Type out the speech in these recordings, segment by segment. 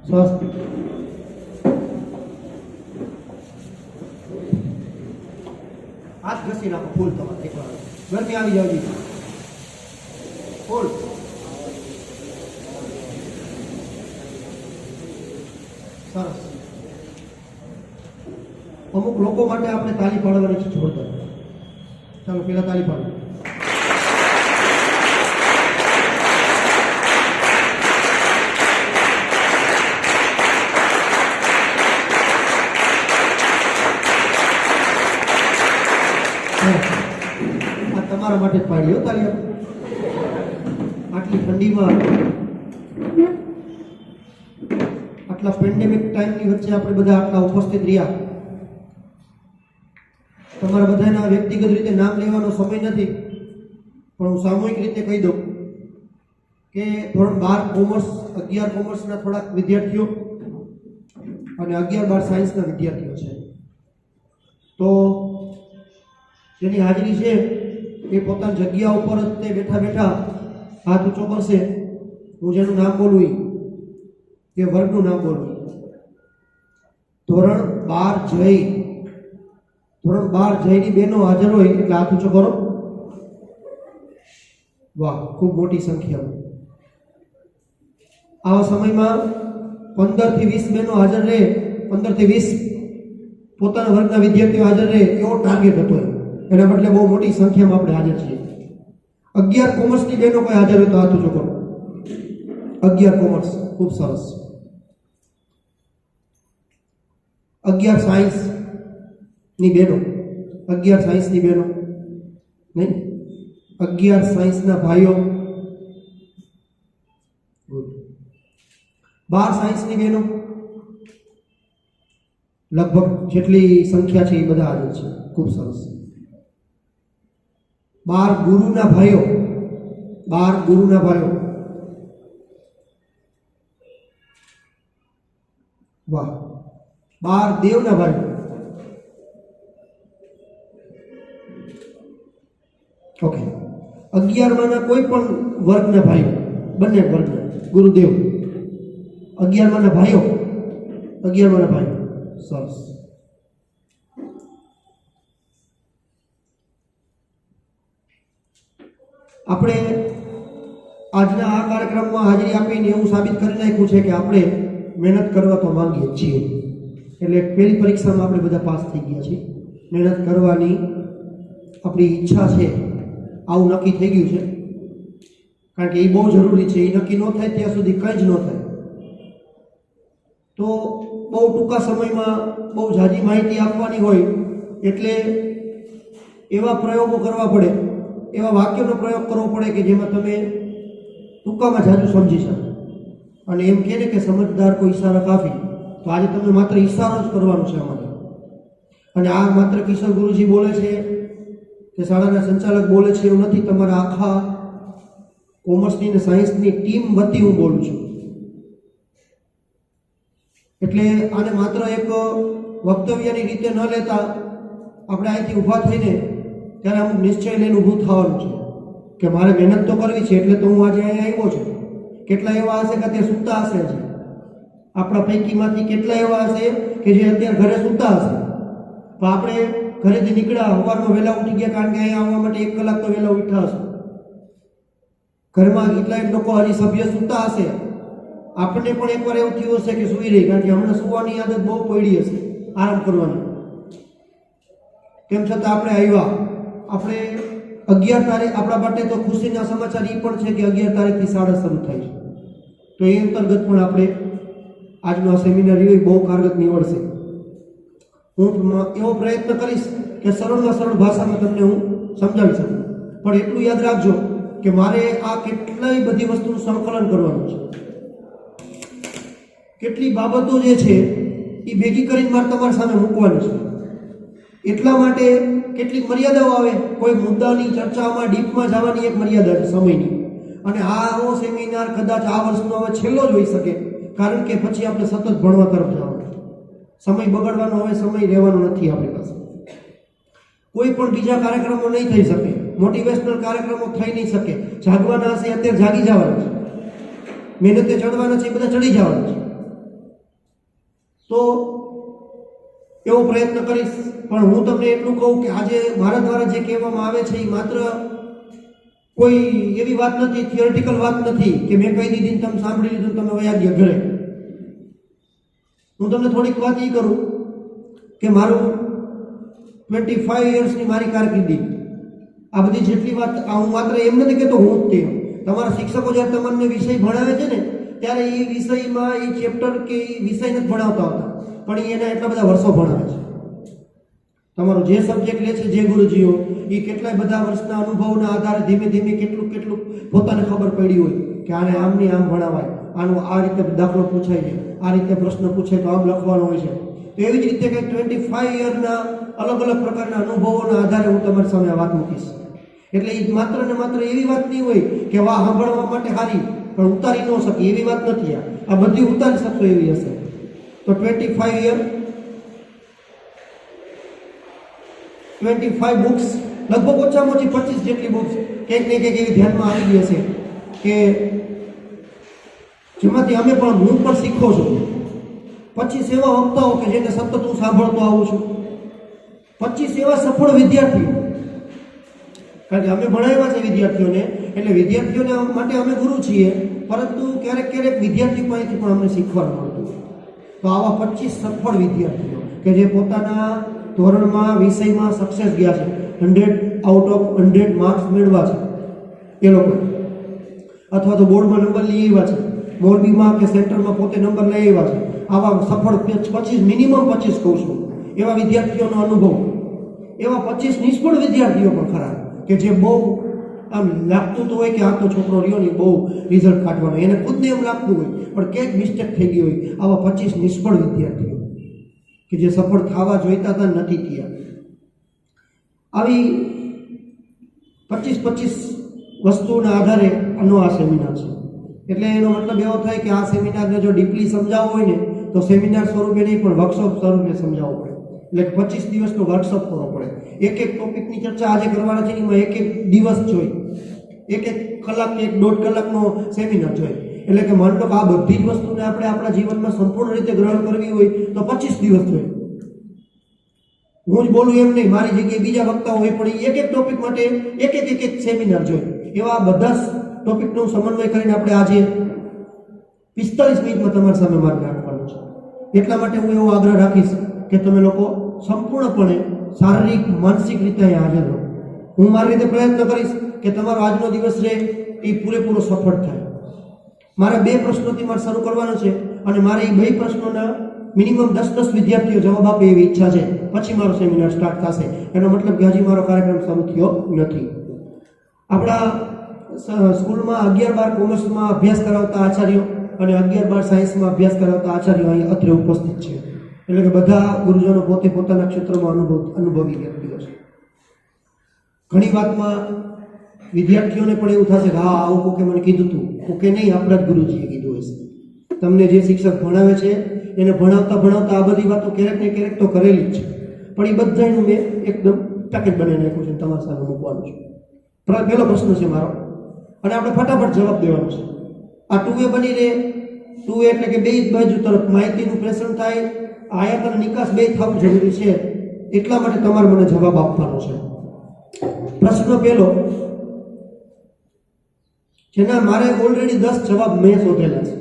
સ્વસ્થ. હાથ ઘસી નાખો ફૂલ તમારે એકવાર. ગરમી આવી જાવ જી. ફૂલ. સરસ. અમુક લોકો માટે આપણે તાળી પાડવાની છે જોરદાર. ચાલો પેલા તાળી પાડો. આ તમારા માટે જ પાડી હો તાળી. આટલી ઠંડીમાં આટલા પેન્ડેમિક ટાઈમની વચ્ચે આપણે બધા આટલા ઉપસ્થિત રહ્યા. તમારા બધાના વ્યક્તિગત રીતે નામ લેવાનો સમય નથી, પણ હું સામૂહિક રીતે કહી દઉં કે ધોરણ 12 કોમર્સ 11 કોમર્સના થોડાક વિદ્યાર્થીઓ અને 11-12 સાયન્સના વિદ્યાર્થીઓ છે. તો જેની હાજરી છે એ પોતાની જગ્યા ઉપર જ તે બેઠા બેઠા હાથ ઊંચો કરશે. હું જેનું નામ બોલું એ વર્ગનું નામ બોલું. ધોરણ 12 જયની બહેનો હાજર હોય એટલે હાથ ઊંચો કરો. વાહ, ખૂબ મોટી સંખ્યા. આવા સમયમાં 15 થી 20 બહેનો હાજર રહે, 15 થી 20 પોતાના વર્ગના વિદ્યાર્થીઓ હાજર રહે એવો ટાર્ગેટ હતો. એના બદલે બહુ મોટી સંખ્યામાં આપણે હાજર છીએ. 11 કોમર્સની બહેનો કોઈ હાજર હોય તો હાથ ઊંચો કરો. 11 કોમર્સ, ખૂબ સરસ. 11 સાયન્સની બહેનો, 11 સાયન્સની બહેનો નહીં, 11 સાયન્સના ભાઈઓ, 12 સાયન્સની બહેનો, લગભગ જેટલી સંખ્યા છે એ બધા હાજર છે. ખૂબ સરસ. 12 ગુરુના ભાઈઓ, 12 ગુરુના ભાઈઓ, વાહ. 12 દેવના ભાઈઓ, ઓકે. 11માના કોઈ પણ વર્ગના ભાઈઓ, બંને વર્ગના ગુરુદેવ, 11માના ભાઈઓ, 11માના ભાઈઓ, સરસ. આપણે આજના આ કાર્યક્રમમાં હાજરી આપીને એવું સાબિત કરી નાખ્યું છે કે આપણે મહેનત કરવા તો માંગીએ છીએ. એટલે પહેલી પરીક્ષામાં આપણે બધા પાસ થઈ ગયા છીએ. મહેનત કરવાની આપણી ઈચ્છા છે, આવું નક્કી થઈ ગયું છે. કારણ કે એ બહુ જરૂરી છે. એ નક્કી ન થાય ત્યાં સુધી કંઈ જ ન થાય. તો બહુ ટૂંકા સમયમાં બહુ ઝાઝી માહિતી આપવાની હોય એટલે એવા પ્રયોગો કરવા પડે, એવા વાક્યોનો પ્રયોગ કરવો પડે કે જેમાં તમે ટૂંકામાં ઝાઝું સમજી શકો. અને એમ કહે ને કે સમજદાર કોઈ ઈશારા કાફી. તો આજે તમે માત્ર ઈશારો જ કરવાનો છે અમારે. અને આ માત્ર કિશોર ગુરુજી બોલે છે કે શાળાના સંચાલક બોલે છે એવું નથી. તમારા આખા કોમર્સની અને સાયન્સની ટીમ વતી હું બોલું છું. એટલે આને માત્ર એક વક્તવ્યની રીતે ન લેતા આપણે અહીંથી ઊભા થઈને ત્યારે અમુક નિશ્ચય લઈને ઊભું થવાનું છે કે મારે મહેનત તો કરવી છે એટલે તો હું આજે અહીંયા આવ્યો છું. કેટલા એવા હશે કે અત્યારે સૂતા હશે છે. આપણા પૈકીમાંથી કેટલા એવા હશે કે જે અત્યારે ઘરે સૂતા હશે. તો આપણે ઘરેથી નીકળ્યા, સવારમાં વહેલા ઉઠી ગયા, કારણ કે અહીંયા આવવા માટે 1 કલાક તો વહેલા ઉઠ્યા હશે. ઘરમાં કેટલાય લોકો હજી સભ્ય સૂતા હશે. આપણને પણ એકવાર એવું થયું હશે કે સૂઈ રહી, કારણ કે હમણાં સૂવાની આદત બહુ પડી હશે, આરામ કરવાની. તેમ છતાં આપણે આવ્યા. આપણે 11 તારીખ આપણા માટે તો ખુશીના સમાચાર એ પણ છે કે 11 તારીખથી શાળા શરૂ થાય છે. તો એ અંતર્ગત પણ આપણે આજનો આ સેમિનાર એ બહુ કારગત નીવડશે. હું એવો પ્રયત્ન કરીશ કે સરળમાં સરળ ભાષામાં તમને હું સમજાવી શકું. પણ એટલું યાદ રાખજો કે મારે આ કેટલાય બધી વસ્તુનું સંકલન કરવાનું છે. કેટલી બાબતો જે છે એ ભેગી કરીને મારે તમારી સામે મૂકવાની છે. એટલા માટે કેટલીક મર્યાદાઓ આવે. કોઈ મુદ્દાની ચર્ચામાં ડીપમાં જવાની એક મર્યાદા છે સમયની. અને આવો સેમિનાર કદાચ આ વર્ષનો હવે છેલ્લો જ હોઈ શકે, કારણ કે પછી આપણે સતત ભણવા તરફ જવાનું. સમય બગડવાનો હવે સમય રહેવાનો નથી આપણી પાસે. કોઈ પણ બીજા કાર્યક્રમો નહીં થઈ શકે, મોટિવેશનલ કાર્યક્રમો થઈ નહીં શકે. જાગવાના હશે અત્યારે જાગી જવાના છે, મહેનતે ચડવાના છે એ બધા ચડી જવાના છે. તો એવો પ્રયત્ન કરીશ. પણ હું તમને એટલું કહું કે આજે મારા દ્વારા જે કહેવામાં આવે છે એ માત્ર કોઈ એવી વાત નથી, થિયોરિટિકલ વાત નથી કે મેં કહી દીધી તમે સાંભળી લીધું તમે વયા ગયા ઘરે. હું તમને થોડીક વાત એ કરું કે મારું 25 યર્સની મારી કારકિર્દી, આ બધી જેટલી વાત હું માત્ર એમ નથી કહેતો હું જ તે. તમારા શિક્ષકો જ્યારે તમને વિષય ભણાવે છે ને ત્યારે એ વિષયમાં એ ચેપ્ટર કે એ વિષય નથી ભણાવતા હોતા, પણ એના એટલા બધા વર્ષો ભણાવે છે. તમારો જે સબ્જેક્ટ લે છે જે ગુરુજીઓ, એ કેટલાય બધા વર્ષના અનુભવના આધારે ધીમે ધીમે કેટલું કેટલું પોતાને ખબર પડી હોય કે આને આમની આમ ભણાવાય, આનું આ રીતે દાખલો પૂછાય છે, આ રીતે પ્રશ્ન પૂછાય તો આમ લખવાનો હોય છે. તો એવી જ રીતે કંઈક 25 યરના અલગ અલગ પ્રકારના અનુભવોના આધારે હું તમારી સામે આ વાત મૂકીશ. એટલે એ માત્ર ને માત્ર એવી વાત નહીં હોય કે વાહ સાંભળવા માટે સારી પણ ઉતારી ન શકે એવી વાત નથી. આ બધી ઉતારી શકશો એવી હશે. તો 25 યર, 25 બુક્સ, લગભગ ઓછામાં ઓછી 25 જેટલી બુક્સ કંઈક ને કંઈક એવી ધ્યાનમાં આવી ગઈ હશે કે જેમાંથી અમે પણ હું પણ શીખો છું. 25 એવા વક્તાઓ કે જેને સતત હું સાંભળતો આવું છું. 25 એવા સફળ વિદ્યાર્થીઓ, કારણ કે અમે ભણાવ્યા છે વિદ્યાર્થીઓને, એટલે વિદ્યાર્થીઓને માટે અમે ગુરુ છીએ, પરંતુ ક્યારેક ક્યારેક વિદ્યાર્થી પાસેથી પણ અમને શીખવાનું મળતું. તો આવા 25 સફળ વિદ્યાર્થીઓ કે જે પોતાના ધોરણમાં વિષયમાં સક્સેસ ગયા છે, 100 આઉટ ઓફ 100 માર્ક્સ મેળવા છે એ લોકો, અથવા તો બોર્ડમાં નંબર લઈ આવ્યા છે, મોરબીમાં કે સેન્ટરમાં પોતે નંબર લઈ આવ્યા છે. આવા સફળ 25, મિનિમમ 25 કહું છું એવા વિદ્યાર્થીઓનો અનુભવ. એવા 25 નિષ્ફળ વિદ્યાર્થીઓ પણ ખરા કે જે બહુ આમ લાગતું તો હોય કે આ તો છોકરો રહ્યો ને બહુ રિઝલ્ટ કાઢવાનો, એને ખુદને એમ લાગતું હોય પણ ક્યાંક મિસ્ટેક થઈ ગઈ હોય. આવા 25 નિષ્ફળ વિદ્યાર્થીઓ કે જે સફળ થવા જોઈતા હતા નથી થયા. આવી 25 વસ્તુઓના આધારે આનો આ સેમિનાર છે. એટલે એનો મતલબ એવો થાય કે આ સેમિનારને જો ડીપલી સમજાવવો હોય ને તો સેમિનાર સ્વરૂપે નહીં પણ વર્કશોપ સ્વરૂપે સમજાવવું પડે. એટલે 25 દિવસનો વર્કશોપ કરવો પડે. એક એક ટોપિકની ચર્ચા આજે કરવાના છે એમાં એક એક દિવસ જોઈ, એક કલાક કે 1.5 કલાકનો સેમિનાર જોઈ. એટલે કે માનો કે આ બધી જ વસ્તુને આપણે આપણા જીવનમાં સંપૂર્ણ રીતે ગ્રહણ કરવી હોય તો 25 દિવસ જોઈએ. હું જ બોલું એમ નહીં, મારી જગ્યાએ બીજા વક્તાઓ હોય પણ એક એક ટોપિક માટે એક સેમિનાર જોઈએ. એવા બધા ટોપિકનો સમન્વય કરીને આપણે આજે 45 મિનિટમાં તમારી સામે માર્ગ રાખવાનો છે. એટલા માટે હું એવો આગ્રહ રાખીશ કે તમે લોકો સંપૂર્ણપણે શારીરિક માનસિક રીતે અહીંયા હાજર રહો. હું મારી રીતે પ્રયત્ન કરીશ કે તમારો આજનો દિવસ છે એ પૂરેપૂરો સફળ થાય. મારે 2 પ્રશ્નોથી મારે શરૂ કરવાનો છે અને મારે એ 2 પ્રશ્નોના મિનિમમ 10 વિદ્યાર્થીઓ જવાબ આપે એવી ઈચ્છા છે. પછી મારો સેમિનાર સ્ટાર્ટ થશે. એનો મતલબ કે હજી મારો કાર્યક્રમ શરૂ થયો નથી. આપણા સ્કૂલમાં 11-12 કોમર્સમાં અભ્યાસ કરાવતા આચાર્યો અને 11-12 સાયન્સમાં અભ્યાસ કરાવતા આચાર્યો અહીં અત્રે ઉપસ્થિત છે. એટલે કે બધા ગુરુજનો પોતે પોતાના ક્ષેત્રમાં અનુભવી વ્યક્તિઓ છે. ઘણી વાતમાં વિદ્યાર્થીઓને પણ એવું થશે કે હા આવું કોકે મને કીધું હતું, કોકે નહીં, આપણા જ ગુરુજીએ કીધું હશે. તમને જે શિક્ષક ભણાવે છે એને ભણાવતા આ બધી વાતો ક્યારેક ને ક્યારેક તો કરેલી જ છે, પણ એ બધાનું મેં એકદમ પેકેટ બનાવી નાખ્યું છે, તમારા સામે મૂકવાનું છે. પહેલો પ્રશ્ન છે મારો અને આપણે ફટાફટ જવાબ દેવાનો છે. આ 2A બની રહે. 2A એટલે કે બે બાજુ તરફ માહિતીનું પ્રેષણ થાય, આયાત અને નિકાસ બે થવું જરૂરી છે. એટલા માટે તમારે મને જવાબ આપવાનો છે. પ્રશ્ન પહેલો, જેના મારે ઓલરેડી 10 જવાબ મેં શોધેલા છે.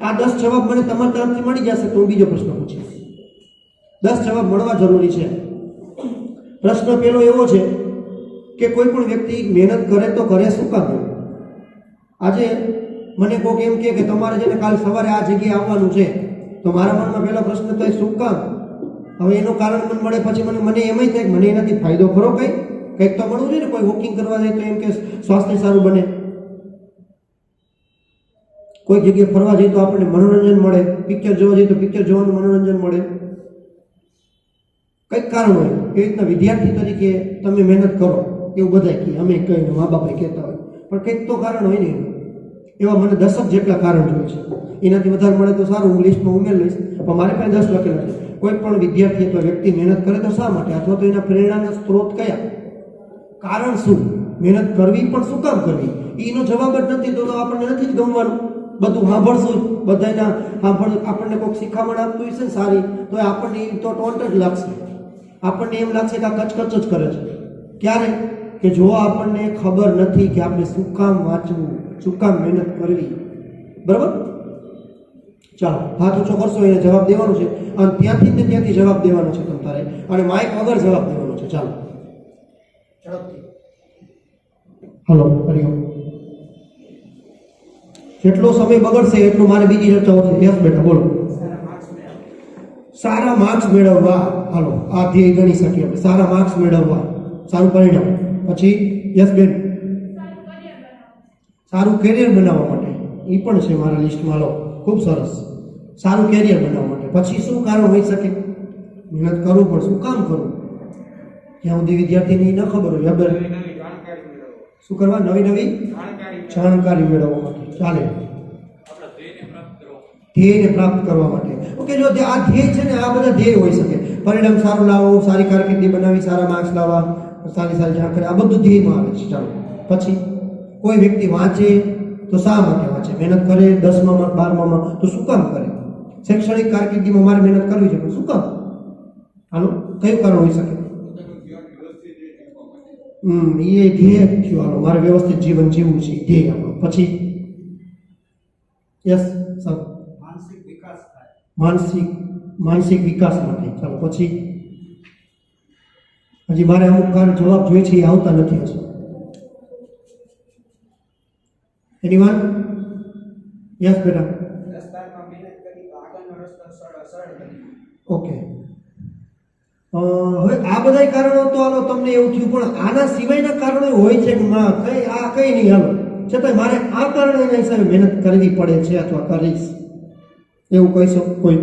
આ 10 જવાબ મને તમારા તરફથી મળી જશે તો હું બીજો પ્રશ્ન પૂછીશ. 10 જવાબ મળવા જરૂરી છે. પ્રશ્ન પહેલો એવો છે કે કોઈ પણ વ્યક્તિ મહેનત કરે તો કરે શું કામ? આજે મને કોઈક એમ કે તમારે છે ને કાલ સવારે આ જગ્યાએ આવવાનું છે, તો મારા મનમાં પહેલો પ્રશ્ન થાય શું કામ? હવે એનું કારણ મને મળે પછી મને એમ થાય કે મને એનાથી ફાયદો ખરો કંઈક તો મળવું જોઈએ ને. કોઈ વોકિંગ કરવા જાય તો એમ કે સ્વાસ્થ્ય સારું બને, કોઈ જગ્યાએ ફરવા જઈએ તો આપણને મનોરંજન મળે, પિક્ચર જોવા જઈએ તો પિક્ચર જોવાનું મનોરંજન મળે, કંઈક કારણ હોય. એ રીતના વિદ્યાર્થી તરીકે તમે મહેનત કરો એવું બધા કહે, અમે કહીને મા બાપે કહેતા હોય, પણ કંઈક તો કારણ હોય ને. એવા મને 10 જેટલા કારણ જોઈએ છે. એનાથી વધારે મળે તો સારું, હું લિસ્ટમાં ઉમેરી લઈશ, પણ મારે પાસે 10 લખેલા છે. કોઈ પણ વિદ્યાર્થી અથવા વ્યક્તિ મહેનત કરે તો શા માટે, અથવા તો એના પ્રેરણાના સ્ત્રોત કયા, કારણ શું, મહેનત કરવી પણ શું કામ કરવી, એનો જવાબ જ નથી તો આપણને નથી જ ગમવાનું. બધું સાંભળશું બધાના આપણને કોઈક શિખામણ આપતું હશે ને સારી, તો આપણને તો ટોન્ટ જ લાગશે. આપણને એમ લાગશે કે આ કચકચ જ કરે છે. ક્યારે? કે જો આપણને ખબર નથી કે આપણે શું કામ વાંચવું, શું કામ મહેનત કરવી. બરાબર? ચાલો, હાથ ઊંચો કરશો એને જવાબ દેવાનો છે, અને ત્યાંથી ને ત્યાંથી જવાબ દેવાનો છે તમારે, અને માઇક વગર જવાબ દેવાનો છે. ચાલો ઝડપથી. હલો, હરિઓમ. જેટલો સમય બગડશે એટલું મારે બીજી ચર્ચાઓ છે. યસ બેટા બોલો. સારા માર્ક્સ મેળવવા. હાલો, આ ધ્યેય ગણી શકીએ આપણે. સારા માર્ક્સ મેળવવા, સારું પરિણામ. પછી યસ બેન. સારું કેરિયર બનાવવા માટે, એ પણ છે મારા લિસ્ટમાં. લો, ખૂબ સરસ. સારું કેરિયર બનાવવા માટે. પછી શું કારણ હોઈ શકે? મહેનત કરવું પણ શું કામ કરવું? જ્યાં સુધી વિદ્યાર્થીને ન ખબર હોય. હવે શું કરવા? નવી નવી જાણકારી મેળવવા માટે. ચાલે. ધ્યેયને પ્રાપ્ત કરવા માટે. ઓકે, જો આ ધ્યેય છે ને, આ બધા ધ્યેય હોઈ શકે. પરિણામ સારું લાવવું, સારી કારકિર્દી બનાવી, સારા માર્ક્સ લાવવા, સારી જાણકારી, આ બધું ધ્યેયમાં આવે છે. ચાલો, પછી કોઈ વ્યક્તિ વાંચે તો શા માટે વાંચે? મહેનત કરે 10માં 12માં તો શું કામ કરે? શૈક્ષણિક કારકિર્દીમાં મારે મહેનત કરવી છે પણ શું કામ? હાલો, કયું કારણ હોઈ શકે? એ ધ્યેય થયું. હાલો, મારે વ્યવસ્થિત જીવન જીવવું છે, ધ્યેય આપણો. પછી યસ સર. માનસિક વિકાસ થાય. માનસિક વિકાસ માટે. ચાલો, પછી હજી મારે અમુક કારણ જવાબ જોઈએ છે, એ આવતા નથી હશે. એનીવન? યસ બેટા. ઓકે, હવે આ બધા કારણો તો હાલો તમને એવું થયું, પણ આના સિવાયના કારણો હોય છે કે કઈ નહીં. હાલો, છતાંય મારે આ કારણના હિસાબે મહેનત કરવી પડે છે અથવા કરીશ, એવું કહી શકો કોઈ?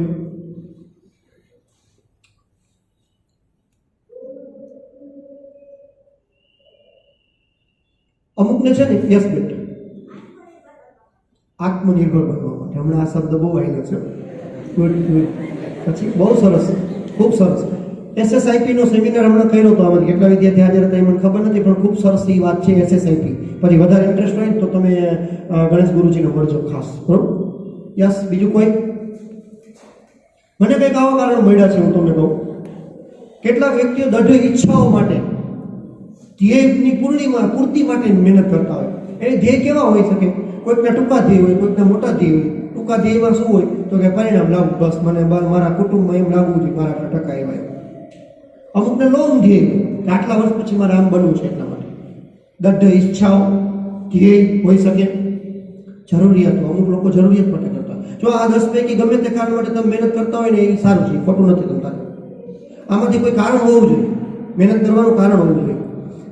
અમુકને છે ને. યસ બેટ. આત્મનિર્ભર બનવા માટે. હમણાં આ શબ્દ બહુ આવેલો છે. Good good. પછી બહુ સરસ, ખૂબ સરસ. SSIP નો સેમિનાર હમણાં કર્યો હતો. આમાંથી કેટલા વિદ્યાર્થી હાજર હતા એ મને ખબર નથી, પણ ખૂબ સરસ એ વાત છે. SSIP પછી વધારે ઇન્ટરેસ્ટ હોય તો તમે ગણેશ ગુરુજીનો મળજો ખાસ. બરોબર? યસ. બીજું કોઈ? મને કંઈક આવા કારણ મળ્યા છે, હું તમને કહું. કેટલાક વ્યક્તિઓ દઢ ઈચ્છાઓ માટે, ધ્યેયની પૂર્તિ માટે મહેનત કરતા હોય. એ ધ્યેય કેવા હોઈ શકે? કોઈકના ટૂંકા ધ્યેય હોય, કોઈકના મોટા ધ્યેય હોય. ટૂંકા ધ્યેયમાં શું હોય તો કે પરિણામ લાવું, બસ મને મારા કુટુંબમાં એમ લાગવું જોઈએ, મારા આટલા ટકા એવા. અમુકને લોંગ ધ્યેય કે આટલા વર્ષ પછી મારે આમ બનવું છે, એટલા માટે. દઢ ઈચ્છાઓ, ધ્યેય હોઈ શકે. જરૂરિયાતો, અમુક લોકો જરૂરિયાત માટે કરતા. જો આ 10 પૈકી ગમે તે કારણ માટે તમે મહેનત કરતા હોય ને, એ સારું છે, ખોટું નથી તમારે. આમાંથી કોઈ કારણ હોવું જોઈએ, મહેનત કરવાનું કારણ હોવું જોઈએ.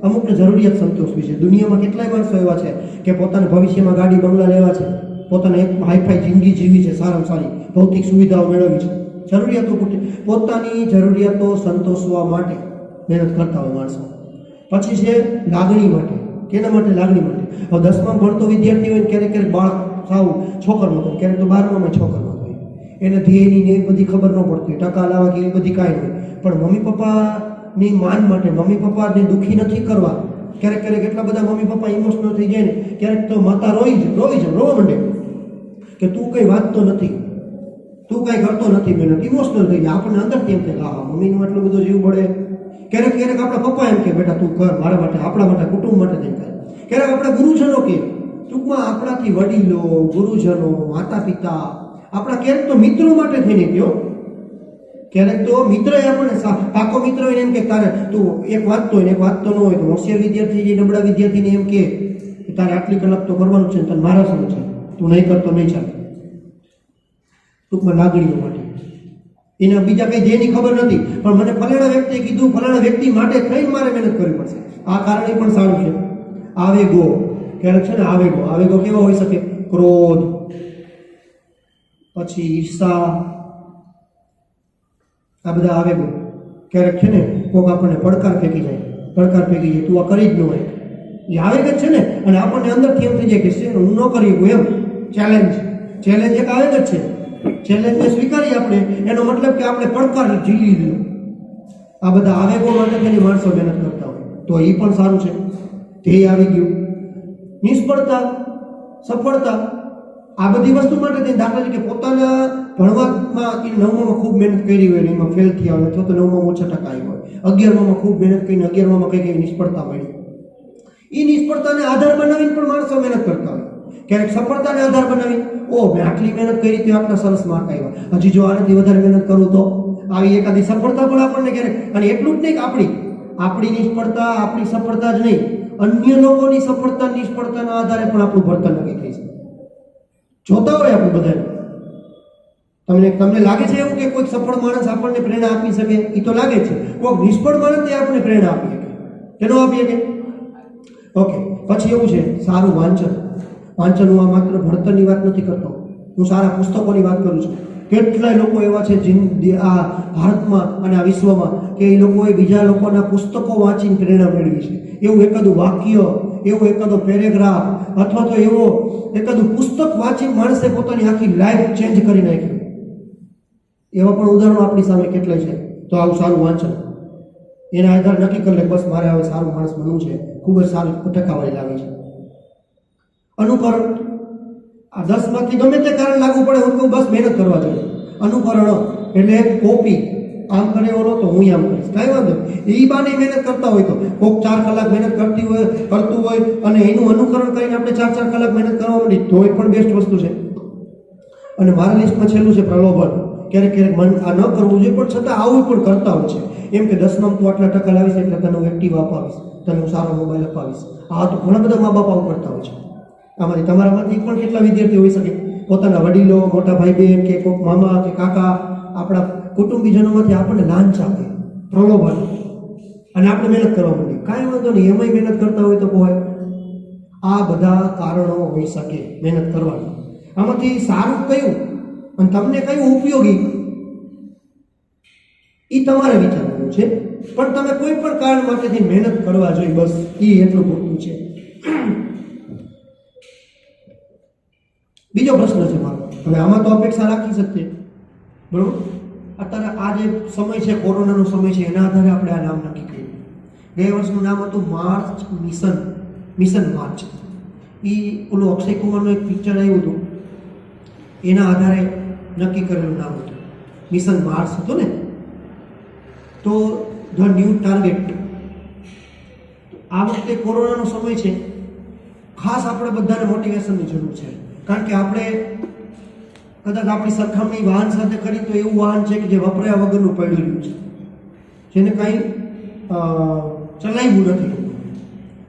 અમુકને જરૂરિયાત સંતોષવી છે. દુનિયામાં કેટલાય માણસો એવા છે કે પોતાના ભવિષ્યમાં ગાડી બંગલા લેવા છે, પોતાને એક હાઈફાઈ જિંદગી જીવી છે, સારામાં સારી ભૌતિક સુવિધાઓ મેળવવી છે. જરૂરિયાતો પૂરતી, પોતાની જરૂરિયાતો સંતોષવા માટે મહેનત કરતા હોય માણસો. પછી છે લાગણી માટે. કેના માટે? લાગણી માટે. હવે 10માં ભણતો વિદ્યાર્થી હોય, ક્યારેક બાળક સાવ છોકરનો હોય, ક્યારેક તો 12માં છોકરનો હોય. એને ધ્યેયની ને એ બધી ખબર ન પડતી, ટકા લાવવા કે એ બધી કાંઈ હોય. પણ મમ્મી પપ્પાની માન માટે, મમ્મી પપ્પાને દુઃખી નથી કરવા. ક્યારેક એટલા બધા મમ્મી પપ્પા ઇમોશનલ થઈ જાય ને, ક્યારેક તો માતા રોવા માંડે કે તું કઈ વાંચતો નથી, તું કઈ કરતો નથી, મહેનત. ઇમોશનલ થઈ જાય. આપણને અંદરથી એમ થાય, હા મમ્મીનું આટલું બધું જીવ પડે. ક્યારેક આપણા પપ્પા એમ કે બેટા તું કર, મારા માટે, આપણા માટે, કુટુંબ માટે નહીં કરે. ક્યારેક આપણા ગુરુજનો કે, ટૂંકમાં આપણાથી વડીલો, ગુરુજનો, માતા પિતા, આપણા ક્યારેક તો મિત્રો માટે થઈને કહો. ક્યારેક તો મિત્ર આપણને પાકો મિત્ર હોય એમ કે તારે તું એક વાંચતો હોય ને એક વાંચતો ન હોય, તો હોશિયાર વિદ્યાર્થી જે નબળા વિદ્યાર્થીને એમ કે તારે આટલી કલાક તો કરવાનું છે, તને મારા શું છે, તું નહીં કરતો નહીં ચાલે. ટૂંકમાં લાગણીઓ માટે. એને બીજા કઈ ધ્યેયની ખબર નથી, પણ મને ફલાણા વ્યક્તિએ કીધું, ફલાણા વ્યક્તિ માટે થઈને મારે મહેનત કરવી પડશે. આ કારણ એ પણ સારું છે. આવેગો, ક્યારેક છે ને આવેગો કેવા હોઈ શકે? ક્રોધ, પછી ઈર્ષા, આ બધા આવેગો. ક્યારેક છે ને કોઈક આપણને પડકાર ફેંકી જાય, તું આ કરી જ ન હોય, એ આવેગ જ છે ને. અને આપણને અંદરથી એમ થઈ જાય કે હું ન કરી શકું એમ. ચેલેન્જ એક આવેગ જ છે. ચેલેન્જને સ્વીકારીએ આપણે, એનો મતલબ કે આપણે પડકાર ઝીલી લીધો. આ બધા આવેગો માટે તેની માણસો મહેનત કરતા હોય, તો એ પણ સારું છે. ધ્યેય આવી ગયું. નિષ્ફળતા, સફળતા, આ બધી વસ્તુ માટે થઈને દાખલા તરીકે પોતાના ભણવામાં 9માં ખૂબ મહેનત કરી હોય ને એમાં ફેલ થયા હોય અથવા તો 9માં ઓછા ટકા આવ્યા હોય, 11માં ખૂબ મહેનત કરીને 11માં કઈ નિષ્ફળતા મળી, એ નિષ્ફળતાને આધાર બનાવીને પણ માણસો મહેનત કરતા હોય. ક્યારેક સફળતાને આધાર બનાવી મેં આટલી મહેનત કરી તો આટલા સરસ માર્ક આવ્યા, હજી જો આનાથી વધારે મહેનત કરું તો આવી એકાદી સફળતા પણ આપણને ક્યારેક, અને એટલું જ નહીં કે આપણી નિષ્ફળતા આપણી સફળતા જ નહીં, અન્ય લોકોની સફળતા નિષ્ફળતાના આધારે પણ આપણું વર્તન નક્કી થઈ શકે. જોતા હોય આપણે બધા, તમને લાગે છે એવું કે કોઈ સફળ માણસ આપણને પ્રેરણા આપી શકે? એ તો લાગે છે. કોઈ નિષ્ફળ માણસ તે આપણને પ્રેરણા આપી શકે કે ન આપી શકે? ઓકે, પછી એવું છે સારું વાંચન. હું આ માત્ર ભણતરની વાત નથી કરતો, હું સારા પુસ્તકોની વાત કરું છું. કેટલાય લોકો એવા છે આ ભારતમાં અને આ વિશ્વમાં કે એ લોકોએ બીજા લોકોના પુસ્તકો વાંચીને પ્રેરણા મેળવી છે. એવું એકાદું વાક્ય, એવો એકાદો પેરેગ્રાફ અથવા તો એવો એકાદું પુસ્તક વાંચીને માણસે પોતાની આખી લાઈફ ચેન્જ કરી નાખી. એવા પણ ઉદાહરણો આપણી સામે કેટલાય છે. તો આવું સારું વાંચન, એના આધાર નક્કી કરી લે બસ મારે હવે સારું માણસ બનવું છે, ખૂબ જ સારી ટકાવારી લાવી છે. અનુકરણ, આ 10 માંથી ગમે તે કારણ લાગુ પડે હું કહું બસ મહેનત કરવા જોઈએ. અનુકરણ એટલે કોપી, આમ કરે ઓલો તો હું આમ કરીશ, કાંઈ વાંધો નહીં. એ બાને મહેનત કરતા હોય તો કોઈક 4 કલાક મહેનત કરતું હોય અને એનું અનુકરણ કરીને આપણે 4 કલાક મહેનત કરવા માંડી તો એ પણ બેસ્ટ વસ્તુ છે. અને મારા લિસ્ટમાં છેલ્લું છે પ્રલોભન. ક્યારેક મન આ ન કરવું જોઈએ પણ છતાં આવું પણ કરતા હોય છે. એમ કે 10માં તું આટલા ટકા લાવીશ એટલે તને હું એક્ટિવા અપાવીશ, તને હું સારો મોબાઈલ અપાવીશ. આ તો ઘણા બધા મા બાપ આવું કરતા હોય છે. આમાંથી તમારામાંથી પણ કેટલા વિદ્યાર્થીઓ હોઈ શકે પોતાના વડીલો, મોટા ભાઈ બહેન કે કોઈક મામા કે કાકા, આપણા કુટુંબીજનોમાંથી આપણને લાંચ આપે, પ્રલોભન, અને આપણે મહેનત કરવા માંડીએ. કાંઈ વાંધો નહીં, એમાંય મહેનત કરતા હોય તો કોઈ આ બધા કારણો હોઈ શકે મહેનત કરવાની. આમાંથી સારું કયું અને તમને કયું ઉપયોગી એ તમારે વિચારવાનું છે, પણ તમે કોઈ પણ કારણ માટેથી મહેનત કરવા જોઈએ, બસ એ એટલું પૂરતું છે. બીજો પ્રશ્ન છે મારો, હવે આમાં તો અપેક્ષા રાખી શકીએ બરોબર. અત્યારે આ જે સમય છે કોરોનાનો સમય છે એના આધારે આપણે આ નામ નક્કી કર્યું. ગયા વર્ષનું નામ હતું માર્ચ મિશન માર્ચ. એ ઓલું અક્ષય કુમારનું એક પિક્ચર આવ્યું હતું એના આધારે નક્કી કરેલું નામ હતું, મિશન માર્સ હતું ને. તો ધ ન્યૂ ટાર્ગેટ. આ વખતે કોરોનાનો સમય છે, ખાસ આપણે બધાને મોટિવેશનની જરૂર છે. કારણ કે આપણે કદાચ આપણી સરખામણી વાહન સાથે કરી તો એવું વાહન છે કે જે વપરાયા વગરનું પડ્યું રહ્યું છે, જેને કાંઈ ચલાવ્યું નથી.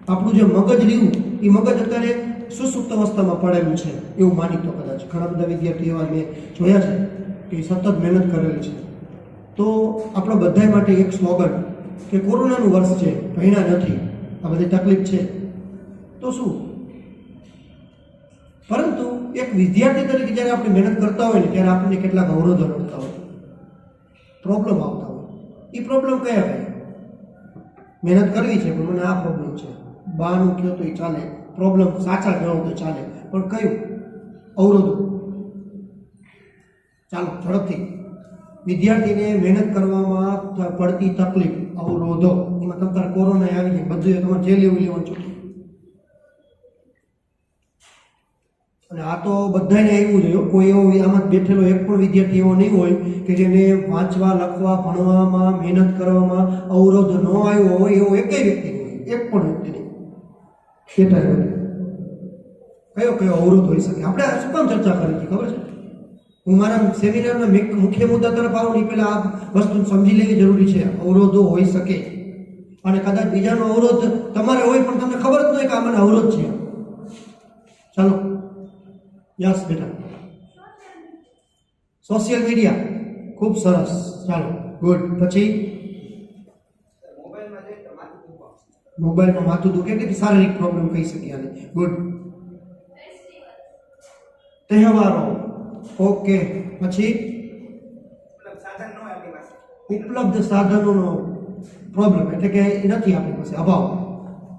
આપણું જે મગજ રહ્યું એ મગજ અત્યારે સુસુપ્ત અવસ્થામાં પડેલું છે એવું માની તો કદાચ ઘણા બધા વિદ્યાર્થીઓ એવા મેં જોયા છે કે સતત મહેનત કરેલી છે. તો આપણા બધા માટે એક સ્લોગન કે કોરોનાનું વર્ષ છે, ભણ્યા નથી, આ બધી તકલીફ છે તો શું, પરંતુ એક વિદ્યાર્થી તરીકે જ્યારે આપણે મહેનત કરતા હોય ને ત્યારે આપણને કેટલાક અવરોધો નડતા હોય, પ્રોબ્લેમ આવતા હોય. એ પ્રોબ્લેમ કયા કયા? મહેનત કરવી છે પણ મને આ પ્રોબ્લેમ છે, બહાનું કહો તો એ ચાલે, પ્રોબ્લેમ સાચા કહો તો ચાલે, પણ કયું અવરોધો? ચાલો ઝડપથી. વિદ્યાર્થીને મહેનત કરવામાં પડતી તકલીફ, અવરોધો. એમાં તમારે કોરોના આવી જાય, બધું તમારે જે લેવાનું છૂટું. અને આ તો બધાને આવ્યું જોઈએ, કોઈ એવો આમાં બેઠેલો એક પણ વિદ્યાર્થી એવો નહીં હોય કે જેને વાંચવા, લખવા, ભણવામાં, મહેનત કરવામાં અવરોધ ન આવ્યો હોય એવો એકેય વ્યક્તિ નહીં, એક પણ વ્યક્તિ નહીં. કયો અવરોધ હોઈ શકે? આપણે શું કામ ચર્ચા કરી હતી ખબર છે? હું મારા સેમિનારના મુખ્ય મુદ્દા તરફ આવું નહીં, પહેલા આ વસ્તુ સમજી લેવી જરૂરી છે. અવરોધો હોઈ શકે અને કદાચ બીજાનો અવરોધ તમારે હોય પણ તમને ખબર જ નહીં કે આમાં અવરોધ છે. ચાલો, યસ બેટા, સોશિયલ મીડિયા, ખૂબ સરસ. ચાલો ગુડ. પછી મોબાઈલમાં માથું દુખે કે શારીરિક પ્રોબ્લેમ કહી શકીએ આને. ગુડ. તહેવારો, ઓકે. પછી ઉપલબ્ધ સાધનોનો પ્રોબ્લેમ, એટલે કે નથી આપણી પાસે, અભાવ.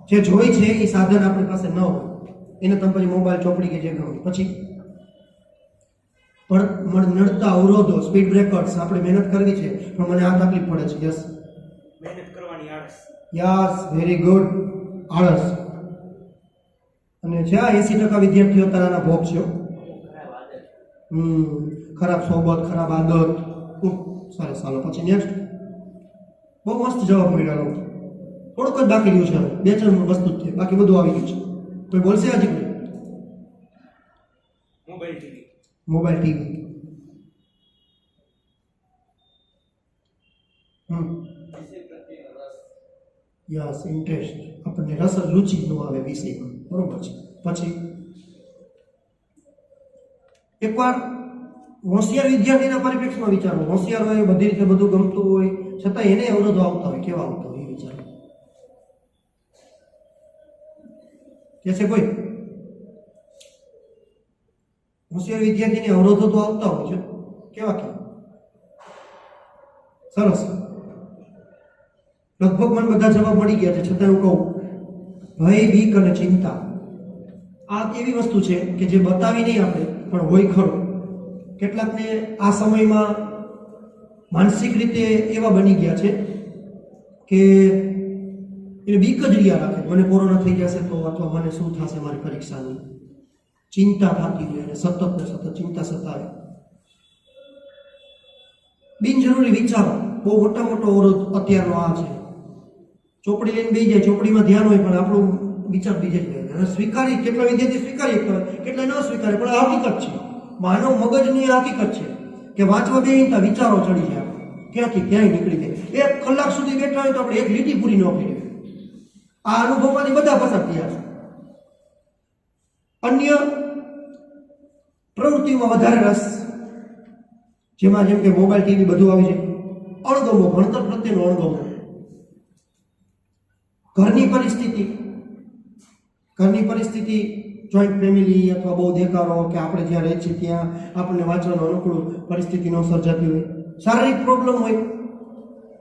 જે જોઈ છે એ સાધન આપણી પાસે ન હોય, એને તમે પછી મોબાઈલ, ચોપડી કે જે ન હોય. પછી નડતા અવરોધો, સ્પીડ બ્રેકર્સ. આપણે મહેનત કરવી છે પણ મને આ તકલીફ પડે છે. યસ, મહેનત કરવાની આળસ. યસ, વેરી ગુડ, આળસ. અને જ્યાં 80% વિદ્યાર્થીઓ તારાના ભોગ છે. ખરાબ સોબત, ખરાબ આદત. સરસ, ચાલો પછી નેક્સ્ટ. બહુ મસ્ત જવાબ મળ્યો. થોડુંક જ બાકી રહ્યું છે, બે ચાર વસ્તુ જ છે, બાકી બધું આવી ગયું છે. કોઈ બોલશે હજી કોઈ? Mobile TV. Mobile TV. Yes, interest. આપણને રસ રુચિ ન આવે વિષયમાં, બરોબર છે. પછી એકવાર હોશિયાર વિદ્યાર્થીના પરિપ્રેક્ષમાં વિચારો. હોશિયાર હોય, બધી રીતે બધું ગમતું હોય, છતાં એને અવરોધો આવતા હોય, કેવા આવતા હોય એ વિચારો. કે છે કોઈ? હોશિયાર વિદ્યાર્થીને અવરોધો તો આવતા હોય છે, કેવા કેવા? સરસ. લગભગ મને બધા જવાબ મળી ગયા છે, છતાં હું કહું, ભય, બીક અને ચિંતા આ એવી વસ્તુ છે કે જે બતાવી નહીં આપણે, પણ હોય ખરું. કેટલાકને આ સમયમાં માનસિક રીતે એવા બની ગયા છે કે એને બીક જ રહ્યા રાખે, મને કોરોના થઈ જશે તો, અથવા મને શું થશે મારી પરીક્ષાની. ચિંતા થતી હોય અને સતત ને સતત ચિંતા સતાવે. બિનજરૂરી વિચારો બહુ મોટા મોટો અવરોધ અત્યારનો આ છે. ચોપડી લઈને બેસી જાય, ચોપડીમાં ધ્યાન હોય, પણ આપણું વિચાર બીજે જ રહે. અને સ્વીકારી, કેટલા વિદ્યાર્થી સ્વીકારી શકતા હોય, કેટલા ન સ્વીકારે, પણ આ હકીકત છે. માનવ મગજની આ હકીકત છે કે વાંચવા બેસીને વિચારો ચડી જાય, ક્યાંથી ક્યાંય નીકળી જાય. 1 કલાક સુધી બેઠા હોય તો આપણે એક લીટી પૂરી ન કરી. આ અનુભવમાંથી બધા પસાર થયા છે. અન્ય પ્રવૃત્તિઓમાં વધારે રસ, જેમ કે મોબાઈલ, ટીવી બધું આવી છે. અણગમો, ભણતર પ્રત્યેનો અણગમો. ઘરની પરિસ્થિતિ, જોઈન્ટ ફેમિલી અથવા બહુ દેખાડો કે આપણે જ્યાં રહે છીએ ત્યાં આપણને વાંચવાનો અનુકૂળ પરિસ્થિતિ ન સર્જાતી હોય. શારીરિક પ્રોબ્લેમ હોય,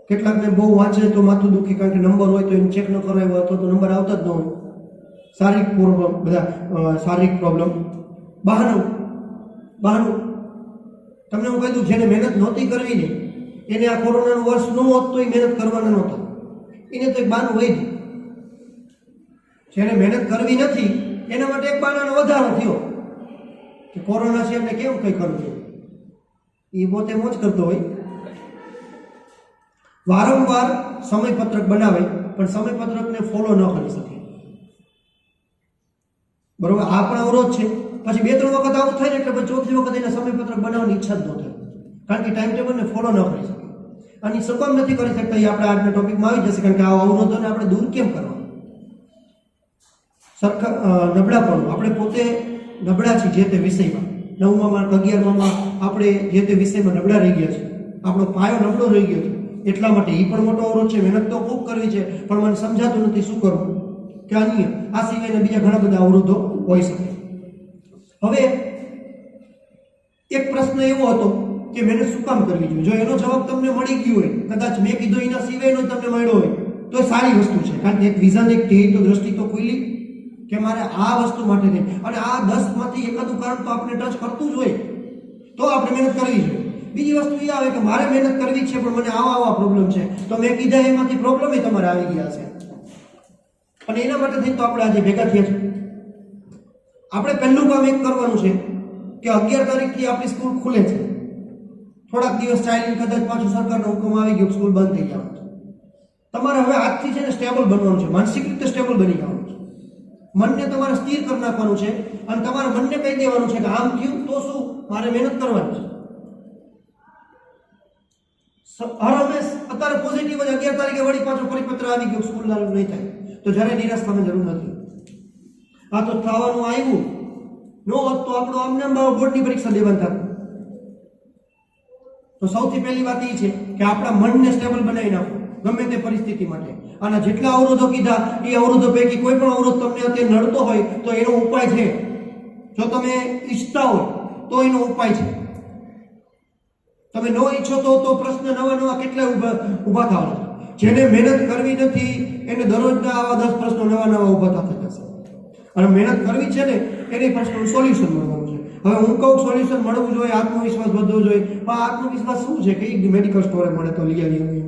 કેટલાકને બહુ વાંચે તો માથું દુખે, કારણ કે નંબર હોય તો એને ચેક ન કરાવ્યો અથવા તો નંબર આવતા જ ન હોય. શારીરિક પ્રોબ્લેમ, બધા શારીરિક પ્રોબ્લેમ. બહાનું તમને હું કહી દઉં, જેને મહેનત નહોતી કરવી ને, એને આ કોરોનાનું વર્ષ ન હોત તો એ મહેનત કરવાના નહોતા. એને તો એક બહાનું હોય. જેને મહેનત કરવી નથી એના માટે એક બહાનાનો વધારો થયો કે કોરોના છે એટલે કેમ કંઈ કરવું છે. એ પોતે મોજ કરતો હોય. વારંવાર સમયપત્રક બનાવે પણ સમયપત્રકને ફોલો ન કરી શકે, બરોબર? આ પણ અવરોધ છે. પછી 2-3 વખત આવું થાય ને એટલે પછી ચોથી વખત એને સમયપત્રક બનાવવાની ઈચ્છા જ ન થાય, કારણ કે ટાઈમ ટેબલને ફોલો ન કરી શકે. અને શું કામ નથી કરી શકતા એ આપણે આજના ટોપિકમાં આવી જશે, કારણ કે આ અવરોધોને આપણે દૂર કેમ કરવા. નબળાપણું, આપણે પોતે નબળા છીએ જે તે વિષયમાં. 9માં 11માં આપણે જે તે વિષયમાં નબળા રહી ગયા છે, આપણો પાયો નબળો રહી ગયો છે. એટલા માટે એ પણ મોટો અવરોધ છે. મહેનત તો ખૂબ કરવી છે પણ મને સમજાતું નથી શું કરવું, કે અન્ય આ સિવાયના બીજા ઘણા બધા અવરોધો હોઈ શકે. હવે એક પ્રશ્ન એવો હતો કે મહેનત શું કામ કરવી જોઈએ. જો એનો જવાબ તમને મળી ગયો હોય, કદાચ મેં કીધું એના સિવાયનો તમને મળ્યો હોય તો એ સારી વસ્તુ છે, કારણ કે એક વિઝન, એક ધ્યેય તો દ્રષ્ટિ તો ખુલ્લી કે મારે આ વસ્તુ માટે નહીં. અને આ 10 માંથી એકાદું કારણ તો આપણે ટચ કરતું જ હોય તો આપણે મહેનત કરવી જોઈએ. બીજી વસ્તુ એ આવે કે મારે મહેનત કરવી છે પણ મને આવા પ્રોબ્લેમ છે, તો મેં કીધા એમાંથી પ્રોબ્લેમ તમારે આવી ગયા છે. અને એના માટે થઈને તો આપણે આજે ભેગા થયા છે. આપણે પહેલું કામ એક કરવાનું છે કે 11 તારીખથી આપણી સ્કૂલ ખુલે છે. થોડાક દિવસ ચાલીને કદાચ પાછું સરકારનો હુકમ આવી ગયો, સ્કૂલ બંધ થઈ જવાનું છે. તમારે હવે આજથી છે ને સ્ટેબલ બનવાનું છે, માનસિક રીતે સ્ટેબલ બની જવાનું છે. મનને તમારે સ્થિર કરી નાખવાનું છે અને તમારા મનને કહી દેવાનું છે કે આમ થયું તો શું, મારે મહેનત કરવાની છે. હર હંમેશ અત્યારે પોઝિટિવ જ. 11 તારીખે વળી પાછો પરિપત્ર આવી ગયો, સ્કૂલ ચાલુ નહીં થાય તો જ્યારે નિરાશ થવાની જરૂર નથી. આ તો થવાનું આવ્યું ન હોત તો આપણો આમને બોર્ડની પરીક્ષા દેવાની થાય. તો સૌથી પહેલી વાત એ છે કે આપણા મનને સ્ટેબલ બનાવી નાખો ગમે તે પરિસ્થિતિ માટે. અને જેટલા અવરોધો કીધા એ અવરોધો પૈકી કોઈ પણ અવરોધ તમને અત્યારે નડતો હોય તો એનો ઉપાય છે. જો તમે ઈચ્છતા હોય તો એનો ઉપાય છે. તમે ન ઈચ્છો તો પ્રશ્ન નવા કેટલા ઊભા થવાના. જેને મહેનત કરવી નથી એને દરરોજના આવા 10 પ્રશ્નો નવા ઊભા થતા જશે. અને મહેનત કરવી છે ને એની પ્રશ્નનું સોલ્યુશન મળવાનું છે. હવે હું કહું સોલ્યુશન મળવું જોઈએ, આત્મવિશ્વાસ વધવો જોઈએ, પણ આત્મવિશ્વાસ શું છે કે મેડિકલ સ્ટોરે મળે તો લઈ આવીએ.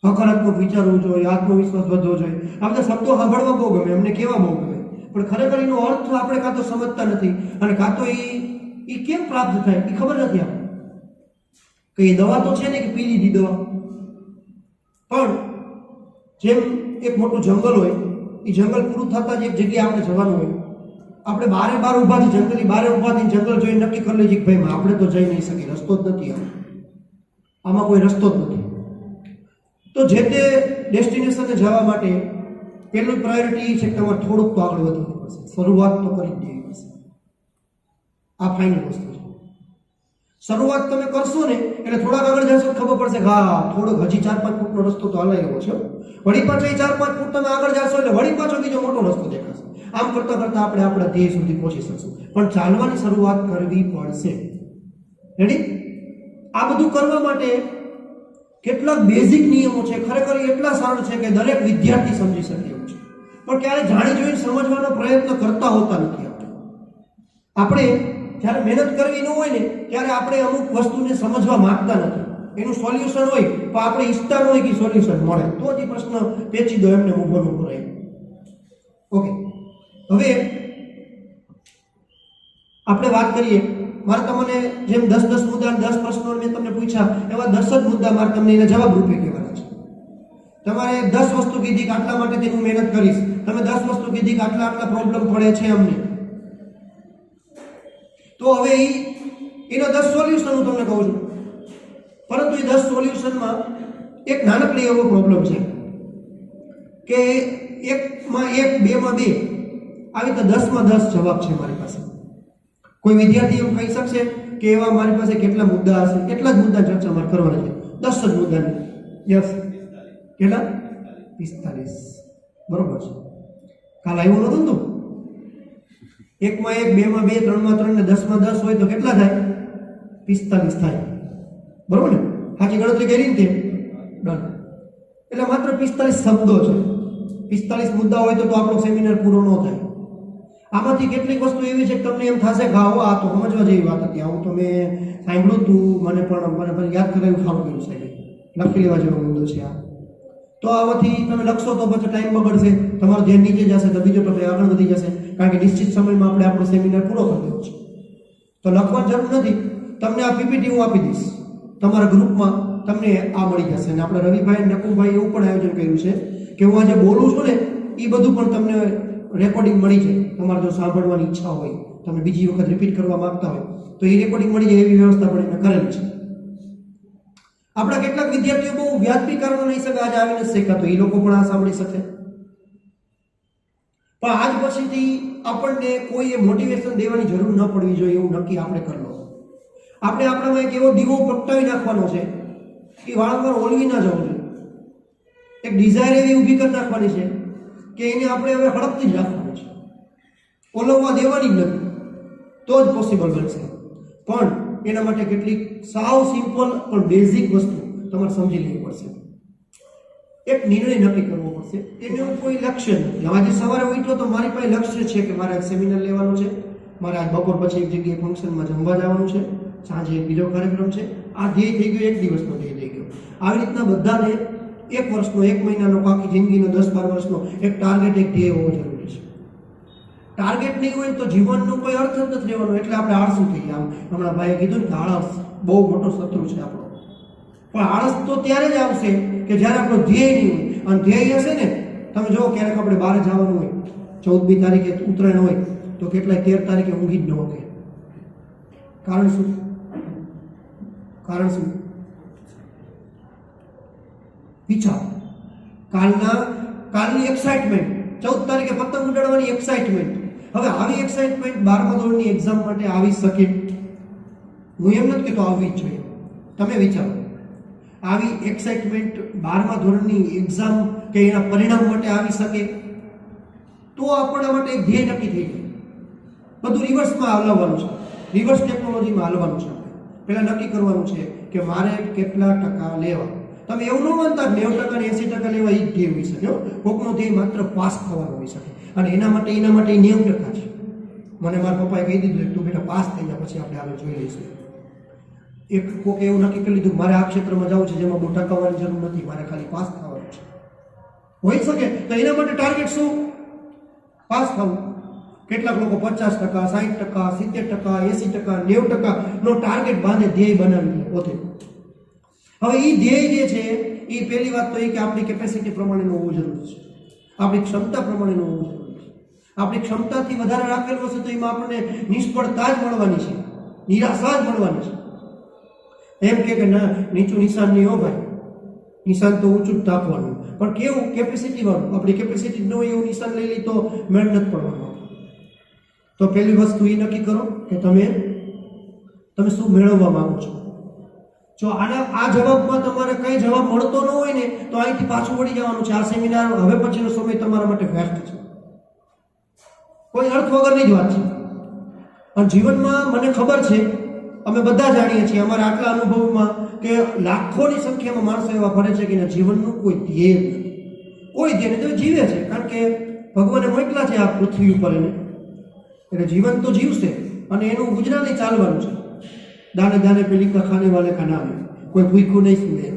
હકારાત્મક વિચારવું જોઈએ, આત્મવિશ્વાસ વધવો જોઈએ. આ બધા શબ્દો સાંભળવા બહુ ગમે, અમને કેવા બહુ ગમે, પણ ખરેખર એનો અર્થ આપણે કાં તો સમજતા નથી અને કાં તો એ કેમ પ્રાપ્ત થાય એ ખબર નથી આપણને. કે એ દવા તો છે ને કે પી લીધી દવા, પણ જેમ એક મોટું જંગલ હોય, એ જંગલ પૂરું થતાં જ એક જગ્યાએ આપણે જવાનું હોય. આપણે બાર ઊભાથી જંગલની બારે ઊભાથી જંગલ જોઈને નક્કી કરી લઈએ કે ભાઈ આપણે તો જઈ નહીં શકીએ, રસ્તો જ નથી, આમાં કોઈ રસ્તો જ નથી. તો જે તે ડેસ્ટિનેશને જવા માટે પહેલું પ્રાયોરિટી છે કે તમારે થોડુંક તો આગળ વધવું પડશે, શરૂઆત તો કરી જ દેવી પડશે. આ ફાઇનલ વસ્તુ છે. શરૂઆત તમે કરશો ને એટલે થોડાક આગળ જશો ખબર પડશે કે હા થોડોક હજી 4-5 ફૂટનો રસ્તો તો હલાઈ એવો છે. વળી પાછો 4-5 ફૂટ તમે આગળ જશો એટલે વળી પાછો બીજો મોટો રસ્તો દેખાશે. આમ કરતા કરતા આપણે આપણા ધ્યેય સુધી પહોંચી શકશું, પણ ચાલવાની શરૂઆત કરવી પડશે. રેડી? આ બધું કરવા માટે કેટલાક બેઝિક નિયમો છે, ખરેખર એટલા સરળ છે કે દરેક વિદ્યાર્થી સમજી શકે એવું છે, પણ ક્યારે જાણી જોઈને સમજવાનો પ્રયત્ન કરતા હોતા નથી. આપણે જ્યારે મહેનત કરવી ન હોય ને ત્યારે આપણે અમુક વસ્તુને સમજવા માંગતા નથી. એનું સોલ્યુશન હોય તો આપણે ઈચ્છતા ન હોય કે સોલ્યુશન મળે, તો જ એ પ્રશ્ન પેચીદો એમને ઊભો રહે. ઓકે, હવે આપણે વાત કરીએ. મારે તમને જેમ 10 મુદ્દા 10 પ્રશ્નો મેં તમને પૂછ્યા એવા 10 જ મુદ્દા મારે તમને એના જવાબ રૂપે કહેવાના છે. તમારે 10 વસ્તુ કીધી કે આટલા માટે હું મહેનત કરીશ, તમે 10 વસ્તુ કીધી કે આટલા પ્રોબ્લેમ પડે છે અમને, તો હવે એના 10 સોલ્યુશન હું તમને કહું છું. પરંતુ એ 10 સોલ્યુશનમાં એક નાનકડી એવો પ્રોબ્લેમ છે કે 1 માં 1, 2 માં 2, આવી તો 10 માં 10 જવાબ છે મારી પાસે. કોઈ વિદ્યાર્થી એમ કહી શકશે કે એવા મારી પાસે કેટલા મુદ્દા હશે? કેટલા જ મુદ્દા ચર્ચા મારે કરવાના છે, 10 જ મુદ્દાની. યસ, કેટલા? 45. બરોબર છે. કાલ આવ્યું નતું તું? 1 માં 1, 2 માં 2, 3 માં 3 ને 10 માં 10 હોય તો કેટલા થાય? 45 થાય. બરોબર ને? સાચી ગણતરી કરી ને તે ડન. એટલે માત્ર 45 શબ્દો છે. 45 મુદ્દા હોય તો આપણો સેમિનાર પૂરો ન થાય. આમાંથી કેટલીક વસ્તુ એવી છે કે તમને એમ થશે કે આ તો સમજવા જેવી વાત હતી, આવું તો મેં સાંભળ્યું તું, મને યાદ કરાયું, સારું કર્યું સાહેબ, લખી લેવા જેવો મુદ્દો છે આ. તો આમાંથી તમે લખશો તો પછી ટાઈમ બગડશે, તમારું ધ્યાન નીચે જશે, તો બીજો ટોપિક આગળ વધી જશે, કારણ કે નિશ્ચિત સમયમાં આપણે આપણો સેમિનાર પૂરો કરી દેવો છે. તો લખવાની જરૂર નથી, તમને આ પીપીટી હું આપી દઈશ, તમારા ગ્રુપમાં તમને આ મળી જશે. અને આપણે રવિભાઈ નકુભાઈ એવું પણ આયોજન કર્યું છે કે હું આજે બોલું છું ને એ બધું પણ તમને રેકોર્ડિંગ મળી જાય. તમારે જો સાંભળવાની ઈચ્છા હોય, તમે બીજી વખત રિપીટ કરવા માંગતા હોય તો એ રેકોર્ડિંગ મળી જાય, એવી વ્યવસ્થા પણ એમને કરેલી છે. આપણા કેટલાક વિદ્યાર્થીઓ બહુ વ્યાજબી કારણો નહીં શકે આજે આવીને શીખાતો, એ લોકો પણ આ સાંભળી શકે. પણ આજ પછીથી આપણને કોઈએ મોટિવેશન દેવાની જરૂર ન પડવી જોઈએ એવું નક્કી આપણે કરી લો. આપણે આપણામાં એક એવો દીવો પ્રગટાવી નાખવાનો છે કે વારંવાર ઓલવી ના જવું જોઈએ. એક ડિઝાયર એવી ઊભી કરી નાખવાની છે કે એને આપણે હવે હડપતી જ રાખવાનું છે, ઓલવવા દેવાની જ નથી, તો જ પોસિબલ બનશે. પણ એના માટે કેટલીક સાવ સિમ્પલ પણ બેઝિક વસ્તુ તમારે સમજી લેવી પડશે. એક નિર્ણય નક્કી કરવો પડશે, એનું કોઈ લક્ષ્ય નથી. આજે સવારે ઉઠ્યો તો મારી પાસે લક્ષ્ય છે કે મારે સેમિનાર લેવાનું છે, મારે આજ બપોર પછી એક જગ્યાએ ફંક્શનમાં જમવા જવાનું છે, સાંજે એક બીજો કાર્યક્રમ છે. આ ધ્યેય થઈ ગયો, એક દિવસનો ધ્યેય થઈ ગયો. આવી રીતના બધાને 1 વર્ષનો, 1 મહિનાનો, આખી જિંદગીનો, 10-12 વર્ષનો એક ટાર્ગેટ, એક ધ્યેય હોવો જરૂરી છે. ટાર્ગેટ નહીં હોય તો જીવનનો કોઈ અર્થ જ નથી રહેવાનો. એટલે આપણે આળસુ થઈ ગયા. હમણાં ભાઈએ કીધું ને કે આળસ બહુ મોટો શત્રુ છે આપણો. પણ આળસ તો ત્યારે જ આવશે કે જ્યારે આપણો ધ્યેય નહીં હોય. અને ધ્યેય હશે ને, તમે જુઓ ક્યારેક આપણે બહાર જવાનું હોય, 14મી તારીખે ઉત્તરાયણ હોય તો કેટલાય 13 તારીખે ઊંઘી જ ન શકે. કારણ શું? કારણ શું? વિચાર. કાલની એક્સાઇટમેન્ટ, 14 તારીખે પતંગ ઉડાડવાની એક્સાઇટમેન્ટ. હવે આવી એક્સાઇટમેન્ટ 12મા ધોરણની એક્ઝામ માટે આવી શકે? હું એમ નથી કહેતો આવવી જ જોઈએ, તમે વિચારો. આવી એક્સાઇટમેન્ટ 12મા ધોરણની એક્ઝામ કે એના પરિણામ માટે આવી શકે? તો આપણા માટે એક ધ્યેય નક્કી થઈ જાય. બધું રિવર્સમાં હલાવવાનું છે, રિવર્સ ટેકનોલોજીમાં હલવાનું છે. પહેલાં નક્કી કરવાનું છે કે મારે કેટલા ટકા લેવા. તમે એવું ન માનતા 90% ને 80% લેવા એ જ ધ્યેય હોઈ શકે. કોકનો ધ્યેય માત્ર પાસ થવાનો હોઈ શકે, અને એના માટે 90% છે. મને મારા પપ્પાએ કહી દીધું તું બેટા પાસ થઈ જા, પછી આપણે આગળ જોઈ લઈશું. એક કોકે એવું નક્કી કરી લીધું મારે આ ક્ષેત્રમાં જવું છે જેમાં બહુ ટકાવવાની જરૂર નથી, મારે ખાલી પાસ થવાનું છે. હોઈ શકે તો એના માટે ટાર્ગેટ શું? પાસ થવું. કેટલાક લોકો 50%, 60%, 70%, 80%, 90% નો ટાર્ગેટ બાંધે, ધ્યેય બનાવી લે પોતે. હવે એ ધ્યેય જે છે એ પહેલી વાત તો એ કે આપણી કેપેસિટી પ્રમાણેનું હોવું જરૂરી છે, આપણી ક્ષમતા પ્રમાણેનું હોવું જરૂરી છે. આપણી ક્ષમતાથી વધારે રાખેલું હશે તો એમાં આપણને નિષ્ફળતા જ મળવાની છે, નિરાશા જ મળવાની છે. એમ કે ના, નીચું નિશાન નહીં હો ભાઈ, નિશાન તો ઊંચું જ તાકવાનું, પણ કેવું કેપેસિટી વાળું. આપણી કેપેસિટી ન હોય એવું નિશાન લઈ લી તો મહેનત પડવાનું. તો પહેલી વસ્તુ એ નક્કી કરો કે તમે શું મેળવવા માંગો છો. જો આ જવાબમાં તમારે કઈ જવાબ મળતો ન હોય ને તો અહીંથી પાછું વળી જવાનું છે. આ સેમિનાર હવે પછીનો સમય તમારા માટે વેસ્ટ છે, કોઈ અર્થ વગરની જ વાત છે. અને જીવનમાં મને ખબર છે, અમે બધા જાણીએ છીએ અમારા આટલા અનુભવમાં કે લાખોની સંખ્યામાં માણસો એવા ફરે છે કે જીવનનું કોઈ ધ્યેય નથી, કોઈ ધ્યેય નથી. જીવે છે કારણ કે ભગવાને મોકલા છે આ પૃથ્વી ઉપર એને, એટલે જીવન તો જીવશે અને એનું ગુજરાતી ચાલવાનું છે. દાને દાને પે લિખા ખાને વાલે કા નામ, કોઈ ભૂખ્યું નહીં સુવે.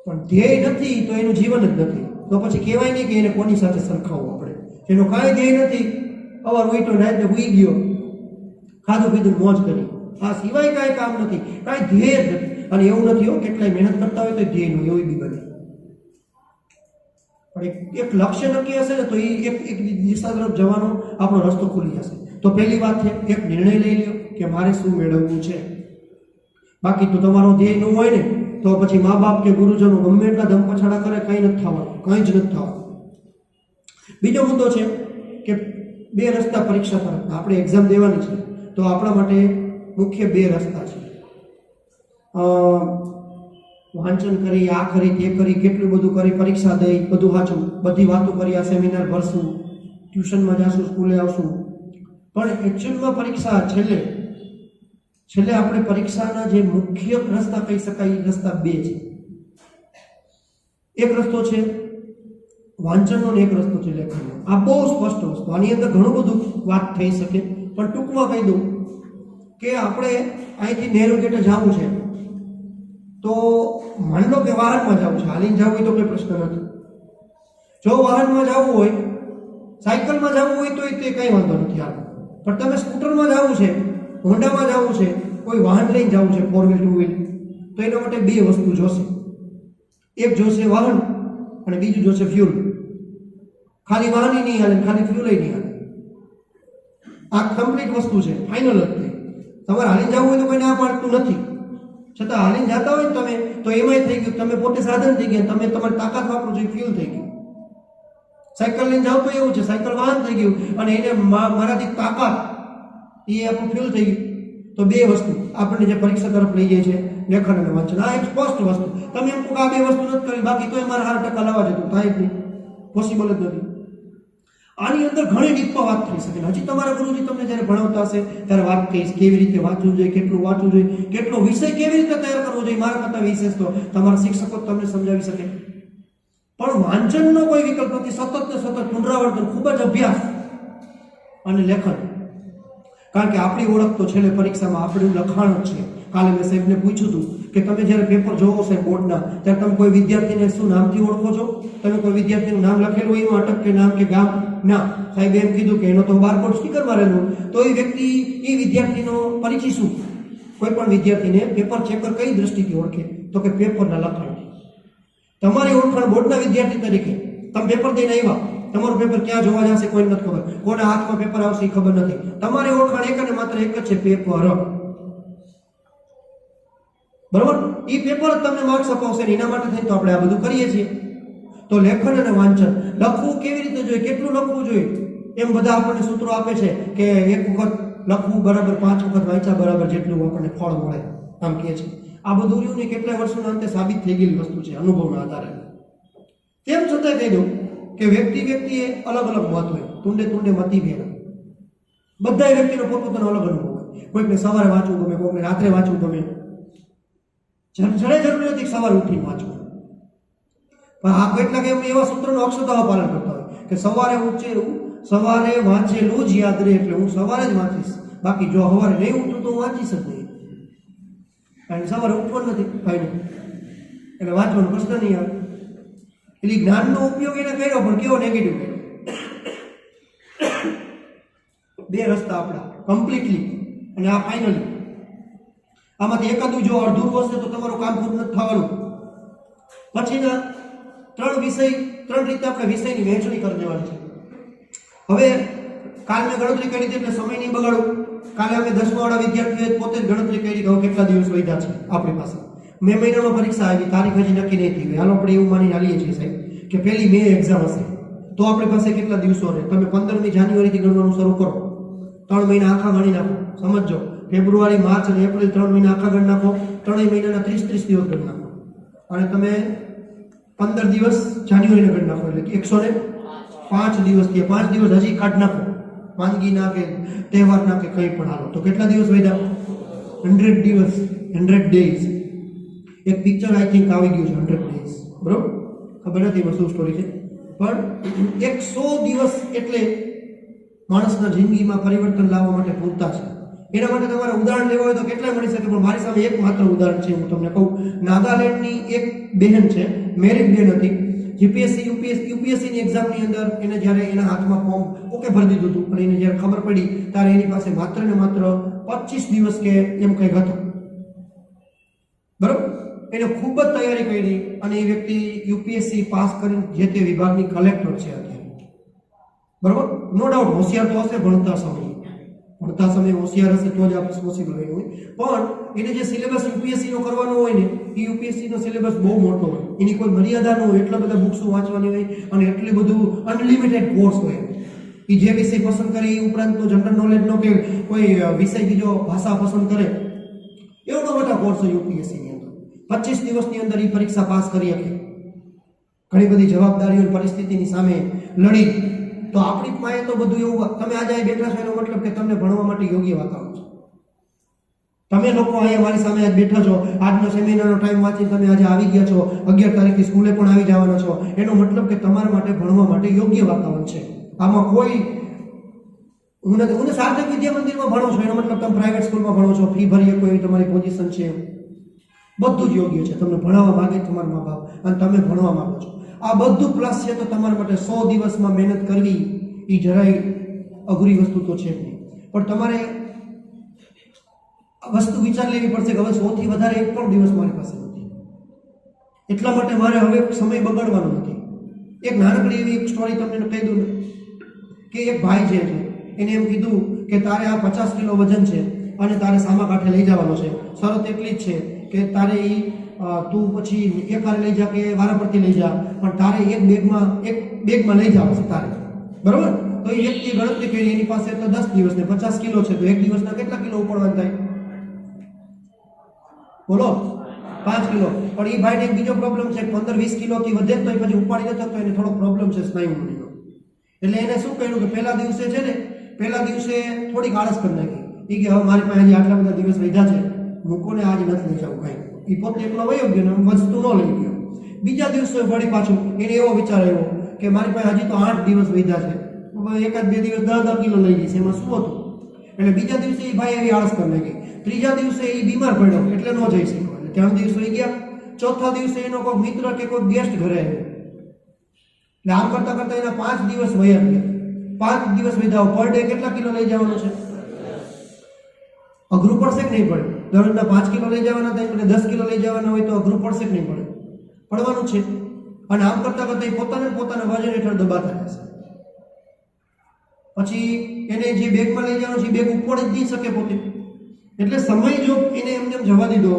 પણ ધ્યેય નથી તો એનું જીવન જ નથી. તો પછી કહેવાય નહીં કે એને કોની સાથે સરખાવવું આપણે. એનો કાંઈ ધ્યેય નથી, અવાર ઉઠ્યો રાતે હુઈ ગયો, ખાધું પીધું મોજ કરી, આ સિવાય કાંઈ કામ નથી, કાંઈ ધ્યેય જ નથી. અને એવું નથી હો, કેટલાય મહેનત કરતા હોય તો ધ્યેય નું એવું બી બને. પણ એક લક્ષ્ય નક્કી હશે ને તો એ એક દિશા તરફ જવાનો આપણો રસ્તો ખુલી જશે. તો પહેલી વાત છે, એક નિર્ણય લઈ લ્યો કે મારે શું મેળવવું છે. બાકી તો તમારો ધ્યેય ન હોય ને તો પછી મા બાપ કે ગુરુજનો ગમે એટલા ધમ પછાડા કરે, કંઈ નથી થવાનું, કંઈ જ નથી થવાનું. બીજો મુદ્દો છે કે 2 રસ્તા પરીક્ષા તરફ. આપણે એક્ઝામ દેવાની છે તો આપણા માટે મુખ્ય 2 રસ્તા છે. વાંચન કરી, આ કરી, તે કરી, કેટલું બધું કરી, પરીક્ષા દઈ, બધું વાંચું, બધી વાતો કરી, આ સેમિનાર ભરશું, ટ્યુશનમાં જાશું, સ્કૂલે આવશું. પણ એકચ્યુઅલમાં પરીક્ષા છેલ્લે આપણે પરીક્ષાના જે મુખ્ય રસ્તા કહી શકાય એ રસ્તા 2 છે. એક રસ્તો છે વાંચનનો ને એક રસ્તો છે લેખનનો. આ બહુ સ્પષ્ટ વસ્તુ, આની અંદર ઘણું બધું વાત થઈ શકે, પણ ટૂંકમાં કહી દઉં કે આપણે અહીંથી નહેરુ ગેટે જવું છે તો માન લો કે વાહનમાં જવું છે, હાલીને જવું હોય તો કોઈ પ્રશ્ન નથી. જો વાહનમાં જવું હોય, સાયકલમાં જવું હોય તો તે કંઈ વાંધો નથી હાલ. પણ તમે સ્કૂટરમાં જવું છે, હોન્ડામાં જવું છે, કોઈ વાહન લઈને જવું છે, 4 વ્હીલ 2 વ્હીલ, તો એના માટે 2 વસ્તુ જોશે. એક જોશે વાહન અને બીજું જોશે ફ્યુલ. ખાલી વાહન નહીં હાલે, ખાલી ફ્યુલ નહીં હાલે. આ કમ્પ્લીટ વસ્તુ છે, ફાઇનલ જ નહીં. તમારે હાલીને જવું હોય તો કોઈ ના પાડતું નથી, છતાં હાલીને જતા હોય તમે તો એમાંય થઈ ગયું, તમે પોતે સાધન થઈ ગયા, તમે તમારી તાકાત વાપરો છો, ફ્યુલ થઈ ગયું. સાયકલ લઈને જાવ તો એવું છે, સાયકલ વાહન થઈ ગયું અને એને મારાથી તાકાત, એ આપણું ફ્યુલ થઈ ગયું. તો 2 વસ્તુ આપણને જે પરીક્ષા તરફ લઈ જાય છે, લેખન અને વાંચન. આ એક સ્પષ્ટ વસ્તુ. તમે એમ કહો કે આ 2 વસ્તુ નથી કરી, બાકી તો મારે 8% લાવવા જતું થાય જ નહીં, પોસિબલ જ નથી. આની અંદર ઘણી ડીપમાં વાત થઈ શકે. હજી તમારા ગુરુજી તમને જ્યારે ભણાવતા હશે ત્યારે વાત કહીશ, કેવી રીતે વાંચવું જોઈએ, કેટલું વાંચવું જોઈએ, કેટલો વિષય કેવી રીતે તૈયાર કરવો જોઈએ. મારા કરતા વિશેષ તો તમારા શિક્ષકો તમને સમજાવી શકે. પણ વાંચનનો કોઈ વિકલ્પ નથી. સતત ને સતત પુનરાવર્તન, ખૂબ જ અભ્યાસ અને લેખન. કારણ કે આપણી ઓળખ તો છેલ્લે પરીક્ષામાં આપણું લખાણ જ છે. કાલે મેં સાહેબને પૂછ્યું હતું કે તમે જ્યારે પેપર જોવો છો બોર્ડના, ત્યારે તમે કોઈ વિદ્યાર્થીને શું નામથી ઓળખો છો? તમે કોઈ વિદ્યાર્થીનું નામ લખેલું હોય એમાં અટક કે નામ કે ગામ? ના. સાહેબે એમ કીધું કે એનો તો બારકોડ સ્ટીકર મારેલું, તો એ વ્યક્તિ, એ વિદ્યાર્થીનો પરિચય શું? કોઈ પણ વિદ્યાર્થીને પેપર ચેકર કઈ દ્રષ્ટિથી ઓળખે? તો કે પેપરના લખાણથી. તમારી ઓળખાણ બોર્ડના વિદ્યાર્થી તરીકે તમે પેપર દઈને આવ્યા, તમારું પેપર ક્યાં જોવા જશે કોઈને નથી ખબર, કોના હાથમાં પેપર આવશે એ ખબર નથી. તમારી ઓળખાણ એક અને માત્ર એક જ છે, પેપર. બરોબર? એ પેપર જ તમને માર્ક્સ અપાવશે ને એના માટે થઈને તો આપણે આ બધું કરીએ છીએ. તો લેખન અને વાંચન, લખવું કેવી રીતે જોઈએ, કેટલું લખવું જોઈએ, એમ બધા આપણને સૂત્રો આપે છે કે 1 વખત લખવું બરાબર 5 વખત વાંચ્યા બરાબર જેટલું આપણને ફળ મળે, આમ કહે છે. આ બધું રહ્યું ને કેટલાય વર્ષોના અંતે સાબિત થઈ ગયેલી વસ્તુ છે અનુભવના આધારે. તેમ છતાં કહી દઉં કે વ્યક્તિએ અલગ અલગ મત હોય, તુંડે મતી ભેગા. બધા વ્યક્તિનો પોતપોતાનો અલગ અનુભવ હોય. કોઈકને સવારે વાંચવું ગમે, કોઈકને રાત્રે વાંચવું ગમે. જરૂરી નથી સવારે ઉઠીને વાંચવું. પણ આ કેટલાક એવા સૂત્રનો અક્ષરતા પાલન કરતા હોય કે સવારે વાંચેલું જ યાદ રહે, એટલે હું સવારે જ વાંચીશ, બાકી જો સવારે નહીં ઉઠું તો હું વાંચીશ જ નહીં. કારણ કે સવારે ઉઠવાનું નથી ભાઈ, એટલે વાંચવાનો પ્રશ્ન નહીં આવે. એટલે જ્ઞાનનો ઉપયોગ એને કર્યો, પણ કેવો નેગેટિવ કર્યો. બે રસ્તા આપણા કમ્પ્લીટલી અને આ ફાઇનલી. આમાંથી એકાદું જો અડધું હશે તો તમારું કામ પૂરું નથી થવાનું. પછીના 3 વિષય 3 રીતે આપણે વિષયની વહેંચણી કરી દેવાની છે. હવે કાલ મેં ગણતરી કરી હતી એટલે સમય નહીં બગાડું. કાલે અમે 10મા વાળા વિદ્યાર્થીઓએ પોતે જ ગણતરી કરી કે કેટલા દિવસ વધ્યા છે આપણી પાસે. મે મહિનામાં પરીક્ષા આવી, તારીખ હજી નક્કી નહીં થઈ. હાલો આપણે એવું માની હાલીએ છીએ સાહેબ કે 1 મે એક્ઝામ હશે તો આપણી પાસે કેટલા દિવસો રહે? તમે 15મી જાન્યુઆરીથી ગણવાનું શરૂ કરો, 3 મહિના આખા ગણી નાખો. સમજો, ફેબ્રુઆરી, માર્ચ અને એપ્રિલ 3 મહિના આખા ગણી નાખો. 3 મહિનાના 30 દિવસ ગણી નાખો અને તમે 15 દિવસ જાન્યુઆરીને ગણી નાખો એટલે કે 105 દિવસ થયા. 5 દિવસ હજી કાઢ નાખો, માંદગીના કે તહેવારના કે કંઈ પણ. હાલો તો કેટલા દિવસ વધ્યા? 100 દિવસ, 100 ડેઝ. એક પિક્ચર આઈ થિંક આવી ગયું છે 100 ડેઝ, બરોબર? ખબર નથી એમાં શું સ્ટોરી છે, પણ 100 દિવસ એટલે માણસના જિંદગીમાં પરિવર્તન લાવવા માટે પૂરતા છે. એના માટે તમારે ઉદાહરણ લેવા હોય તો કેટલાય મળી શકે, પણ મારી સામે એક માત્ર ઉદાહરણ છે. હું તમને કહું, નાગાલેન્ડની એક બહેન છે, મેરિડ બહેન હતી. જીપીએસસી યુપીએસસીની એક્ઝામની અંદર એને જ્યારે એના હાથમાં ફોર્મ ઓકે ભરી દીધું હતું અને એને જ્યારે ખબર પડી ત્યારે એની પાસે માત્ર ને માત્ર 25 દિવસ કે એમ કંઈક હતું, બરોબર? એને ખૂબ જ તૈયારી કરી અને એ વ્યક્તિ યુપીએસસી પાસ કરીને જે તે વિભાગની કલેક્ટર છે અત્યારે, બરોબર? નો ડાઉટ હોશિયાર તો હશે, ભણતા સમયે હોશિયાર હશે તો જ આ પોસિબલ હોય. પણ એને જે સિલેબસ યુપીએસસી નો કરવાનો હોય ને, એ યુપીએસસી નો સિલેબસ બહુ મોટો હોય, એની કોઈ મર્યાદા ન હોય, એટલા બધા બુક્સ વાંચવાની હોય અને એટલી બધું અનલિમિટેડ કોર્સ હોય. એ જે વિષય પસંદ કરે એ ઉપરાંતનો જનરલ નોલેજનો કે કોઈ વિષય બીજો ભાષા પસંદ કરે, એવડો મોટા કોર્સ હોય યુપીએસસી ની અંદર. 25 દિવસની અંદર એ પરીક્ષા પાસ કરી શકે. ઘણી બધી જવાબદારીઓ અને પરિસ્થિતિની સામે લડી. તો આપણી પાસે તો બધું એવું, તમે આજે અહીં બેઠા છો એનો મતલબ કે તમને ભણવા માટે યોગ્ય વાતાવરણ છે. તમે લોકો અહીંયા મારી સામે આજ બેઠા છો, આજનો સેમિનારનો ટાઈમ વાંચીને તમે આજે આવી ગયા છો, 11 તારીખથી સ્કૂલે પણ આવી જવાના છો, એનો મતલબ કે તમારા માટે ભણવા માટે યોગ્ય વાતાવરણ છે. આમાં કોઈ હું સાર્થક વિદ્યા મંદિરમાં ભણો છો એનો મતલબ તમે પ્રાઇવેટ સ્કૂલમાં ભણો છો, ફી ભરી શકો એવી તમારી પોઝિશન છે, બધું જ યોગ્ય છે. તમને ભણાવવા માંગે તમારા મા બાપ અને તમે ભણવા માંગો છો, આ બધું પ્લસ છે. તો તમારા માટે 100 દિવસમાં મહેનત કરવી એ જરાય અઘરી વસ્તુ તો છે જ નહીં. પણ તમારે આ વસ્તુ વિચાર લેવી પડશે કે હવે 100 થી વધારે એક પણ દિવસ મારી પાસે નથી, એટલા માટે મારે હવે સમય બગાડવાનો નથી. એક નાનકડી એવી એક સ્ટોરી તમને કહી દઉં કે એક ભાઈ છે, એને એમ કીધું કે તારે આ 50 કિલો વજન છે અને તારે સામા કાંઠે લઈ જવાનો છે. શરત એટલી જ છે કે તારે તું પછી એક વાર લઈ જા કે વારા પરથી લઈ જા, પણ તારે એક બેગમાં લઈ જવાનું છે તારે, બરોબર? તો એ વ્યક્તિએ ગણતરી કરી, એની પાસે તો 10 દિવસ ને 50 કિલો છે, તો એક દિવસના કેટલા કિલો ઉપાડવાના થાય? બોલો, 5 કિલો. પણ એ ભાઈને એક બીજો પ્રોબ્લેમ છે, 15-20 કિલોથી વધે તો એ પછી ઉપાડી ન શકતો, એને થોડો પ્રોબ્લેમ છે સ્નાયુનો. એટલે એને શું કહ્યું કે પહેલા દિવસે થોડીક આળસ કરી નાખી. એ કે હવે મારી પાસે આટલા બધા દિવસ વધ્યા છે, મૂકોને આજે નથી લઈ જવું કાંઈ. એ પોતે એકલો વયો ગયો ને વસ્તુ ન લઈ ગયો. બીજા દિવસે વળી પાછું એને એવો વિચાર આવ્યો કે મારી પાસે હજી તો 8 દિવસ વધ્યા છે, 1-2 દિવસ 10 કિલો લઈ જઈશ, એમાં શું હતું? એટલે બીજા દિવસે એ ભાઈ એવી આળસ કરી નાખી. ત્રીજા દિવસે એ બીમાર પડ્યો એટલે ન જઈ શક્યો, એટલે 3 દિવસ વહી ગયા. ચોથા દિવસે એનો કોઈ મિત્ર કે કોઈ ગેસ્ટ ઘરે આવ્યો, એટલે આમ કરતા કરતા એના 5 દિવસ વયા ગયા. 5 દિવસ વધ્યા, પર ડે કેટલા કિલો લઈ જવાનું છે? અઘરું પડશે કે નહીં પડે? દરરોજના 5 કિલો લઈ જવાના થાય એટલે 10 કિલો લઈ જવાના હોય તો અઘરું પડશે કે નહીં પડે? પડવાનું છે. અને આમ કરતા કરતા પોતાના વજન હેઠળ દબાતા રહેશે. પછી એને જે બેગમાં લઈ જવાનું છે બેગ ઉપાડી જ નહીં શકે પોતે. એટલે સમય જો એને એમને જવા દીધો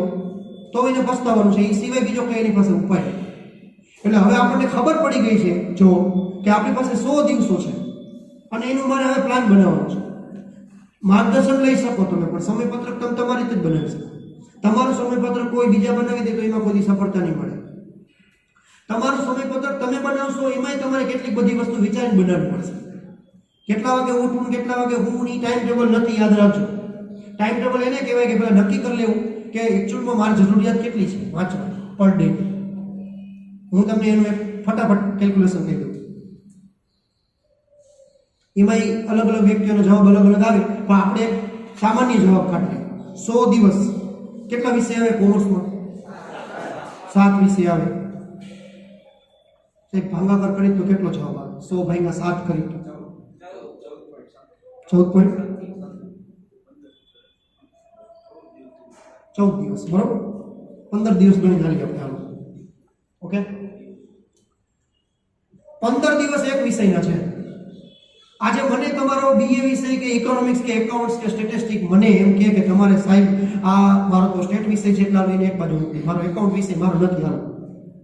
તો એને પસ્તાવાનું છે, એ સિવાય બીજો કઈ એની પાસે ઉપાય. એટલે હવે આપણને ખબર પડી ગઈ છે જો કે આપણી પાસે 100 દિવસો છે અને એનું મારે હવે પ્લાન બનાવવાનો છે. માર્ગદર્શન લઈ શકો તમે, પણ સમયપત્રક તમે તમારી રીતે જ બનાવી શકો. તમારું સમયપત્રક કોઈ બીજા બનાવી દે તો એમાં કોઈ સફળતા નહીં મળે. તમારું સમયપત્રક તમે બનાવશો એમાંય તમારે કેટલીક બધી વસ્તુ વિચારીને બનાવવી પડશે. કેટલા વાગે ઉઠવું, કેટલા વાગે હું ની ટાઈમ ટેબલ નથી, યાદ રાખજો. ટાઈમ ટેબલ એને કહેવાય કે પેલા નક્કી કરી લેવું કે એકચ્યુઅલમાં મારી જરૂરિયાત કેટલી છે વાંચવાની પર ડે. હું તમને એનું એક ફટાફટ કેલ્ક્યુલેશન કહી દઉં. એમાં અલગ અલગ વ્યક્તિઓનો જવાબ અલગ અલગ આવે, પણ આપણે સામાન્ય જવાબ કાઢીએ. 100 દિવસ કેટલા વિષય આવે કોમર્સમાં? 7 વિષય આવે. ભાગાકાર કરી તો કેટલો જવાબ આવે? 100 ભાગ્યા 7 કરી તો 14 દિવસ, બરોબર. 15 દિવસ ગણી ખાલી આપણે હાલો. ઓકે, 15 દિવસ એક વિષયના છે. આજે મને તમારો બીએ વિષય કે ઇકોનોમિક્સ કે એકાઉન્ટ્સ કે સ્ટેટિસ્ટિક મને એમ કહે કે તમારે સાહેબ આ મારો તો સ્ટેટ વિષય છે એટલા લઈને એક બાજુ મૂકી, મારો એકાઉન્ટ વિષય મારો નથી, હાલો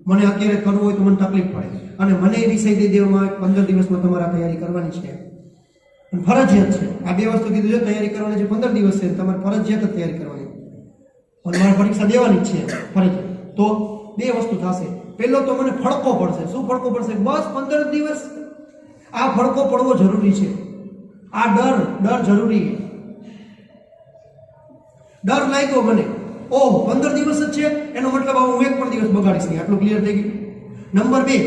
મને અત્યારે કરવું હોય તો મને તકલીફ પડે અને મને એ વિષય દઈ દેવામાં 15 દિવસમાં તમારે તૈયારી કરવાની છે, ફરજિયાત છે. આ બે વસ્તુ કીધું છે, તૈયારી કરવાની છે 15 દિવસ છે, તમારે ફરજિયાત જ તૈયારી કરવાની અને મારે પરીક્ષા દેવાની જ છે ફરજિયાત. તો બે વસ્તુ થશે. પહેલો તો મને ફડકો પડશે. શું ફડકો પડશે? બસ 15 દિવસ આ ફડકો પડવો જરૂરી છે. આ ડર જરૂરી છે. ડર લાગ્યો મને, ઓહ 15 દિવસ જ છે એનો મતલબ હું એક પણ દિવસ બગાડીશ નહીં. આટલું ક્લિયર થઈ ગયું. નંબર 2,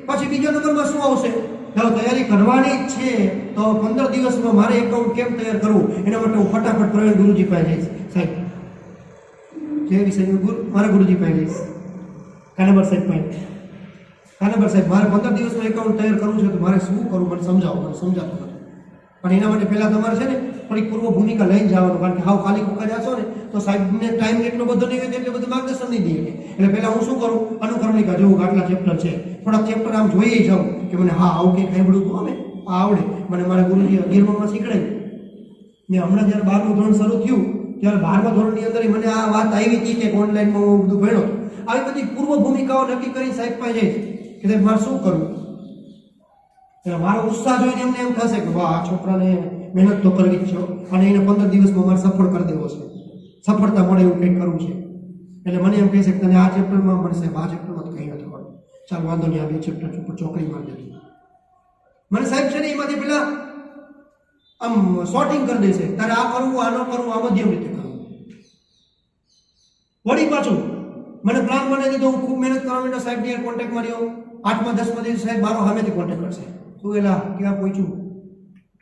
પછી બીજા નંબરમાં શું આવશે? જો તૈયારી કરવાની જ છે તો 15 દિવસમાં મારે એકાઉન્ટ કેમ તૈયાર કરવું એના માટે હું ફટાફટ પ્રવીણ ગુરુજી પાસે જઈશ. સાહેબ જે વિષયનું મારા ગુરુજી પાસે જઈશ, કાનાબર સાહેબ પાસે. કાનાબર સાહેબ મારે 15 દિવસમાં એકાઉન્ટ તૈયાર કરવું છે તો મારે શું કરવું મને સમજાવો. મને સમજાતું નથી. પણ એના માટે પહેલા તમારે છે ને થોડીક પૂર્વ ભૂમિકા લઈને જવાનું, કારણ કે હાવ ખાલી કુકા જાશો ને તો સાહેબને ટાઈમ એટલો બધો નહીં હોય એટલે બધું માર્ગદર્શન નહીં દે. એટલે પહેલા હું શું કરું? અનુક્રમણિકા જોઉં, આટલા ચેપ્ટર છે, થોડાક ચેપ્ટર આમ જોઈએ જાઉં કે મને હા આવું કંઈક સાંભળ્યું હતું અમે આ આવડે. મને મારા ગુરુજી 11માં શીખડાયું ને હમણાં જ્યારે 12મું ધોરણ શરૂ થયું ત્યારે 12મા ધોરણની અંદર મને આ વાત આવી હતી કે ઓનલાઈનમાં હું બધું ભણ્યો. આવી બધી પૂર્વ ભૂમિકાઓ નક્કી કરીને સાહેબ પાસે જઈશ કે સાહેબ મારે શું કરવું. એટલે મારો ઉત્સાહ જોઈને એમને એમ થશે કે વાહ આ છોકરાને મહેનત તો કરવી જ છે અને એને 15 દિવસમાં મારે સફળ કરી દેવો છે, સફળતા મળે એવું કંઈક કરવું છે. એટલે મને એમ કહે છે કે તને આ ચેપ્ટરમાં મળશે, આ ચેપ્ટરમાં તો કંઈ નથી મળતું, ચાલ વાંધો નહીં આ 2 ચેપ્ટર ઉપર ચોકડી મારી દેજો. મને સાહેબ છે ને એમાંથી પેલા આમ શોર્ટિંગ કરી દેશે, તારે આ કરવું આ ન કરવું, આ મધ્યમ રીતે કરવું. વળી પાછું મને પ્લાન બનાવી દીધો, હું ખૂબ મહેનત કરવા માંડ્યો, સાહેબની યાર કોન્ટેક્ટ માર્યો. 8મા 10મા દિવસ સાહેબ મારો સામેથી કોન્ટેક્ટ કરશે. તું એલા ક્યાં પહોંચ્યું?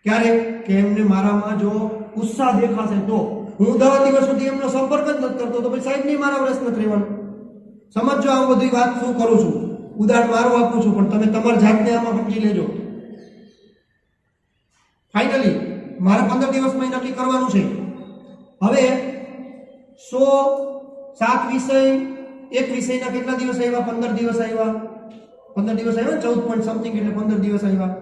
ક્યારે? કે એમને મારામાં જો ઉત્સાહ દેખાશે તો. હું 10 દિવસ સુધી એમનો સંપર્ક જ નથી કરતો તો પછી સાહેબ નહીં મારા રસ નથી રહેવાનું. સમજો આ બધી વાત શું કરું છું, ઉદાહરણ મારું આપું છું, પણ તમે તમારી જાતને આમાં સમજી લેજો. ફાઇનલી મારે 15 દિવસમાં નક્કી કરવાનું છે. હવે 107 વિષય, એક વિષયના કેટલા દિવસ આવ્યા? 15 દિવસ આવ્યા. 15 દિવસ આવ્યા, 14 પોઈન્ટ સમથિંગ એટલે 15 દિવસ આવ્યા.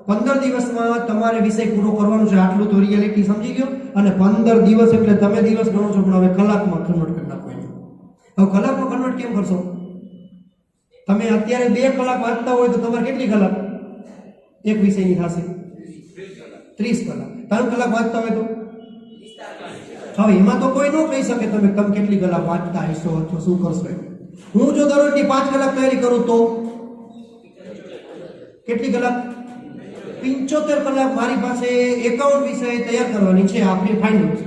15 દિવસમાં તમારે વિષય પૂરો કરવાનો છે. આટલું તો રિયાલિટી સમજી ગયો. અને 15 દિવસ એટલે તમે દિવસ ગણો છો પણ હવે કલાકમાં કન્વર્ટ કરી નાખો. હવે કલાકમાં કન્વર્ટ કેમ કરશો? તમે અત્યારે 2 કલાક વાંચતા હોય તો તમારે કેટલી કલાક એક વિષયની થશે? 30 કલાક. 3 કલાક વાંચતા હોય તો હવે એમાં તો કોઈ ન કહી શકે તમે કેટલી કલાક વાંચતા હશો અથવા શું કરશો. હું જો દરરોજની 5 કલાક તૈયારી કરું તો કેટલી કલાક? 75 કલાક મારી પાસે એકાઉન્ટ વિષય તૈયાર કરવાની છે. આપણે ફાઇનલ છે,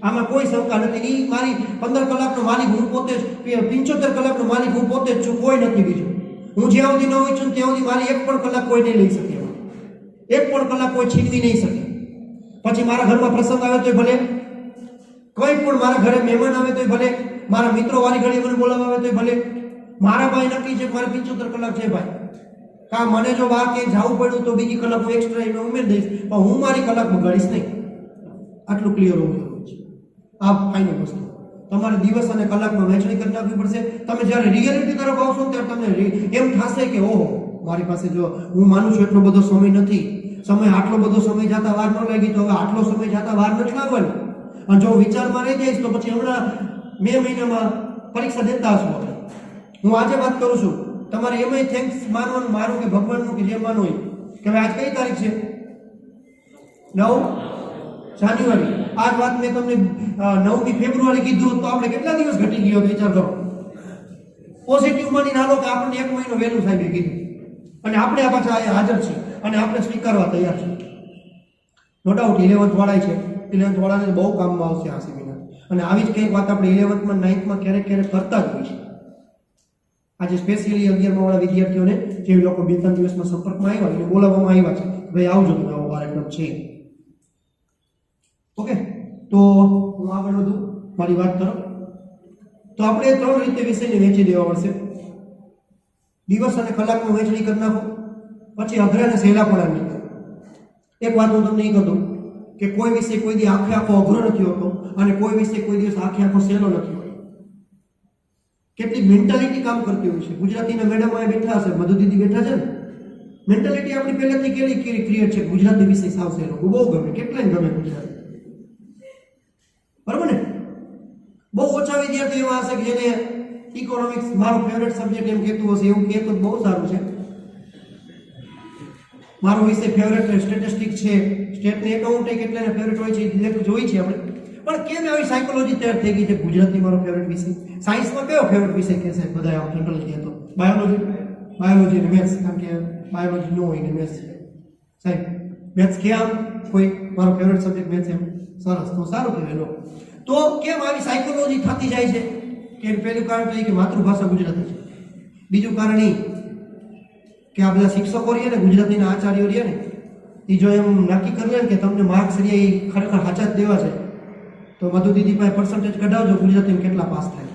આમાં કોઈ શંકા નથી. એ મારી 15 કલાકનો માલિક હું પોતે જ, 75 કલાકનો માલિક હું પોતે જ છું, કોઈ નથી બીજું. હું જ્યાં સુધી ન હોય છું ત્યાં સુધી મારી 1 પણ કલાક કોઈ નહીં લઈ શકે, 1 પણ કલાક કોઈ છીનવી નહીં શકે. પછી મારા ઘરમાં પ્રસંગ આવે તોય ભલે, કોઈ પણ મારા ઘરે મહેમાન આવે તોય ભલે, મારા મિત્રો વારી ઘડી મને બોલાવવા આવે તોય ભલે, મારા ભાઈ નક્કી છે મારે 75 કલાક છે ભાઈ. કા મને જો બહાર ક્યાંય જવું પડ્યું તો બીજી કલાક હું એક્સ્ટ્રા એમાં ઉમેરી દઈશ, પણ હું મારી કલાક બગાડીશ નહીં. આટલું ક્લિયર હોવું જરૂરી છે. આ ફાઇનલ વસ્તુ તમારે દિવસ અને કલાકમાં વહેંચણી કરી નાખવી પડશે. તમે જ્યારે રિયાલિટી તરફ આવશો ત્યારે તમને એમ થશે કે ઓહો મારી પાસે જો હું માનું છું એટલો બધો સમય નથી, સમય આટલો બધો સમય જતા વાર ન લાગી તો હવે આટલો સમય જતા વાર નથી લાગવાની. અને જો વિચારમાં રહી જઈશ તો પછી હમણાં મે મહિનામાં પરીક્ષા દેતા હશો. હું આજે વાત કરું છું, તમારે એમાંય થેન્ક્સ માનવાનું મારું કે ભગવાનનું કે જે માનવું હોય કે હવે આજ કઈ તારીખ છે? 9 જાન્યુઆરી. આ વાત મેં તમને 9મી ફેબ્રુઆરી કીધું તો આપણે કેટલા દિવસ ઘટી ગયો વિચાર કરો. પોઝિટિવ માની નાલો કે આપણને 1 મહિનો વહેલું સાહેબે કીધું અને આપણે આ પાછા હાજર છે અને આપણે સ્વીકારવા તૈયાર છે. નો ડાઉટ 11th વાળા છે, 11th વાળાને બહુ કામમાં આવશે આ સેમિનાર. અને આવી જ કંઈક વાત આપણે 11thમાં 9thમાં ક્યારેક કરતા જ હોય છે. આજે સ્પેશિયલી 11મા વાળા વિદ્યાર્થીઓને જે લોકો 2-3 દિવસમાં સંપર્કમાં આવ્યા એને બોલાવવામાં આવ્યા છે ભાઈ આવજો તમે, આવો કાર્યક્રમ છે. ઓકે, તો હું આગળ વધું મારી વાત તરફ. તો આપણે 3 રીતે વિષયને વહેંચી દેવા પડશે. દિવસ અને કલાકમાં વહેંચણી કરી નાખો. પછી અઘરા અને સહેલા પણ આવી. એક વાત હું તમને એ કહું કે કોઈ વિષય કોઈ દી આખે આખો અઘરો નથી હોતો અને કોઈ વિષય કોઈ દિવસ આખે આખો સહેલો નથી હોતો. કેટલીક મેન્ટાલિટી કામ કરતી હોય છે. ગુજરાતીના મેડમ અહીંયા બેઠા હશે, મધુ દીદી બેઠા છે ને, મેન્ટાલિટી આપણી પહેલેથી કેવી ક્રિએટ છે. ગુજરાતી વિષય સાવ સહેલો, બહુ ગમે, કેટલાય ગમે ગુજરાતી, બરાબર ને? બહુ ઓછા વિદ્યાર્થીઓ એવા હશે કે જેને ઇકોનોમિક્સ મારો ફેવરેટ સબ્જેક્ટ એમ કહેતું હશે. એવું કહે તો બહુ સારું છે. મારો વિષય ફેવરેટ સ્ટેટિસ્ટિક્સ છે, સ્ટેટની એકાઉન્ટિંગ કેટલાને ફેવરેટ હોય છે એ જોઈ છે આપણે. પણ કેમ આવી સાયકોલોજી તૈયાર થઈ ગઈ છે ગુજરાતી મારો ફેવરેટ વિષય? સાયન્સમાં કયો ફેવરેટ વિષય કહેશે બધા આમ જનરલ કહે તો? બાયોલોજી અને મેથ્સ, કારણ કે બાયોલોજી નો હોય ને મેથ્સ છે. સાહેબ મેથ્સ કે આમ કોઈ મારો ફેવરેટ સબ્જેક્ટ મેથ્સ એમ? સરસ, તો સારું કહેવાય. લો તો કેમ આવી સાયકોલોજી થતી જાય છે? કે પહેલું કારણ તો એ કે માતૃભાષા ગુજરાતી છે. બીજું કારણ એ કે આ બધા શિક્ષકો રહ્યા ને, ગુજરાતીના આચાર્યો રહ્યા ને, એ જો એમ નક્કી કરી લે કે તમને માર્ક્સ રહ્યા એ ખરેખર સાચા જ દેવા છે, તો મધુ દીદી પાસે પર્સન્ટેજ કઢાવજો ગુજરાતીમાં કેટલા પાસ થાય.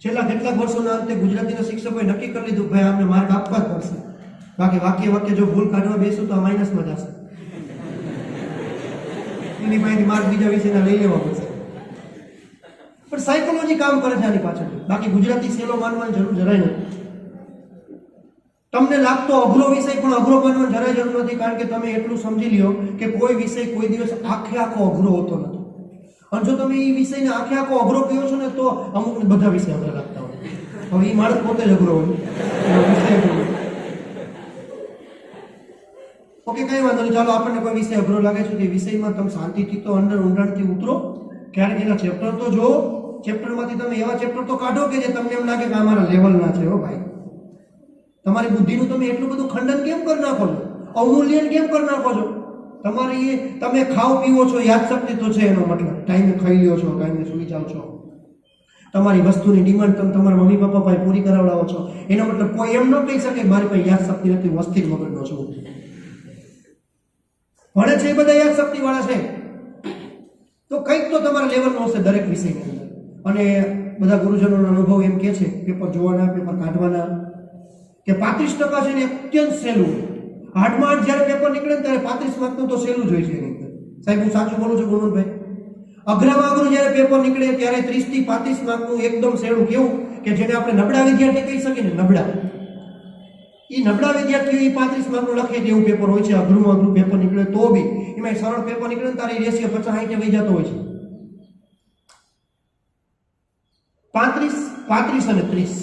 છેલ્લા કેટલાક વર્ષોના અંતે ગુજરાતીના શિક્ષકોએ નક્કી કરી લીધું ભાઈ આમને માર્ક આપવા જ પડશે, બાકી વાક્ય જો ભૂલ કાઢવા બેસું તો આ માઇનસમાં જશે, એની પાસેથી માર્ક બીજા વિષયના લઈ લેવા પડશે. પણ સાયકોલોજી કામ કરે છે આની પાછળ. બાકી ગુજરાતી સહેલો માનવાની જરૂર જરાય નથી. તમને લાગતો અઘરો વિષય પણ અઘરો માનવાની જરાય જરૂર નથી, કારણ કે તમે એટલું સમજી લ્યો કે કોઈ વિષય કોઈ દિવસ આખે આખો અઘરો હોતો નથી. અને જો તમે એ વિષયને આખે આખો અઘરો કહો છો ને તો અમુકને બધા વિષય અઘરા લાગતા હોય. હવે એ માણસ પોતે જ અઘરો હોય, ઓકે કઈ વાંધો નહીં. ચાલો આપણને કોઈ વિષય અઘરો લાગે છે તે વિષયમાં તમે શાંતિથી તો અંદર ઊંડાણથી ઉતરો. ક્યારેક એના ચેપ્ટર તો જો, ચેપ્ટરમાંથી તમે એવા ચેપ્ટર તો કાઢો કે જે તમને એમ લાગે કે આ મારા લેવલના છે. હો ભાઈ, તમારી બુદ્ધિનું તમે એટલું બધું ખંડન કેમ કરી નાખો છો? અવમૂલ્યન કેમ કરી નાખો છો? તમારી તમે ખાવ પીવો છો, યાદશક્તિ તો છે, એનો મતલબ ટાઈમે ખાઈ લ્યો છો, ટાઈમે સુઈ જાઓ છો, તમારી વસ્તુની ડિમાન્ડ તમે તમારા મમ્મી પપ્પા પાસે પૂરી કરાવડાવો છો, એનો મતલબ કોઈ એમ ન કહી શકે મારી પાસે યાદશક્તિ નથી, હું અસ્થિર મગજનો છું. ભણે છે એ બધા યાદશક્તિ વાળા છે, તો કંઈક તો તમારા લેવલનો હશે દરેક વિષયની અંદર. અને બધા ગુરુજનોનો અનુભવ એમ કે છે, પેપર જોવાના, પેપર કાઢવાના, કે 35% છે ને અત્યંત સહેલું. 8માં 8 જ્યારે પેપર નીકળે ને ત્યારે 35 માર્કનું તો સહેલું જ હોય છે એની અંદર. સાહેબ હું સાચું બોલું છું ગુણવંતભાઈ? અઘરામાં અઘરું જ્યારે પેપર નીકળે ત્યારે 30 થી 35 માર્કનું એકદમ સહેલું, કેવું કે જેને આપણે નબળા વિદ્યાર્થી કહી શકીએ ને, નબળા, એ નબળા વિદ્યાર્થીઓ એ 35 માર્કનું લખે તેવું પેપર હોય છે. અઘરું અઘરું પેપર નીકળે તો બી એમાં સરળ પેપર નીકળે ને તારે રેશિયો 50-60 વહી જતો હોય છે. 35 અને 30,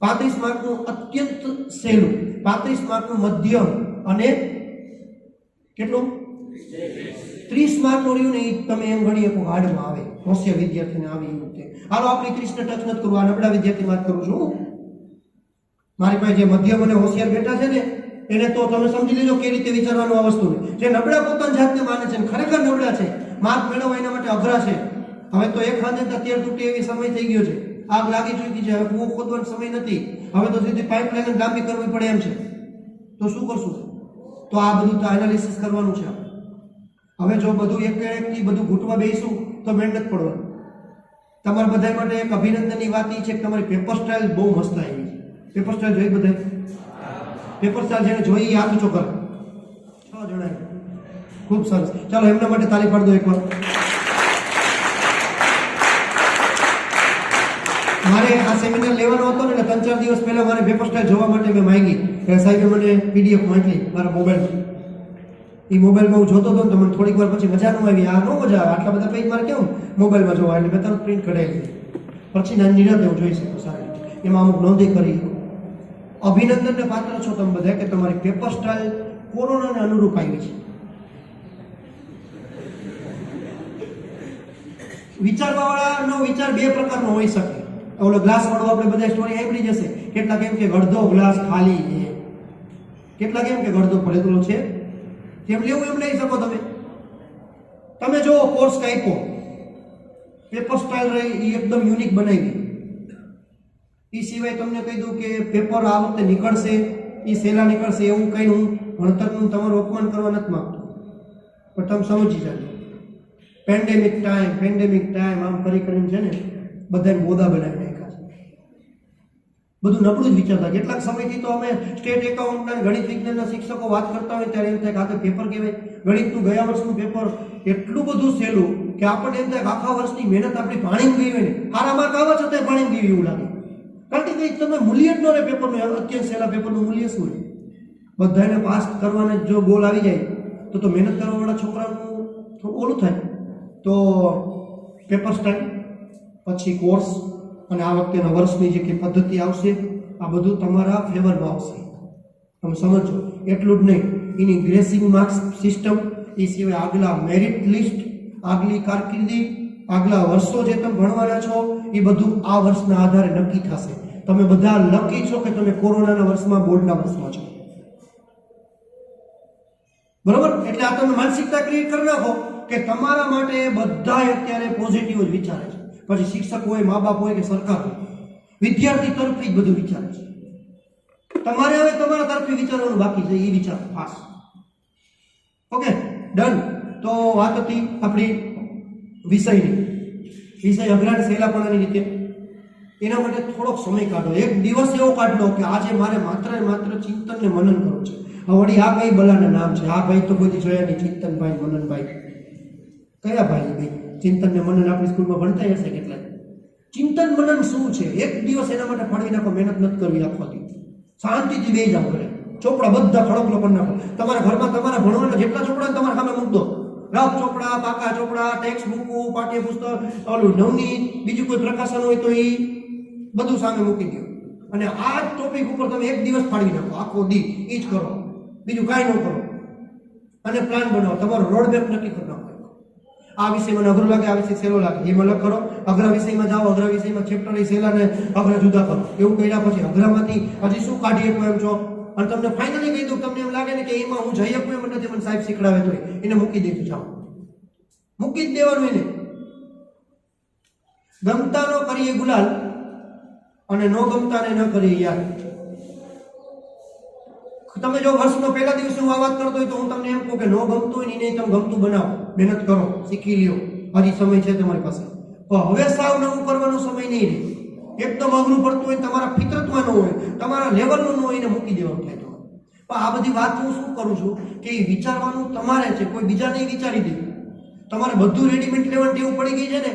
35 માર્કનું અત્યંત સહેલું, 35 માર્કનું મધ્યમ અને કેટલું 30 માર્કનું રહ્યું ને એ તમે એમ ગણી શકો હાર્ડમાં આવે, હોશિયાર વિદ્યાર્થીને આવી એવું છે. હાલો આપણે 30ને ટચ નથી કરવું, આ નબળા વિદ્યાર્થી વાત કરું છું. મારી પાસે જે મધ્યમ અને હોશિયાર બેઠા છે ને એને તો તમે સમજી લેજો કેવી રીતે વિચારવાનું આ વસ્તુને. જે નબળા પોતાની જાતને માને છે, ખરેખર નબળા છે, માર્ક મેળવવા એના માટે અઘરા છે. હવે તો એક હાથે અત્યારે તૂટે એવી સમય થઈ ગયો છે, આગ લાગી ચૂકી છે, હવે કૂવો ખોદવાનો સમય નથી, હવે તો સીધી પાઇપલાઇન લાંબી કરવી પડે એમ છે. તો શું કરશું? તો આ બધું તો એનાલિસિસ કરવાનું છે. હવે જો બધું એકથી બધું ઘૂંટવા બેસીશું તો મેળ નથી પડવાનું. તમારા બધા માટે એક અભિનંદનની વાત એ છે કે તમારી પેપર સ્ટાઇલ બહુ મસ્ત આવી છે. પેપર સ્ટાઇલ જોઈ બધા? પેપર સ્ટાઇલ જેને જોઈ હાથ ઊંચો કરે. 6 જણા, ખૂબ સરસ. ચાલો એમના માટે તાળી પાડ દો એકવાર. મારે આ સેમિનાર લેવાનો હતો ને એટલે 3-4 દિવસ પહેલા મારે પેપર સ્ટાઇલ જોવા માટે મેં માંગી, સાહેબે મને PDF મોકલી મારા મોબાઈલમાં. એ મોબાઈલમાં હું જોતો હતો ને તો મને થોડીક વાર પછી મજા ન આવી. આ નો મજા આવે, આટલા બધા પેજ મારે કેમ મોબાઈલમાં જોવા, એટલે મેં તરત પ્રિન્ટ કઢાવી પછી નાની નિરાતે હું જોઈ શકું સારી રીતે. એમાં અમુક નોંધી કરી. અભિનંદનને પાત્ર છો તમે બધા કે તમારી પેપર સ્ટાઇલ કોરોનાને અનુરૂપ આવી છે. વિચારવાવાળાનો વિચાર 2 પ્રકારનો હોઈ શકે. ઓલો ગ્લાસ વાળો આપણે બધા સ્ટોરી સાંભળી જશે. કેટલાક એમ કે અડધો ગ્લાસ ખાલી છે, કેટલાક એમ કે અડધો ભરેલો છે. જેમ લેવું એમ લઈ શકો તમે. તમે જો કોર્સ કાપ્યો, પેપર સ્ટાઇલ રહી એ એકદમ યુનિક બનાવી. એ સિવાય તમને કહી દઉં કે પેપર આ વખતે નીકળશે, એ સહેલા નીકળશે એવું કંઈ હું ભણતરનું તમારું અપમાન કરવા નથી માંગતો, પણ તમે સમજી જાજો. પેન્ડેમિક ટાઈમ આમ કરીને છે ને બધાને બોદા બનાવી નાખ્યા છે. બધું નબળું જ વિચારતા. કેટલાક સમયથી તો અમે સ્ટેટ એકાઉન્ટના ગણિત વિજ્ઞાનના શિક્ષકો વાત કરતા હોય ત્યારે એમ થાય કે આ તો પેપર કહેવાય. ગણિતનું ગયા વર્ષનું પેપર એટલું બધું સહેલું કે આપણને એમ થાય કે આખા વર્ષની મહેનત આપણી પાણી ગઈ હોય ને, સારા માર્ક આવવા છતાં પાણી ગઈ એવું લાગે. કારણ કે કંઈ તમે મૂલ્ય જ ન રહે પેપરનું. અત્યંત સહેલા પેપરનું મૂલ્ય શું હોય? બધાને પાસ કરવાના જો ગોલ આવી જાય તો મહેનત કરવાવાળા છોકરાનું થોડું ઓલું થાય. તો પેપર સ્ટાઈલ પછી કોર્સ અને આ વખતેના વર્ષની જે કંઈ પદ્ધતિ આવશે આ બધું તમારા ફેવરમાં આવશે. તમે સમજો. એટલું જ નહીં, એની ગ્રેસિંગ માર્ક્સ સિસ્ટમ, એ સિવાય આગલા મેરિટ લિસ્ટ, આગલી કારકિર્દી, આગલા વર્ષો જે તમે ભણવાના છો એ બધું આ વર્ષના આધારે નક્કી થશે. તમે બધા લકી છો કે તમે કોરોનાના વર્ષમાં, બોર્ડના વર્ષમાં છો. બરોબર? એટલે આ તમે માનસિકતા ક્રિએટ કરી નાખો કે તમારા માટે બધા અત્યારે પોઝિટિવ જ વિચારે છે. પછી શિક્ષક હોય, મા બાપ હોય કે સરકાર હોય, વિદ્યાર્થી તરફથી જ બધું વિચારે છે. તમારે હવે તમારા તરફથી વિચારવાનું બાકી છે, એ વિચાર ખાસ. Okay, done. તો વાત હતી આપણી વિષયની. વિષય અઘરાણ સહેલાપણાની રીતે. એના માટે થોડોક સમય કાઢો. એક દિવસ એવો કાઢ લો કે આજે મારે માત્ર ને માત્ર ચિંતન ને મનન કરવું છે. વળી આ કઈ બલાના નામ છે? આ ભાઈ તો બધી જોયા નહીં. ચિંતનભાઈ, મનનભાઈ, કયા ભાઈ? ભાઈ ચિંતન ને મનન આપણી સ્કૂલમાં ભણતા હશે કેટલાય. ચિંતન મનન શું છે? એક દિવસ એના માટે ફાળવી નાખો. મહેનત નથી કરવી આખોથી. શાંતિથી બેસી જાઓ ઘરે. ચોપડા બધા ખડકલો કરી નાખો. તમારા ઘરમાં તમારા ભણવાના જેટલા ચોપડા તમારા સામે મૂક દો. રફ ચોપડા, પાકા ચોપડા, ટેક્સ્ટ બુકો, પાઠ્યપુસ્તક, ઓલું નવનીત, બીજું કોઈ પ્રકાશન હોય તો એ બધું સામે મૂકી દો. અને આ ટોપિક ઉપર તમે એક દિવસ ફાળવી નાખો. આખો દી એ જ કરો, બીજું કાંઈ ન કરો. અને પ્લાન બનાવો. તમારો રોડ મેપ નક્કી કરી નાખો. આ વિષય મને અઘરો લાગે, આ વિષય સહેલો લાગે, એમ અલગ કરો. અઘરા વિષયમાં જાઓ, અઘરા વિષયમાં ચેપ્ટર એ સહેલા ને અઘરા જુદા કરો. એવું કર્યા પછી અઘરામાંથી હજી શું કાઢી શકો એમ છો. અને તમને ફાઇનલી કહી દઉં, તમને એમ લાગે ને કે એમાં હું જઈ શકું એમ નથી, મને સાહેબ શીખડાવે તો એને મૂકી દીધું. જાઓ, મૂકી જ દેવાનું. એને ગમતાનો કરીએ ગુલાલ અને ન ગમતાને ન કરીએ યાદ. તમે જો વર્ષનો પહેલા દિવસે હું આ વાત કરતો હોય તો હું તમને એમ કહું કે ન ગમતું હોય ને એને તમે ગમતું બનાવો. મહેનત કરો, શીખી લ્યો, હજી સમય છે તમારી પાસે. પણ હવે સાવ નવું કરવાનો સમય નહીં રહે. એકદમ અઘરું પડતું હોય, તમારા ફિતરતમાં ન હોય, તમારા લેવલનું ન હોય, એને મૂકી દેવાનું થાય. પણ આ બધી વાત હું શું કરું છું કે એ વિચારવાનું તમારે છે, કોઈ બીજા નહીં વિચારી દે. તમારે બધું રેડીમેડ લેવાની ટેવ પડી ગઈ છે ને.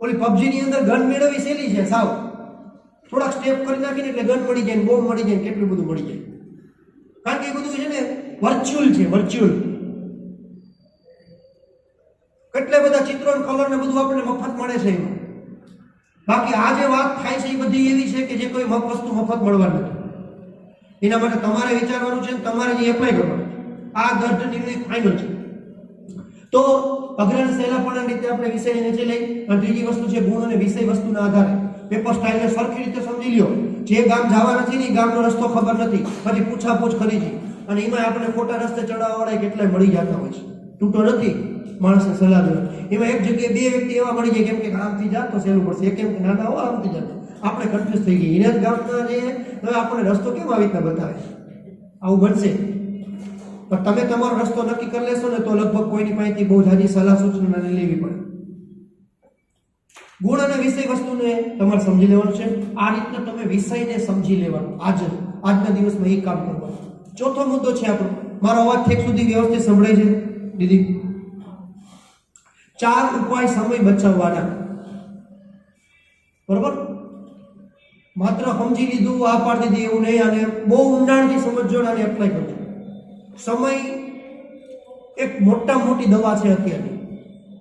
ઓલી PUBG ની અંદર ગન મેળવવી સહેલી છે સાવ. થોડાક સ્ટેપ કરી નાખીને એટલે ગન મળી જાય, બોમ્બ મળી જાય, કેટલું બધું મળી જાય. કારણ કે એ બધું છે ને વર્ચ્યુઅલ છે, વર્ચ્યુઅલ. કેટલા બધા ચિત્રો અને કલર ને બધું આપણને મફત મળે છે એમાં. બાકી આ જે વાત થાય છે એ બધી એવી છે કે જે કોઈ વસ્તુ મફત મળવાની નથી. એના માટે તમારે વિચારવાનું છે, તમારે જે એપ્લાય કરવાનું. આ દર્દ નિર્ણય ફાઇનલ છે. તો અગ્રણી સહેલાપણા રીતે આપણે વિષયને નીચે લઈ. અને ત્રીજી વસ્તુ છે ગુણ અને વિષય વસ્તુના આધારે પેપર સ્ટાઇલને સરખી રીતે સમજી લ્યો. જે ગામ જવા નથી ને ગામનો રસ્તો ખબર નથી, પછી પૂછાપૂછ કરી છે. અને એમાં આપણે ખોટા રસ્તે ચડાવવાળા કેટલાય મળી જતા હોય છે. તૂટો નથી માણસને સલાહ દેવા. એમાં એક જગ્યાએ બે વ્યક્તિ એવા મળી જાય કેમ કે આમથી જાત તો સહેલું પડશે, એક એમ કે નાના હો આમથી જાત. આપણે કન્ફ્યુઝ થઈ ગઈ. એને જ ગામના જે હવે આપણને રસ્તો કેમ આવી રીતના બતાવે? આવું બનશે. પણ તમે તમારો રસ્તો નક્કી કરી લેશો ને તો લગભગ કોઈની પાસેથી બહુ જાજી સલાહ સૂચના લેવી પડે. ગુણ અને વિષય વસ્તુને તમારે સમજી લેવાનું છે. આ રીતના તમે વિષયને સમજી લેવાનું. આજના દિવસમાં એ કામ કરવાનું. ચોથો મુદ્દો છે આપણો. મારો અવાજ ઠેક સુધી વ્યવસ્થિત સંભળાય છે દીદી? 4 ઉપાય સમય બચાવવાના. બરોબર? માત્ર સમજી લીધું, આ પાડી દીધી એવું નહીં. અને બહુ ઊંડાણથી સમજજો અને એપ્લાય કરજો. સમય એક મોટી દવા છે અત્યારની.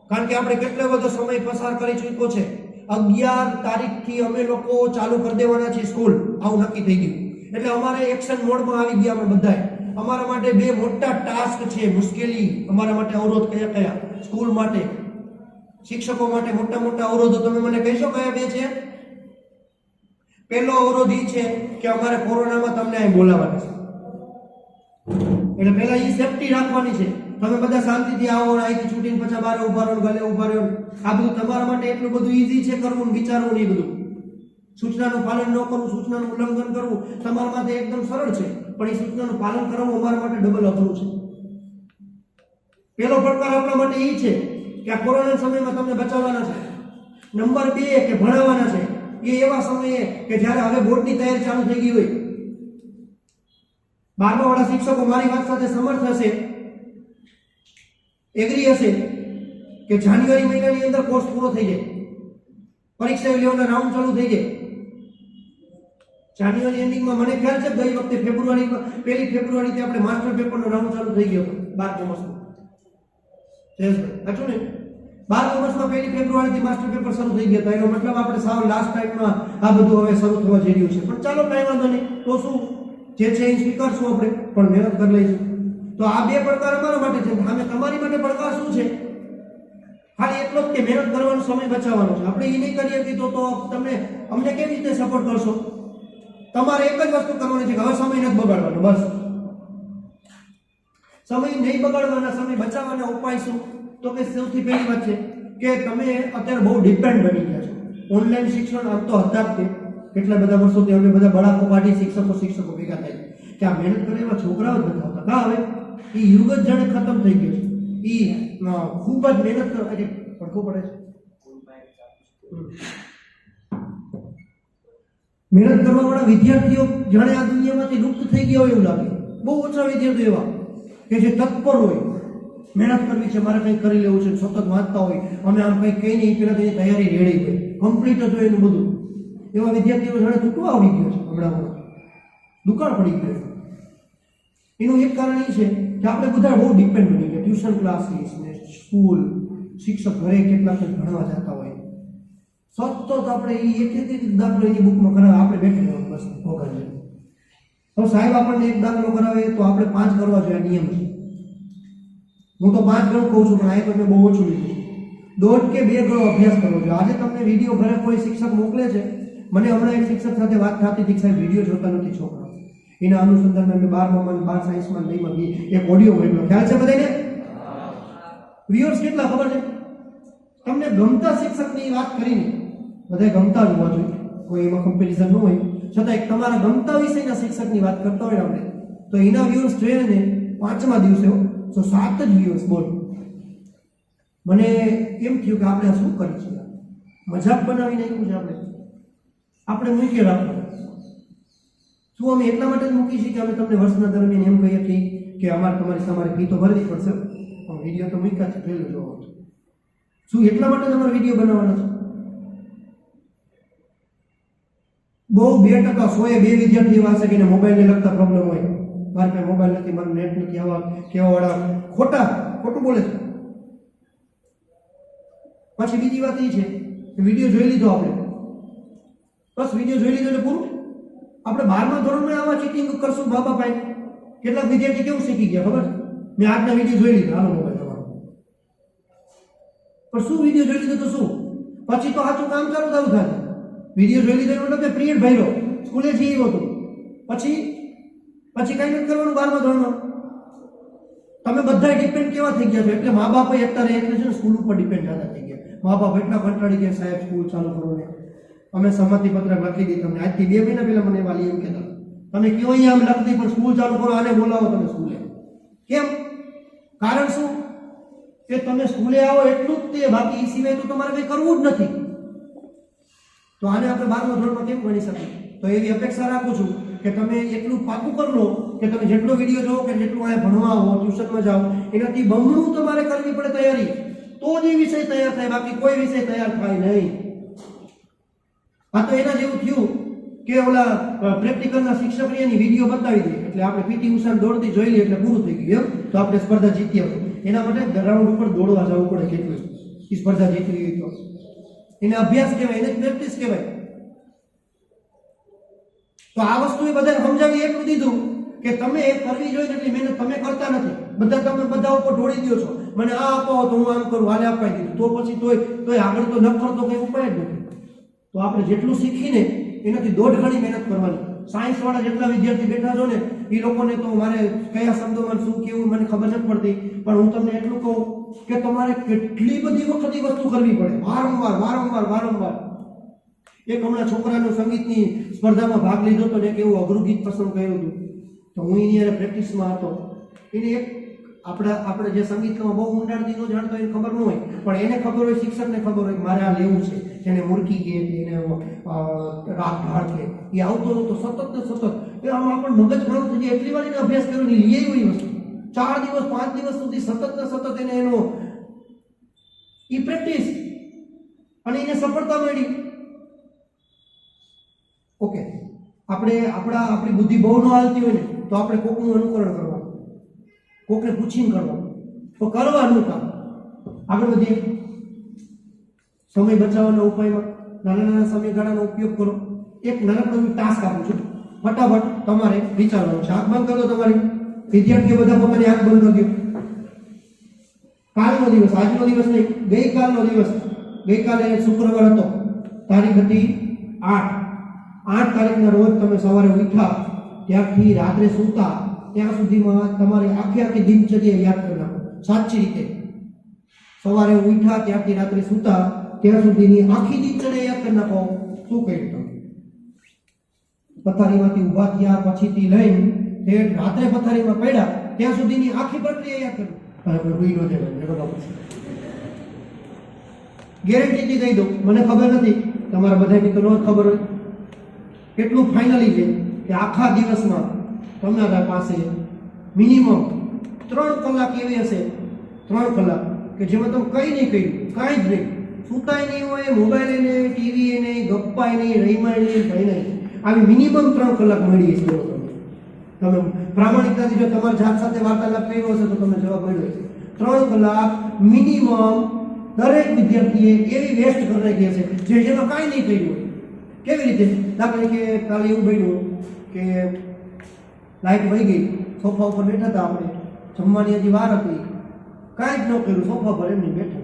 કારણ કે આપણે કેટલો બધો સમય પસાર કરી ચૂક્યો છે. 11 તારીખથી અમે લોકો ચાલુ કરી દેવાના છીએ સ્કૂલ. આવું નક્કી થઈ ગયું. એટલે અમારે એક્શન મોડમાં આવી ગયા અમે બધાય. અમારા માટે 2 મોટા ટાસ્ક છે, મુશ્કેલી. અમારા માટે અવરોધ કયા સ્કૂલ માટે, શિક્ષકો માટે મોટા અવરોધો તમે મને કહેશો કયા 2 છે? પહેલો અવરોધ એ છે કે અમારે કોરોનામાં તમને અહીં બોલાવવાના છે. એટલે પહેલા એ સેફટી રાખવાની છે. તમે બધા શાંતિથી આવો, અહીંથી છૂટીને પાછા બહાર ઉભા રહો, ગલે ઉભા રહો. આ બધું તમારા માટે એટલું બધું ઈઝી છે કરવું, વિચારવું. એ બધું સૂચનાનું પાલન ન કરવું, સૂચનાનું ઉલ્લંઘન કરવું તમારા માટે એકદમ સરળ છે. પણ એ સૂચનાનું પાલન કરવું અમારા માટે ડબલ અઘરું છે. પહેલો પડકાર આપણા માટે એ છે કે આ કોરોના સમયમાં તમને બચાવવાના છે. નંબર 2 કે ભણાવવાના છે. એ એવા સમયે કે જ્યારે હવે બોર્ડની તૈયારી ચાલુ થઈ ગઈ હોય. 12મા વાળા શિક્ષકો મારી વાત સાથે સમર્થ હશે એગ્રી હશે કે જાન્યુઆરી મહિનાની અંદર કોર્સ પૂરો થઈ જાય, પરીક્ષા લેવાના રાઉન્ડ ચાલુ થઈ જાય. જાન્યુઆરી એન્ડિંગમાં મને ખ્યાલ છે ગઈ વખતે ફેબ્રુઆરીમાં 1 ફેબ્રુઆરીથી આપણે માસ્ટર પેપરનો રાઉન્ડ ચાલુ થઈ ગયો હતો 12 કોમર્સનો. જયેશભાઈ સાચું ને? 12 કોમર્સમાં 1 ફેબ્રુઆરીથી માસ્ટર પેપર શરૂ થઈ ગયા હતા. એનો મતલબ આપણે સાવ લાસ્ટ ટાઈમમાં આ બધું હવે શરૂ થવા જઈ રહ્યું છે. પણ ચાલો કાંઈ વાંધો નહીં, તો શું જે છે એ સ્વીકારશું આપણે, પણ મહેનત કરી લઈશું. તો આ બે પડકાર અમારા માટે છે. સામે તમારી માટે પડકાર શું છે? ખાલી એટલો જ કે મહેનત કરવાનો, સમય બચાવવાનો છે. આપણે એ નહીં કરીએ તો તમને અમને કેવી રીતે સપોર્ટ કરશો? તમારે એક જ વસ્તુ કરવાની છે કે હવે સમય નથી બગાડવાનો. બસ સમય નહીં બગાડવાના, સમય બચાવવાના ઉપાય શું? તો કે સૌથી પહેલી વાત છે કે તમે અત્યારે બહુ ડિપેન્ડ બની ગયા છો. ઓનલાઈન શિક્ષણ આમ તો હતા જ તે કેટલા બધા વર્ષોથી અમે બધા બળાકો કાઢી શિક્ષકો ભેગા થાય કે આ મહેનત કરે એવા છોકરાઓ જ બધા હતા. કા હવે એ યુગ જ જાણે ખતમ થઈ ગયો છે. એ ખૂબ જ મહેનત કરવા પડખું પડે છે. મહેનત કરવા વાળા વિદ્યાર્થીઓ જાણે આ દુનિયામાંથી લુપ્ત થઈ ગયા હોય એવું લાગે. બહુ ઓછા વિદ્યાર્થીઓ એવા કે જે તત્પર હોય, મહેનત કરવી છે, મારે કંઈક કરી લેવું છે, સતત વાંચતા હોય, અમે આમ કંઈક કઈ નહીં પેલા તેની તૈયારી રેડી હોય, કમ્પ્લીટ જ હોય એનું બધું. એવા વિદ્યાર્થીઓ જાણે તૂટવા આવી ગયો છે. હમણાં દુકાળ પડી ગયો. એનું એક કારણ એ છે કે આપણે બધા બહુ ડિપેન્ડ બની ગયા. ટ્યુશન ક્લાસીસ ને સ્કૂલ, શિક્ષક ઘરે કેટલાક ભણવા જતા હોય, સતત આપણે એ એક દાખલો એની બુકમાં કરાવે, આપણે બેઠી રહેવાનું બસ ભોગવીએ. તો સાહેબ આપણને એક દાખલો કરાવે તો આપણે 5 કરવા જોઈએ, નિયમ છે. હું તો 5 ગણું કહું છું, પણ આ તો મેં બહુ ઓછું લીધું. 1.5 કે 2 ગણો અભ્યાસ કરવો જોઈએ. આજે તમને વિડીયો ઘરે કોઈ શિક્ષક મોકલે છે, મને હમણાં એક શિક્ષક સાથે વાત થતી હતી, સાહેબ વિડીયો જોતા નથી છોકરા. એના અનુસંધાનમાં મેં 12 સાયન્સમાં લઈમાં એક ઓડિયો મોકલ્યો. ખ્યાલ છે બધાને? વ્યુઅર્સ કેટલા ખબર છે? તમને ગમતા શિક્ષકની વાત કરીને, બધા ગમતા જ હોવા જોઈએ, કોઈ એમાં કમ્પેરિઝન ન હોય, છતાં એક તમારા ગમતા વિષયના શિક્ષકની વાત કરતા હોય આપણે, તો એના વ્યુઅર્સ જોઈએ ને 5મા દિવસે તો 7 જ વ્યુઅર્સ. બોલ, મને એમ થયું કે આપણે આ શું કરી છે? મજાક બનાવી નાખ્યું છે આપણે મૂકી રાખવું. શું અમે એટલા માટે જ મૂકી છીએ કે અમે તમને વર્ષના દરમિયાન એમ કહીએ છીએ કે તમારી ફી તો ભરવી પડશે, પણ વિડીયો તો મૂક્યા છે, પહેલો જોવો. શું એટલા માટે તમારે વિડીયો બનાવવાનો છે? બહુ 2% 102 વિદ્યાર્થી એવા હશે કે મોબાઈલને લગતા પ્રોબ્લેમ હોય, મારી પાસે મોબાઈલ નથી, મારું નેટ નથી, આવા કેવા વાળા ખોટું બોલે છે. પછી બીજી વાત એ છે કે વિડીયો જોઈ લીધો આપણે, બસ વિડીયો જોઈ લીધો એટલે પૂરું. આપણે 12મા ધોરણમાં આવા ચીટિંગ કરશું બાબા ભાઈ. કેટલાક વિદ્યાર્થી કેવું શીખી ગયા ખબર? મેં આજના વિડીયો જોઈ લીધા, હાલો મોબાઈલ તમારો. પણ શું વિડીયો જોઈ લીધો તો શું? પછી તો સાચું કામ ચાલુ થાય. વિડીયો જોઈ લીધો મતલબ કે પિરિયડ ભર્યો, સ્કૂલે જઈ હતું, પછી કઈ નથી કરવાનું 12મા ધોરણમાં. તમે બધા ડિપેન્ડ કેવા થઈ ગયા છો? એટલે મા બાપ અત્યારે એટલે છે ને સ્કૂલ ઉપર ડિપેન્ડ થતા થઈ ગયા. મા બાપ એટલા કંટાળી ગયા, સાહેબ સ્કૂલ ચાલુ કરો ને, અમે સંમતિ પત્રક લખી દીધી તમને. આજથી 2 મહિના પહેલા મને વાલી એમ કહેતા, તમે કયો અહીંયા આમ લખી પણ સ્કૂલ ચાલુ કરો, આને બોલાવો તમે સ્કૂલે. કેમ? કારણ શું? કે તમે સ્કૂલે આવો એટલું જ તે, બાકી એ સિવાય તો તમારે કંઈ કરવું જ નથી. તો આને આપણે 12મા ધોરણમાં કેમ ભણી શકીએ? તો એવી અપેક્ષા રાખું છું કે તમે એટલું પાકું કરી લો કે તમે જેટલો વિડીયો જોવો કે જેટલું અહીંયા ભણવા આવો, ટ્યુશનમાં જાઓ, એનાથી બમણું તમારે કરવી પડે તૈયારી, તો જ એ વિષય તૈયાર થાય, બાકી કોઈ વિષય તૈયાર થાય નહીં. આ તો એના જેવું થયું કે ઓલા પ્રેક્ટિકલના શિક્ષક એની વિડીયો બતાવી દે એટલે આપણે પીટી ઉષાને દોડતી જોઈ લઈએ એટલે પૂરું થઈ ગયું. તો આપણે સ્પર્ધા જીતી હતી. એના માટે ગ્રાઉન્ડ ઉપર દોડવા જવું પડે કેટલું. એ સ્પર્ધા જીતવી હોય તો એને અભ્યાસ કહેવાય, એને પ્રેક્ટિસ કહેવાય. તો આ વસ્તુ એ બધાને સમજાવી એટલું દીધું કે તમે કરવી જોઈએ એટલી મહેનત તમે કરતા નથી. તમે બધા ઉપર ઢોળી દો છો, મને આ આપો તો હું આમ કરું, હાલે અપાઈ દીધું, તો પછી તોય આગળ તો નફર તો કંઈ ઉપાય જ નથી. તો આપણે જેટલું શીખીને એનાથી 1.5 ગણી મહેનત કરવાની. સાયન્સ વાળા જેટલા વિદ્યાર્થી બેઠા છો ને એ લોકોને તો મારે કયા શબ્દોમાં શું કેવું મને ખબર નથી પડતી, પણ હું તમને એટલું કહું કે તમારે કેટલી બધી વખત એ વસ્તુ કરવી પડે, વારંવાર. એક હમણાં છોકરાનું સંગીતની સ્પર્ધામાં ભાગ લીધો હતો ને એક એવું અઘરું ગીત પસંદ કર્યું હતું, તો હું એની યારે પ્રેક્ટિસમાં હતો. એને એક આપણે જે સંગીતમાં બહુ ઊંડાણથી ન જાણતો એને ખબર ન હોય, પણ એને ખબર હોય, શિક્ષકને ખબર હોય મારે આ લેવું છે, જેને મુરકી કહે, એને રાગ ઢાળ કહે, એ આવતો હતો સતત એ આમાં આપણને મગજ ખરાબ થઈ જાય. એટલી વાર એને અભ્યાસ કર્યો ને લઈ આવ્યો એ વસ્તુ. 4 દિવસ 5 દિવસ સુધી સતત ને સતત એને એનો ઈ પ્રેક્ટિસ અને એને સફળતા મળી. ઓકે, આપણી બુદ્ધિ બહુ ન હાલતી હોય ને તો આપણે કોકનું અનુકરણ કરવાનું, કોકને પૂછીને કરવાનું, તો કરવાનું કામ. આગળ વધીએ. સમય બચાવવાના ઉપાયમાં નાના સમયગાળાનો ઉપયોગ કરો. એક નાનકડો ટાસ્ક આપું છું, ફટાફટ તમારે વિચારવાનું છે. આંખ બંધ કરો તમારી. વિદ્યાર્થીઓ બધા પોતાની આંખ બંધ કરી દો. કાલનો દિવસ, આજનો દિવસ નહીં, ગઈકાલનો દિવસ. ગઈકાલે શુક્રવાર હતો, તારીખ હતી 8 તારીખના રોજ તમે સવારે ઉઠ્યા ત્યારથી રાત્રે સૂતા ત્યાં સુધીમાં તમારી આખી દિનચર્યા યાદ કરી નાખો સાચી રીતે. સવારે ઉઠ્યા ત્યારથી રાત્રે સૂતા ત્યાં સુધીની આખી દિનચર્યા યાદ કરી નાખો. શું કર્યું તમે? પથારીમાંથી ઊભા થયા પછીથી લઈને ઠેઠ રાત્રે પથારીમાં પડ્યા ત્યાં સુધીની આખી પ્રક્રિયા યાદ કરી. બરાબર, રૂઈ નો જાય. ગેરંટીથી કહી દઉં, મને ખબર નથી, તમારા બધાની તો ન ખબર હોય. એટલું ફાઇનલી છે કે આખા દિવસમાં તમારા પાસે મિનિમમ 3 કલાક એવી હશે, 3 કલાક કે જેમાં તમે કંઈ નહીં કર્યું, કાંઈ જ નહીં, સૂતાય નહીં હોય, મોબાઈલ નહીં, ટીવી નહીં, ગપ્પાય નહીં, રહીમાય નહીં, કંઈ નહીં. આવી મિનિમમ 3 કલાક મળી છે. તમે પ્રામાણિકતાથી જો તમારા જાત સાથે વાર્તાલાપ કર્યો હશે તો તમને જવાબ મળ્યો છે. 3 કલાક મિનિમમ દરેક વિદ્યાર્થીએ એવી વેસ્ટ કરી નાખી હશે જે જેમાં કાંઈ નહીં કર્યું હોય. કેવી રીતે? દાખલા કે કાલે એવું બન્યું કે લાઈટ વહી ગઈ, સોફા ઉપર બેઠા હતા આપણે, જમવાની હજી વાર હતી, કાંઈ જ ન કર્યું, સોફા પર એમની બેઠા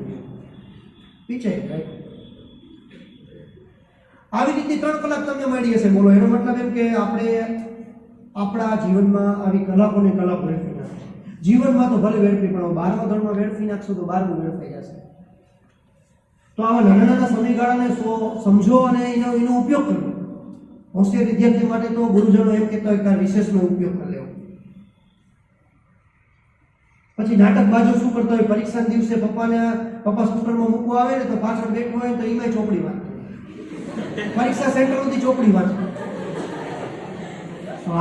પીછાઈ જાય. આવી રીતે 3 કલાક તમને મળી હશે. બોલો, એનો મતલબ એમ કે આપણે આપણા જીવનમાં આવી કલાકોને કલાકો વેડફી નાખશે. જીવનમાં તો ભલે વેડફી, પણ 12મા ધોરણમાં વેડફી નાખશો તો 12મું વેડફાઈ જશે. તો આવા નાના સમયગાળાને સમજો અને એનો ઉપયોગ કરો. હોશિયાર વિદ્યાર્થી માટે તો ગુરુજનો એમ કહેતા હોય કે રિસેસનો ઉપયોગ કરી લેવો. પછી નાટક બાજુ શું કરતો હોય, પરીક્ષાના દિવસે પપ્પા સ્કૂટરમાં મૂકવા આવે ને તો પાછળ બેઠો હોય તો એમાંય ચોપડી વાંચતો. પરીક્ષા સેન્ટરમાંથી ચોપડી વાંચતો.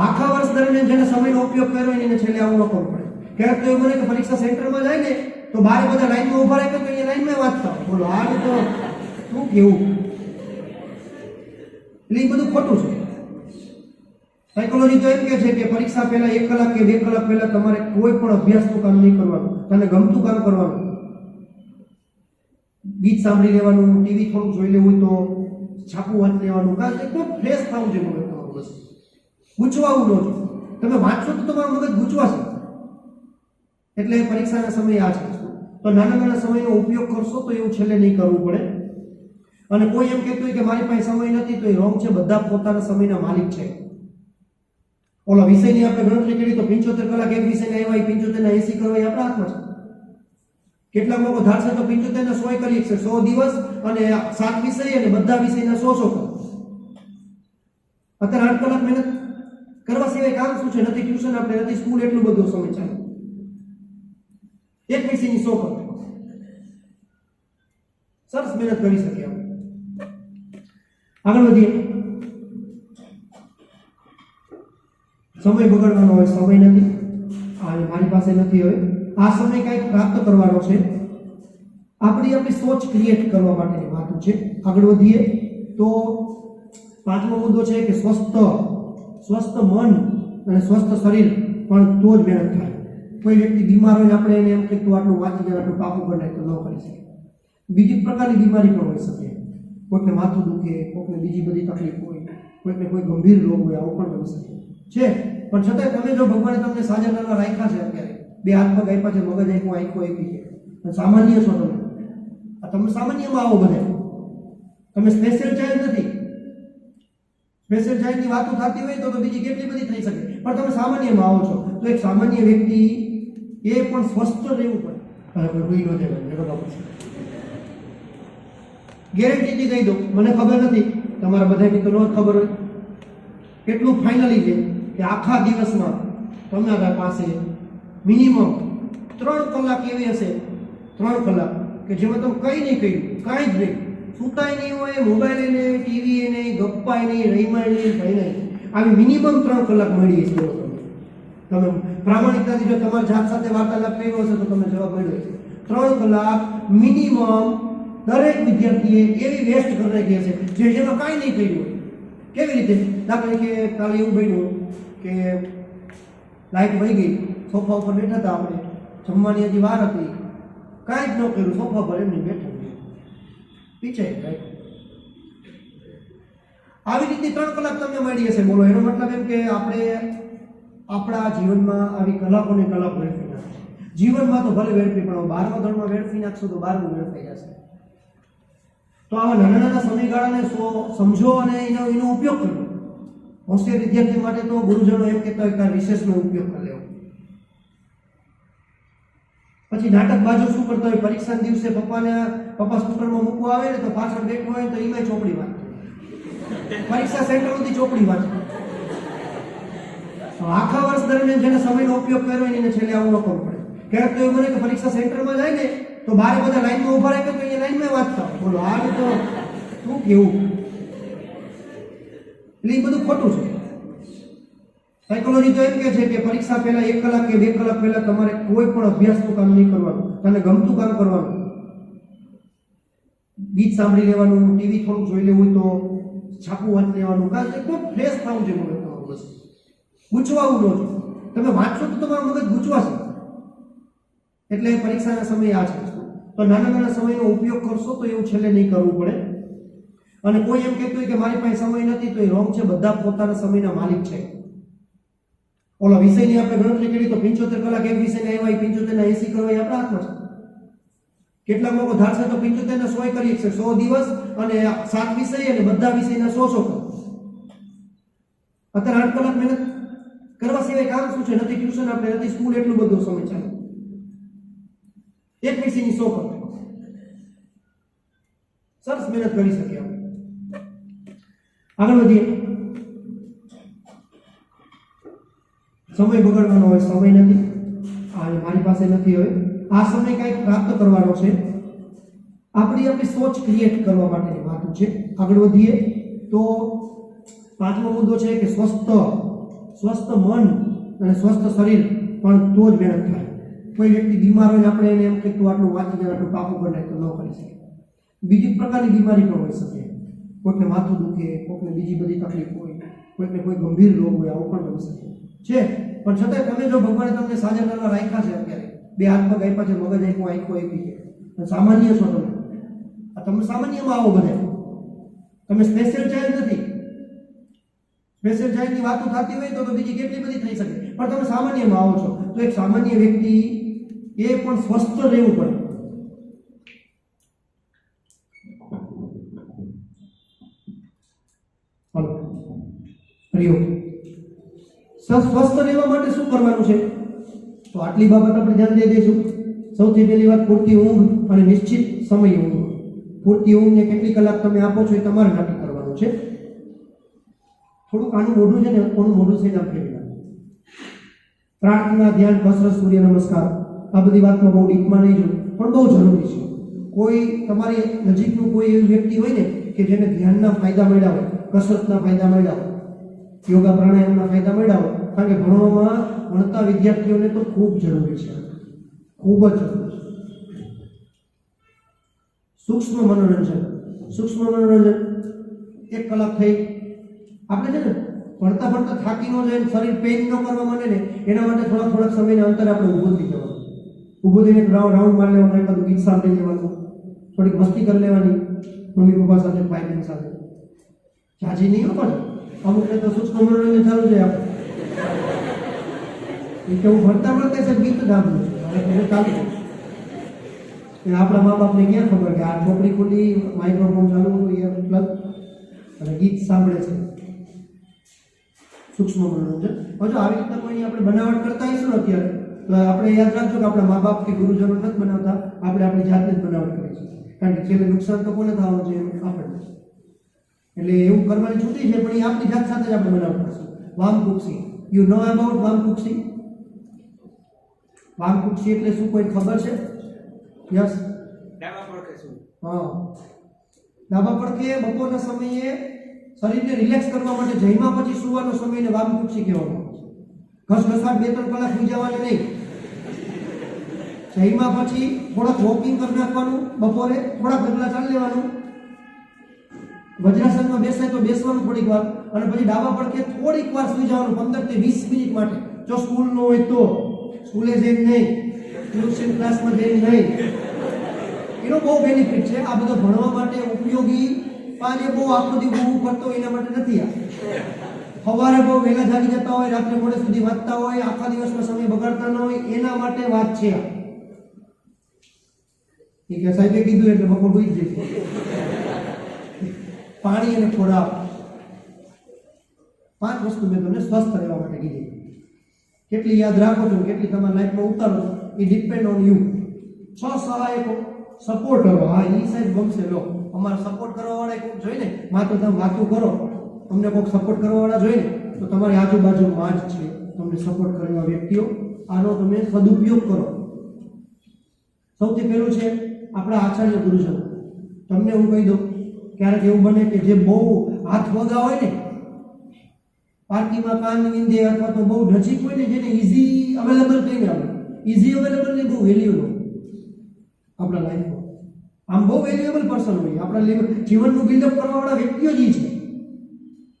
આખા વર્ષ દરમિયાન જેને સમયનો ઉપયોગ કર્યો એને છેલ્લે આવું ન કરવું પડે. ક્યારેક તો એવું બને કે પરીક્ષા સેન્ટરમાં જાય ને તો બહાર બધા લાઈનમાં ઉભા રહે તો અહીંયા લાઈનમાં વાંચતા. બોલો, આ તો શું કેવું? એટલે એ બધું ખોટું છે. સાયકોલોજી તો એમ કે છે કે પરીક્ષા પહેલા 1 કલાક કે 2 કલાક પહેલા તમારે કોઈ પણ અભ્યાસનું કામ નહીં કરવાનું, તને ગમતું કામ કરવાનું. ગીત સાંભળી લેવાનું, ટીવી થોડું જોઈ લેવું તો છાપું વાંચી લેવાનું, કારણ કે એકદમ ફ્રેશ થવું જોઈએ મગજ તમારું. બસ ગૂંચવાવું ન જોઈએ. તમે વાંચશો તો તમારું મગજ ગૂંચવાશે. એટલે પરીક્ષાના સમયે આ છે. તો નાના સમયનો ઉપયોગ કરશો તો એવું છેલ્લે નહીં કરવું પડે. અને કોઈ એમ કહેતું હોય કે મારી પાસે સમય નથી તો એ રોંગ છે. બધા પોતાના સમયના માલિક છે. ઓલા વિષયની આપણે ગણતરી કરી તો 75 કલાક એક વિષયના આવ્યા, 75 ના 80 કરવા એ આપણા હાથમાં છે. કેટલાક લોકો ધારશે તો 75 ના 100 કરી શકશે. 100 દિવસ અને 7 વિષય અને બધા વિષયના 100 કલાક. અત્યારે 8 કલાક મહેનત કરવા સિવાય કામ શું છે? નથી ટ્યુશન, આપણે નથી સ્કૂલ, એટલું બધું સમય ચાલે. એક વિષયની 100 કલાક સરસ મહેનત કરી શકીએ. આગળ વધીએ. સમય બગાડવાનો હોય, સમય નથી, મારી પાસે નથી, હવે આ સમય કંઈક પ્રાપ્ત કરવાનો છે. આપણી સોચ ક્રિએટ કરવા માટેની વાતો છે. આગળ વધીએ તો 5મો મુદ્દો છે કે સ્વસ્થ મન અને સ્વસ્થ શરીર પણ તો જ મહેનત થાય. કોઈ વ્યક્તિ બીમાર હોય ને આપણે એને એમ કે તું આટલું વાંચી જાય, આટલું પાકું કરી નાખ, તો ન કરી શકે. બીજી પ્રકારની બીમારી પણ હોઈ શકે. કોઈકને માથું દુખે, કોઈકને બીજી બધી તકલીફ હોય, કોઈકને કોઈ ગંભીર રોગ હોય, આવું પણ બની શકે છે. પણ છતાંય તમે જો ભગવાને તમને સાજા કરવા રાખ્યા છે, અત્યારે 2 હાથ પગ આપ્યા છે, મગજ આપ્યું, આંખો આપી છે, સામાન્ય છો તમે. તમે સામાન્યમાં આવો. બધા તમે સ્પેશિયલ ચાઇલ્ડ નથી. સ્પેશિયલ ચાઇલ્ડની વાતો થતી હોય તો બીજી કેટલી બધી થઈ શકે, પણ તમે સામાન્યમાં આવો છો. તો એક સામાન્ય વ્યક્તિ એ પણ સ્વસ્થ રહેવું પડે. ગેરંટીથી કહી દઉં, મને ખબર નથી, તમારા બધાની તો ન ખબર હોય. એટલું ફાઇનલી છે કે આખા દિવસમાં તમારા પાસે મિનિમમ 3 કલાક એવી હશે, 3 કલાક કે જેમાં તમે કંઈ નહીં કર્યું, કાંઈ જ નહીં, સૂતાય નહીં હોય, મોબાઈલ નહીં, ટીવી નહીં, ગપ્પાય નહીં, રહીમાય નહીં, કંઈ નહીં. આવી મિનિમમ 3 કલાક મળી છે. તમે પ્રામાણિકતાથી જો તમારી જાત સાથે વાર્તાલાપ કર્યો હશે તો તમને જવાબ મળ્યો છે. 3 કલાક મિનિમમ દરેક વિદ્યાર્થીએ એવી વેસ્ટ કરી નાખી હશે જે જેમાં કાંઈ નહીં કર્યું હોય. કેવી રીતે? દાખલા કે કાલે એવું બન્યું કે લાઈટ વહી ગઈ, સોફા ઉપર બેઠા હતા આપણે, જમવાની હજી વાર હતી, કાંઈ જ ન કર્યું, સોફા પર એમની બેઠા પીછાઈ રાઈટ. આવી રીતે 3 કલાક તમને મળી હશે. બોલો, એનો મતલબ એમ કે આપણે આપણા જીવનમાં આવી કલાકોને કલાક વેડફી નાખીએ. જીવનમાં તો ભલે વેડફી, પણ 12મા ધોરણમાં વેડફી નાખશો તો 12મું વેડફાઈ જશે. તો આવા નાના નાના સમયગાળાને સમજો અને એનો ઉપયોગ કરો. હોસ્ટેલ વિદ્યાર્થી માટે તો ગુરુજનો એમ કહેતા હોય કે વિશેષનો ઉપયોગ કરી લેવો. પછી નાટક બાજુ શું કરતો હોય, પરીક્ષાના દિવસે પપ્પા સ્કૂટરમાં મૂકવા આવે ને તો પાછળ બેઠો હોય તો એમાંય ચોપડી વાંચતો. પરીક્ષા સેન્ટરમાંથી ચોપડી વાંચતો. આખા વર્ષ દરમિયાન જેને સમયનો ઉપયોગ કર્યો એને છેલ્લે આવું ન કરવું પડે. ક્યારેક તો એવું બને કે પરીક્ષા સેન્ટરમાં જાય ને તો બારે બધા લાઈનમાં ઉભા રહે તો એ લાઈનમાં વાંચતા હોય. બોલો, આ તો શું કેવું? એટલે એ બધું ખોટું છે. સાયકોલોજી તો એમ કહે છે કે પરીક્ષા પહેલા 1 કલાક કે 2 કલાક પહેલા તમારે કોઈ પણ અભ્યાસનું કામ નહીં કરવાનું, તને ગમતું કામ કરવાનું. ગીત સાંભળી લેવાનું, ટીવી થોડું જોઈ લેવું તો છાપું વાંચી લેવાનું, કારણ એકદમ ફ્રેશ થવું છે મગજ તમારું. બસ ગૂંચવાવું ન જોઈએ. તમે વાંચશો તો તમારું મગજ ગૂંચવાશે. એટલે પરીક્ષાના સમયે આ છે. તો નાના નાના સમયનો ઉપયોગ કરશો તો એવું છેલ્લે નહીં કરવું પડે. અને કોઈ એમ કહેતું હોય કે મારી પાસે સમય નથી તો એ રોંગ છે. બધા પોતાના સમયના માલિક છે. ઓલા વિષયની આપણે ગણતરી કરી તો 75 કલાક એક વિષયને આવ્યા, 75 ના 80 કરવા એ આપણા હાથમાં છે. કેટલાક લોકો ધારશે તો 75 ના 100 કરી શકશે. 100 દિવસ અને 7 વિષય અને બધા વિષયના 100 કલાક. અત્યારે 8 કલાક મહેનત કરવા સિવાય કામ શું છે? નથી ટ્યુશન, આપણે નથી સ્કૂલ, એટલું બધું સમય ચાલે. એક વિષયની 100 કલાક સરસ મહેનત કરી શકીએ. આગળ વધીએ. સમય બગાડવાનો હોય, સમય નથી, મારી પાસે નથી, હવે આ સમય કંઈક પ્રાપ્ત કરવાનો છે. આપણી સોચ ક્રિએટ કરવા માટેની વાત છે. આગળ વધીએ તો 5મો મુદ્દો છે કે સ્વસ્થ મન અને સ્વસ્થ શરીર પણ તો જ મહેનત થાય. કોઈ વ્યક્તિ બીમાર હોય ને આપણે એને એમ કે તું આટલું વાંચી જાય, આટલું પાપું કરી નાખ, તો ન કરી શકે. બીજી પ્રકારની બીમારી પણ હોઈ શકે. કોઈકને માથું દુખે, કોઈકને બીજી બધી તકલીફ હોય, કોઈકને કોઈ ગંભીર રોગ હોય, આવું પણ બની શકે છે. પણ છતાંય તમે જો ભગવાને તમને સાજા કરવા રાખ્યા છે, અત્યારે 2 હાથ પગ આપ્યા છે, મગજ આપ્યું, આંખો આપી છે, સામાન્ય છો તમે સામાન્યમાં આવો. બધા તમે સ્પેશિયલ ચાઇલ્ડ નથી. સ્પેશિયલ ચાઇલ્ડની વાતો થતી હોય તો બીજી કેટલી બધી થઈ શકે, પણ તમે સામાન્યમાં આવો છો. તો એક સામાન્ય વ્યક્તિ એ પણ સ્વસ્થ રહેવું પડે. સ્વસ્થ રહેવા માટે શું કરવાનું છે? તો આટલી બાબત આપણે ધ્યાન દઈ દઈશું. સૌથી પહેલી વાત, પૂરતી ઊંઘ અને નિશ્ચિત સમય ઊંઘ. પૂરતી ઊંઘને કેટલી કલાક તમે આપો છો એ તમારે નક્કી કરવાનું છે. થોડુંક આનું મોઢું છે ને, કોનું મોઢું છે નામ ફેરવી નાખો. પ્રાર્થના, ધ્યાન, કસરત, સૂર્ય નમસ્કાર, આ બધી વાતમાં બહુ ડીપમાં નહીં જવું, પણ બહુ જરૂરી છે. કોઈ તમારી નજીકનું કોઈ એવી વ્યક્તિ હોય ને કે જેને ધ્યાનના ફાયદા મળ્યા હોય, કસરતના ફાયદા મળ્યા હોય, યોગા પ્રાણાયામના ફાયદા મળ્યા હોય, કારણ કે ભણતા વિદ્યાર્થીઓને તો ખૂબ જરૂરી છે, ખૂબ જ જરૂરી છે. સૂક્ષ્મ મનોરંજન 1 કલાક થઈ. આપણે છે ને ભણતા થાકી ન જાય, શરીર પેઇન ન કરવા માંડે ને, એના માટે થોડાક સમયના અંતરે આપણે ઊભું થઈ જવાનું. ઊભું થઈને રાઉન્ડ મારી લેવાનું, એકાદું ગીત સાંભળી લેવાનું, થોડીક મસ્તી કરી લેવાની મમ્મી પપ્પા સાથે, ભાઈ બહેન સાથે. જાજી નહીં હો, પણ અમુકને તો સૂક્ષ્મ મનોરંજન ચાલુ છે. આપણે કે હું ભણતા છે ગીત જ આપું છું, ચાલુ છે. આપણા મા બાપને ક્યાં ખબર કે આ છોકરી ખુલ્લી, માઇક્રોફોન ચાલુ, પ્લગ અને ગીત સાંભળે છે. સૂક્ષ્મ મનોરંજન. જો આવી રીતના કોઈ આપણે બનાવટ કરતા હોઈશું અત્યારે, તો આપણે યાદ રાખજો કે આપણા મા બાપ કે ગુરુજનો નથી બનાવતા, આપણે આપણી જાતને જ બનાવટ કરીએ છીએ. કારણ કે છેલ્લે નુકસાન તો કોને થવાનું છે? આપણને. એટલે એવું કરવાની છૂટી છે, પણ એ આપણી જાત સાથે જ આપણે બનાવટ કરશું. વામકુક્ષી, યુ નો અબાઉટ વામકુક્ષી? વામકુક્ષી એટલે શું, કોઈ ખબર છે? યસ, ડાબા પડખે શું? હા, ડાબા પડખે બપોરના સમયે શરીરને રિલેક્સ કરવા માટે જમ્યા પછી સુવાનો સમયને વામકુક્ષી કહેવામાં આવે છે. ઘસઘસાટ 2-3 કલાક સુઈ જવાની નહીં. જઈમાં પછી થોડાક વોકિંગ કરી નાખવાનું, બપોરે થોડાક ડગલા ચાલી લેવાનું, વજ્રાસનમાં બેસાય તો બેસવાનું થોડીક વાર, અને પછી ડાબા પડખે થોડીક વાર સુઈ જવાનું 15 થી 20 મિનિટ માટે. જો સ્કૂલ ન હોય તો સ્કૂલે જઈને નહીં, ટ્યુશન ક્લાસમાં જઈને નહીં. એનો બહુ બેનિફિટ છે. આ બધો ભણવા માટે ઉપયોગી, આજે બહુ આખો દી હું કરતો એના માટે નથી. આ સવારે બહુ વહેલા જાગી જતા હોય, રાત્રે મોડે સુધી વાંચતા હોય, આખા દિવસમાં સમય બગાડતા ન હોય, એના માટે વાત છે. એ કે સાહેબે કીધું એટલે બપોર હોઈ જ જશે. પાણી અને ખોરાક, 5 વસ્તુ મેં તમને સ્વસ્થ રહેવા માટે કીધી. કેટલી યાદ રાખો છો, કેટલી તમારા લાઈફમાં ઉતારો છો, એ ડિપેન્ડ ઓન યુ. 6 સહાયકો, સપોર્ટરો. હા, એ સાહેબ ગમશે. લો, અમારે સપોર્ટ કરવા વાળા કોઈક જોઈએ ને, માત્ર તમે વાતું કરો, તમને કોઈક સપોર્ટ કરવા વાળા જોઈએ ને, તો તમારી આજુબાજુમાં જ છે તમને સપોર્ટ કરે એવા વ્યક્તિઓ. આનો તમે સદુપયોગ કરો. સૌથી પહેલું છે આપણા આચાર્ય ગુરુજનો. તમને હું કહી દઉં, ક્યારેક એવું બને કે જે બહુ હાથ વગા હોય ને, પાર્ટીમાં કાન વિંદે અથવા તો બહુ નજીક હોય ને, જેને ઇઝી અવેલેબલ કહીને, આપણે ઇઝી અવેલેબલ ને બહુ વેલ્યુ નો આપણા લાઈફમાં. આમ બહુ વેલ્યુએબલ પર્સન હોય, આપણા જીવનનું બિલ્ડઅપ કરવા વાળા વ્યક્તિઓ જ છે.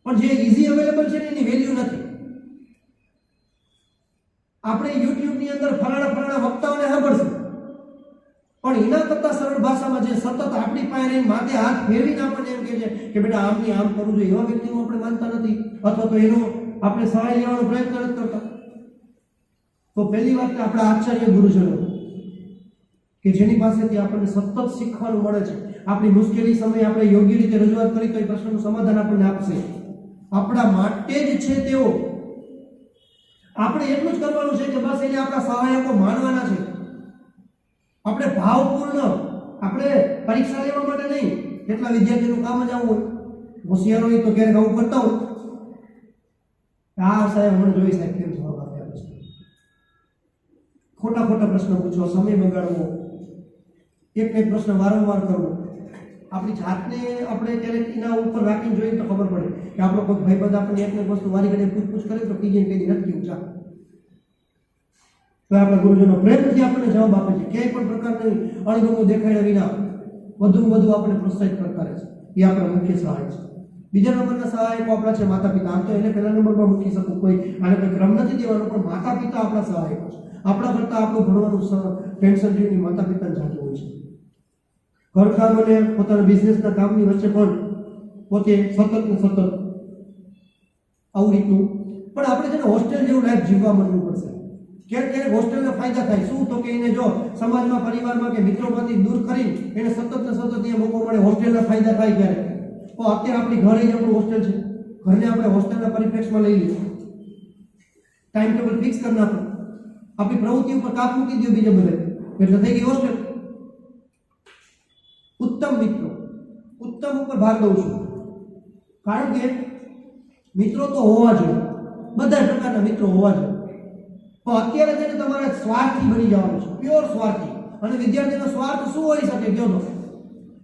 પણ જે ઇઝી અવેલેબલ છે ને, એની વેલ્યુ નથી. આપણે યુટ્યુબની અંદર ફલાણા વક્તાઓને સાંભળશું, પણ એના કરતા સરળ ભાષામાં જે સતત આપણી પાસે રહીને માથે હાથ ફેરવીને આપણને એમ કહે છે કે બેટા આમની આમ કરવું જોઈએ, એવા વ્યક્તિનું આપણે માનતા નથી, અથવા તો એનો આપણે સહાય લેવાનો પ્રયત્ન નથી કરતા. તો પહેલી વાત આપણા આચાર્ય ગુરુજનો, કે જેની પાસેથી આપણને સતત શીખવાનું મળે છે. આપણી મુશ્કેલી સમયે આપણે યોગ્ય રીતે રજૂઆત કરી તો એ પ્રશ્નનું સમાધાન આપણને આપશે. આપણા માટે જ છે તેઓ. આપણે એટલું જ કરવાનું છે કે બસ એને આપણા સહાયકો માનવાના છે. આપણે ભાવપૂર્ણ, આપણે પરીક્ષા લેવા માટે નહીં. કેટલા વિદ્યાર્થીનું કામ જ આવું હોય, હોશિયાર હોય તો ક્યારેક આવું કરતા હોય, આ સાહેબ મને જોઈ સાહેબ કેમ જવાબ આપ્યા છે. ખોટા પ્રશ્ન પૂછો, સમય બગાડવો, એક પ્રશ્ન વારંવાર કરવો. આપણી જાતને આપણે ક્યારેક એના ઉપર રાખીને જોઈએ તો ખબર પડે કે આપણો કોઈ ભાઈબંધ આપણને એક વસ્તુ વારી ઘડીએ પૂછપૂછ કરે તો કીજે કઈ નથી ઊંચા. તો આપણા ગુરુજનો પ્રેમથી આપણને જવાબ આપે છે. ક્યાંય પણ પ્રકારની અણગમો દેખાડ્યા વિના વધુમાં વધુ આપણે પ્રોત્સાહિત કરતા રહે છે. એ આપણા મુખ્ય સહાય છે. બીજા નંબરના સહાયકો આપણા છે માતા પિતા. આમ તો એને પહેલા નંબરમાં મૂકી શકું, કોઈ આને કોઈ ક્રમ નથી દેવાનો, પણ માતા પિતા આપણા સહાયકો છે. આપણા કરતા આપણું ભણવાનું ટેન્શન જેવી માતા પિતાને જાતું હોય છે. ઘરકામ અને પોતાના બિઝનેસના કામની વચ્ચે પણ પોતે સતત આવું રીતનું. પણ આપણે છે ને હોસ્ટેલ જેવું લાઈફ જીવવા માંડવું પડશે. ક્યારેક હોસ્ટેલના ફાયદા થાય. શું તો કે એને જો સમાજમાં, પરિવારમાં કે મિત્રોમાંથી દૂર કરી એને સતત ત્યાં મોકો મળે, હોસ્ટેલના ફાયદા થાય. ક્યારેક તો અત્યારે આપણી ઘરે જ આપણું હોસ્ટેલ છે, ઘરને આપણે હોસ્ટેલના પરિપ્રેક્ષમાં લઈ લઈએ, ટાઈમ ટેબલ ફિક્સ કરી નાખો, આપણી પ્રવૃત્તિ ઉપર કાપ મૂકી દો બીજા બધે, એટલે થઈ ગઈ હોસ્ટેલ. ઉત્તમ મિત્રો, ઉત્તમ ઉપર ભાર દઉં છું, કારણ કે મિત્રો તો હોવા જોઈએ, બધા પ્રકારના મિત્રો હોવા જોઈએ. તો અત્યારે છે ને તમારે સ્વાર્થી બની જવાનું છે, પ્યોર સ્વાર્થી. અને વિદ્યાર્થીનો સ્વાર્થ શું હોઈ શકે? કહો તો.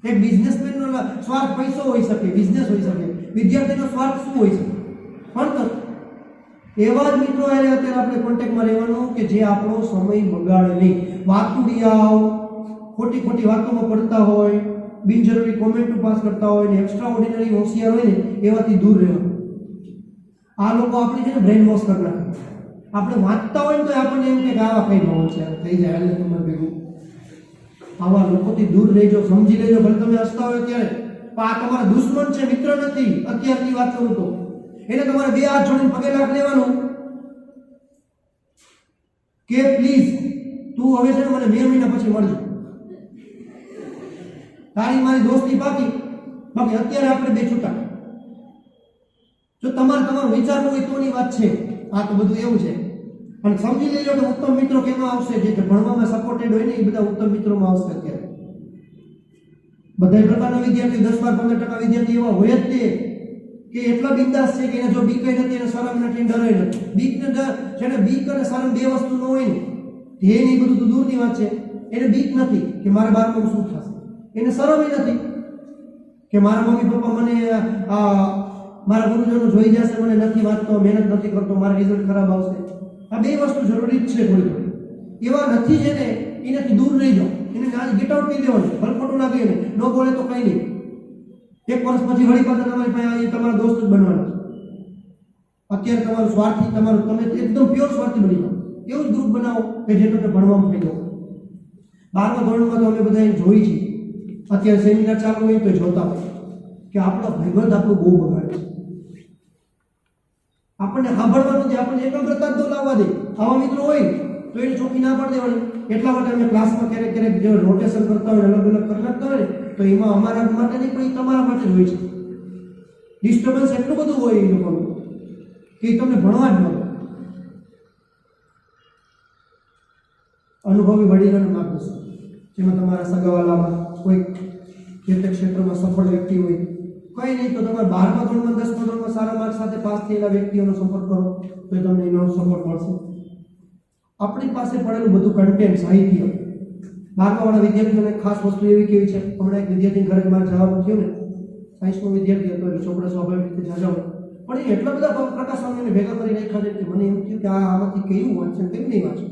એક બિઝનેસમેનનો સ્વાર્થ પૈસો હોઈ શકે, બિઝનેસ હોઈ શકે. વિદ્યાર્થીનો સ્વાર્થ શું હોઈ શકે? ભણતર. એવા જ મિત્રો આને અત્યારે આપણે કોન્ટેક્ટમાં રહેવાનું કે જે આપણો સમય બગાડે નહીં. વાતુડિયાઓ, ખોટી વાતોમાં પડતા હોય, બિનજરૂરી કોમેન્ટો પાસ કરતા હોય ને એક્સ્ટ્રા ઓર્ડિનરી હોશિયાર હોય ને એવાથી દૂર રહેવાનું. આ લોકો આપણી છે ને બ્રેન વોશ કરી નાખે. આપણે વાંચતા હોય ને તો આપણને એમ કે આવા કઈ ભાવ છે, થઈ જાય એટલે તમારે ભેગું. આવા લોકોથી દૂર રહેજો, સમજી લેજો. ભલે તમે હસતા હોય ત્યારે, પણ આ તમારા દુશ્મન છે, મિત્ર નથી. અત્યારની વાત કરું તો એને તમારે 2 હાથ જોડીને પગે લાગ લેવાનું કે પ્લીઝ તું હવે છે ને મને 2 મહિના પછી મળજો, તારી મારી દોસ્તી બાકી અત્યારે આપણે 2 છૂટા. જો તમારું વિચારવું હોય તોની વાત છે. આ તો બધું એવું છે. અને સમજી લેજો કે ઉત્તમ મિત્રો કેમાં આવશે, જે ભણવામાં સપોર્ટેડ હોય ને એ બધા ઉત્તમ મિત્રોમાં આવશે. અત્યારે બધા પ્રકારના વિદ્યાર્થી, 10, 12, 15% વિદ્યાર્થી એવા હોય જ તે કે એટલા બિંદાસ છે કે એને જો બીક નથી, એને શરમ નથી, ડર નથી. બીક અને શરમ 2 વસ્તુ ન હોય ને, ધ્યેય નહીં, બધું તો દૂરની વાત છે. એને બીક નથી કે મારે 12માં શું થશે, એને શરમ નથી કે મારા મમ્મી પપ્પા મને મારા ગુરુજનો જોઈ જશે, મને નથી વાંચતો, મહેનત નથી કરતો, મારા રિઝલ્ટ ખરાબ આવશે. આ બે વસ્તુ જરૂરી જ છે થોડી થોડી. એવા નથી જેને એનાથી દૂર નહીં જાઓ, એને ગેટ આઉટ કહી દેવાનું, ભલે ખોટું લાગે એને, ન બોલે તો કંઈ નહીં. એક વર્ષ પછી વળી પાછા તમારી પાસે એ તમારા દોસ્ત જ બનવાના છે. અત્યારે તમારું સ્વાર્થી, તમારું તમે એકદમ પ્યોર સ્વાર્થી બની જાઓ. એવું જ ગ્રુપ બનાવો કે જે તમને ભણવામાં ફાયદો હોય. 12મા ધોરણમાં તો અમે બધા જોઈ છીએ, અત્યારે સેમિનાર ચાલુ હોય તો જોતા હોય કે આપણો ભાઈબંધ આપણું બહુ બગાડે છે. આપણને સાંભળવાનું નથી, આપણને એકાગ્રતા જ ન લાવવા દે. આવા મિત્રો હોય તો એને ચોખ્ખી ના પાડી દેવાની. એટલા માટે અમે ક્લાસમાં ક્યારેક ક્યારેક જે રોટેશન કરતા હોય, અલગ અલગ કરી નાખતા હોય ને, તો એમાં અમારા માટે નહીં પણ એ તમારા માટે જ હોય છે. ડિસ્ટર્બન્સ એટલું બધું હોય એ લોકોનું કે એ તમને ભણવા જ ન મળે. અનુભવી વડીલોનું માર્ગદર્શન, જેમાં તમારા સગાવાલામાં કોઈ જે તે ક્ષેત્રમાં સફળ વ્યક્તિ હોય, કંઈ નહીં તો તમારે 12મા ધોરણમાં 10મા ધોરણમાં સારા માર્ક સાથે પાસ થયેલા વ્યક્તિઓનો સંપર્ક કરો તો તમને એનો સપોર્ટ મળશે. આપણી પાસે પડેલું બધું કન્ટેન્ટ, સાહિત્ય, 12મા વાળા વિદ્યાર્થીઓને ખાસ વસ્તુ એવી કેવી છે, હમણાં એક વિદ્યાર્થી ઘરે બહાર જવાનું થયું ને, સાયન્સનો વિદ્યાર્થી હતો એટલે છોકરા સ્વાભાવિક રીતે જાજાવ, પણ એ એટલા બધા પ્રકાશનોને ભેગા કરી નાખ્યા છે કે મને એમ થયું કે આમાંથી કેવું વાંચશે કેમ નહીં વાંચે.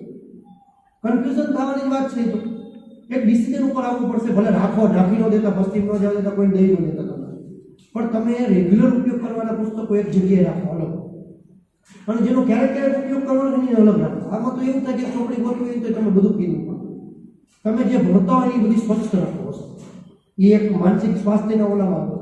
કન્ફ્યુઝન થવાની વાત છે. તો એક ડિસિઝન ઉપર આવવું પડશે. ભલે રાખી ન દેતા, પશ્ચિમ ન જવા દેતા, કોઈ દઈ ન દેતા તમને, પણ તમે રેગ્યુલર ઉપયોગ કરવાના પુસ્તકો એક જગ્યાએ રાખો અલગ, અને જેનો ક્યારેક ક્યારેક ઉપયોગ કરવાનો એની અલગ રાખો. આમાં તો એવું થાય કે ચોપડી ગોઠવી હોય તો તમે બધું પીવું પડે. તમે જે ભણતા હોય એ બધી સ્વચ્છ રાખો હશે. એ એક માનસિક સ્વાસ્થ્યના ઓલામાં આવે.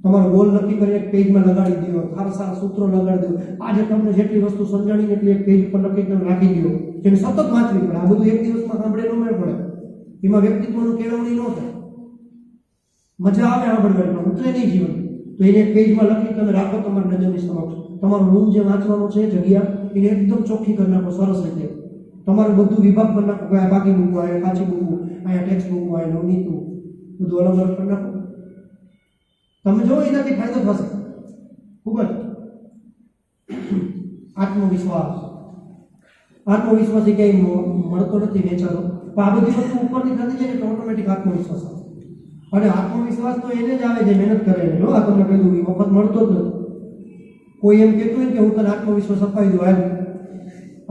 તમારો ગોલ નક્કી કરીને એક પેજમાં લગાડી દો, સારા સારા સૂત્રો લગાડી દો. આજે તમને જેટલી વસ્તુ સમજાણી એટલી એક પેજ પર લખી રાખી દો, જેને સતત વાંચવી પડે. આ બધું એક દિવસમાં સાંભળે ન મેળ પડે. એમાં વ્યક્તિત્વનું કેળવણી ન થાય. મજા આવે સાંભળવાની પણ ઉતરે નહીં જીવન. તો એને એક પેજમાં લખી તમે રાખો તમારી નજરની સમક્ષ. તમારો રૂમ જે વાંચવાનો છે જગ્યા એને એકદમ ચોખ્ખી કરી નાખો સરસ રીતે. તમારું બધું વિભાગ કરી નાખો કે આ બાકી મૂકવું, આ કાચી મૂકવું, અહીંયા ટેક્સ્ટ મૂકવું, આ નવનીતું, બધું અલગ અલગ કરી નાખો. તમે જો એનાથી ફાયદો થશે ખૂબ જ. આત્મવિશ્વાસ એ ક્યાંય મળતો નથી વેચાતો, પણ આ બધી વસ્તુ ઉપરથી થતી જાય તો ઓટોમેટિક આત્મવિશ્વાસ આવે. અને આત્મવિશ્વાસ તો એને જ આવે જે મહેનત કરે. જો આ તમને કહી દઉં, મફત મળતો જ નથી. કોઈ એમ કહેતું હોય કે હું તને આત્મવિશ્વાસ અપાવી દઉં હાલ,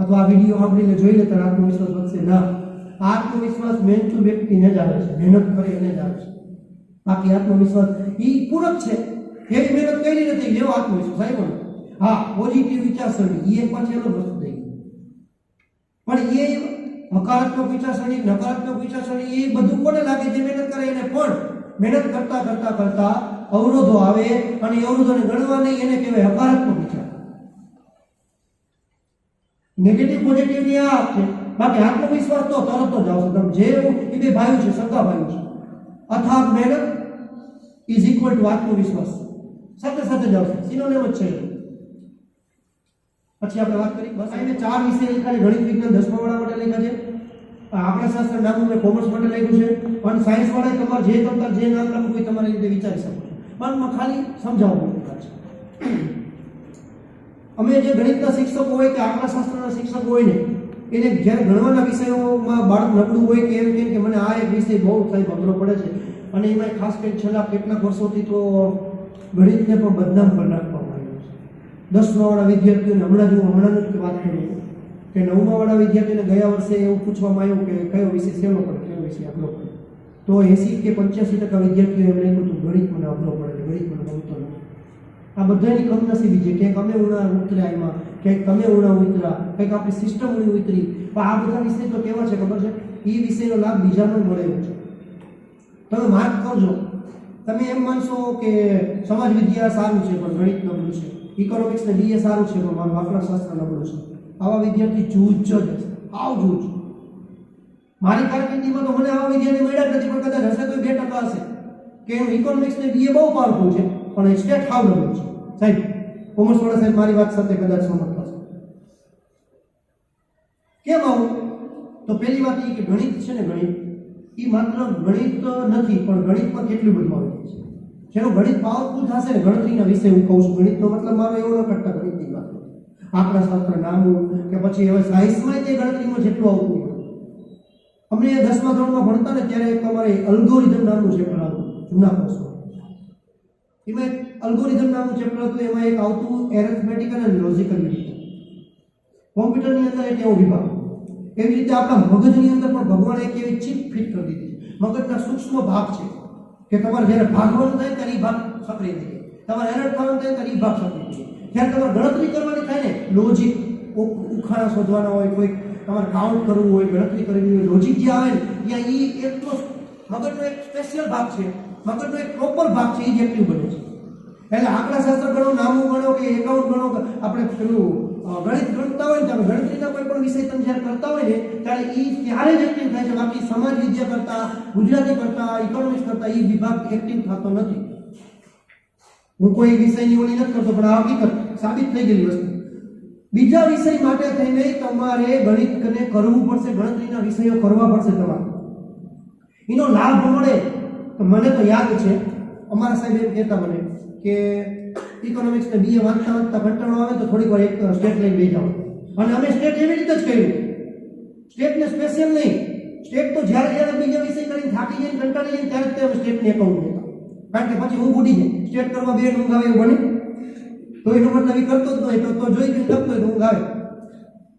અથવા આ વિડીયો સાંભળીને જોઈ લે તારે આત્મવિશ્વાસ વધશે. ના, આત્મવિશ્વાસ મહેનતુ વ્યક્તિને જ આવે છે, મહેનત કરે એને જ આવે છે. બાકી આત્મવિશ્વાસ એ પૂરક છે. એવી મહેનત કરી નથી એવો આત્મવિશ્વાસ આવ્યો ને. હા, પોઝિટિવ વિચારસરણી એ પાછી અલગ વસ્તુ થઈ ગઈ. પણ એ હકારાત્મક વિચારસરણી, નકારાત્મક વિચારસરણી એ બધું કોને લાગે જે મહેનત કરે એને. પણ મહેનત કરતા કરતા કરતા અવરોધો આવે અને એ અવરોધોને ગણવા નહીં, એને કહેવાય હકારાત્મક વિચાર. નેગેટિવ પોઝિટિવ ની આ છે. બાકી આત્મવિશ્વાસ તો તરત જ આવશે. તમે જે એ બે ભાઈઓ છે, સગા ભાઈઓ છે. અથાગ મહેનત ઇઝ ઇક્વલ ટુ આત્મવિશ્વાસ, સાથે સાથે જ આવશે. સિનોનિમ જ છે. પછી આપણે વાત કરી બસ એને 4 વિષય લખ્યા છે. ગણિત વિજ્ઞાન 10મા વાળા માટે લખ્યા છે, આંકડાશાસ્ત્ર નામનું મેં કોમર્સ માટે લખ્યું છે, અને સાયન્સ વાળા તમારે જે તમતાર જે નામ લખવું હોય તમારી રીતે વિચારી શકો છો. પણ ખાલી સમજાવવું છે. અમે જે ગણિતના શિક્ષકો હોય કે આંકડાશાસ્ત્રના શિક્ષકો હોય ને, એને જ્યારે ગણવાના વિષયોમાં બાળક નબળું હોય કે એમ કે મને આ એક વિષય બહુ સાહેબ અઘરો પડે છે, અને એમાં ખાસ કરીને છેલ્લા કેટલાક વર્ષોથી તો ગણિતને પણ બદનામ કરી નાખવામાં આવ્યું છે. 10મા વાળા વિદ્યાર્થીઓને હમણાં જ વાત કરું કે 9મા વાળા વિદ્યાર્થીઓને ગયા વર્ષે એવું પૂછવામાં આવ્યું કે કયો વિષય સહેલો પડે, કયો વિષય અઘરો પડે, તો 80 કે 85% વિદ્યાર્થીઓ એમ લખ્યું હતું ગણિત મને અઘરો પડે છે, ગણિત મને ગમતો નથી. આ બધાની કમનસીબી છે. ક્યાંક અમે ઉણા ઉતર્યા એમાં, ક્યાંક તમે ઉણા ઉતર્યા, કંઈક આપણી સિસ્ટમ ઉણી ઉતરી. પણ આ બધા વિષય તો કેવા છે ખબર છે? એ વિષયનો લાભ બીજાને મળે એવો છે. તમે માર્ક કરજો. તમે એમ માનશો કે સમાજ વિદ્યા સારું છે પણ ગણિત નબળું છે, ઇકોનોમિક્સ ને બીએ સારું છે પણ મારું આંકડાશાસ્ત્ર નબળું છે. આવા વિદ્યાર્થી જૂજ જ હશે, આવ જૂજ. મારી કારકિર્દીમાં તો મને આવા વિદ્યાર્થી મળ્યા જ નથી, પણ કદાચ હશે તો 2% હશે કે ઇકોનોમિક્સ ને બીએ બહુ પાવરફુલ છે પણ સ્ટેટ હાવ નબળું છે. સાહેબ કોમર્સ વાળા સાહેબ મારી વાત સાથે કદાચ સમજતા છે. કેમ આવું? તો પહેલી વાત એ કે ગણિત છે ને, ગણિત એ માત્ર ગણિત નથી પણ ગણિતમાં કેટલું બધું આવી જાય છે. જેનો ગણિત પાવરફુલ થશે ને, ગણતરીના વિશે હું કહું છું. ગણિતનો મતલબ મારો એવો ન કરતા ગણિતની વાત, આંકડાશાસ્ત્ર નામું કે પછી હવે સાયન્સમાં તે ગણતરીમાં જેટલું આવતું હોય. અમને 10મા ધોરણમાં ભણતા ને ત્યારે એક અમારે અલ્ગોરિધમ નામનું ચેપ્ટર આવતું જૂના કોર્સમાં. એમાં એક અલ્ગોરિધમ નામનું ચેપ્ટર હતું. એમાં એક આવતું એરિથમેટિકલ અને લોજિકલ યુનિટ. કોમ્પ્યુટરની અંદર એક એવો વિભાગ, એવી રીતે આપણા મગજની અંદર પણ ભગવાને એક એવી ચિપ ફિટ કરી દીધી છે. મગજના સૂક્ષ્મ ભાગ છે કે તમારે જ્યારે ભાગવાનું થાય ત્યારે એ ભાગ સક્રિય થઈ જાય, તમારે એલર્ટ થવાનું થાય ત્યારે એ ભાગ સક્રિય થઈ જાય. જ્યારે તમારે ગણતરી કરવાની થાય ને, લોજિક ઉખાણા શોધવાના હોય, કોઈ તમારે કાઉન્ટ કરવું હોય, ગણતરી કરવી હોય, લોજિક જે આવે ને ત્યાં એ એટલો મગજનો એક સ્પેશિયલ ભાગ છે, મગજનો એક પ્રોપર ભાગ છે, એ જ એક્ટિવ બને છે. એટલે આંકડાશાસ્ત્ર ગણો, નામું ગણો કે એકાઉન્ટ ગણો, આપણે પેલું ગણિત ગણતા હોય ને ત્યારે ગણતરીના કોઈ પણ વિષય તમે જ્યારે કરતા હોય ને ત્યારે એ ત્યારે જ એક્ટિવ થાય છે. બાકી સમાજ વિદ્યા કરતા, ગુજરાતી કરતા, ઇકોનોમિક્સ કરતા એ વિભાગ એક્ટિવ થતો નથી. હું કોઈ વિષયની ઓળી નથી કરતો, પણ આ હકીકત સાબિત થઈ ગયેલી વસ્તુ. બીજા વિષય માટે થઈને તમારે ગણિતને કરવું પડશે, ગણતરીના વિષયો કરવા પડશે તમારે. એનો લાભ મળે તો મને તો યાદ છે, અમારા સાહેબ એમ કહેતા મને કે ઇકોનોમિક્સને બીએ વાંચતા વાંચતા કંટાળો આવે તો થોડીક વાર એક સ્ટેટ લઈને બેસી જાઓ. અને અમે સ્ટેટ એવી રીતે જ કર્યું, સ્ટેટને સ્પેશિયલ નહીં. સ્ટેટ તો જ્યારે બીજા વિષય કરીને થાકી જાય, કંટાળી જાય ત્યારે જ અમે સ્ટેટને એકાઉન્ટ લેતા. કારણ કે પછી ઊંઘ ઉડી જાય, સ્ટેટ કરવા બે ઊંઘ આવે એવું બને તો એનો મતલબ એ કરતો જ નહીં, તો જોઈ ગયું લખતો હોય તો ઊંઘ આવે.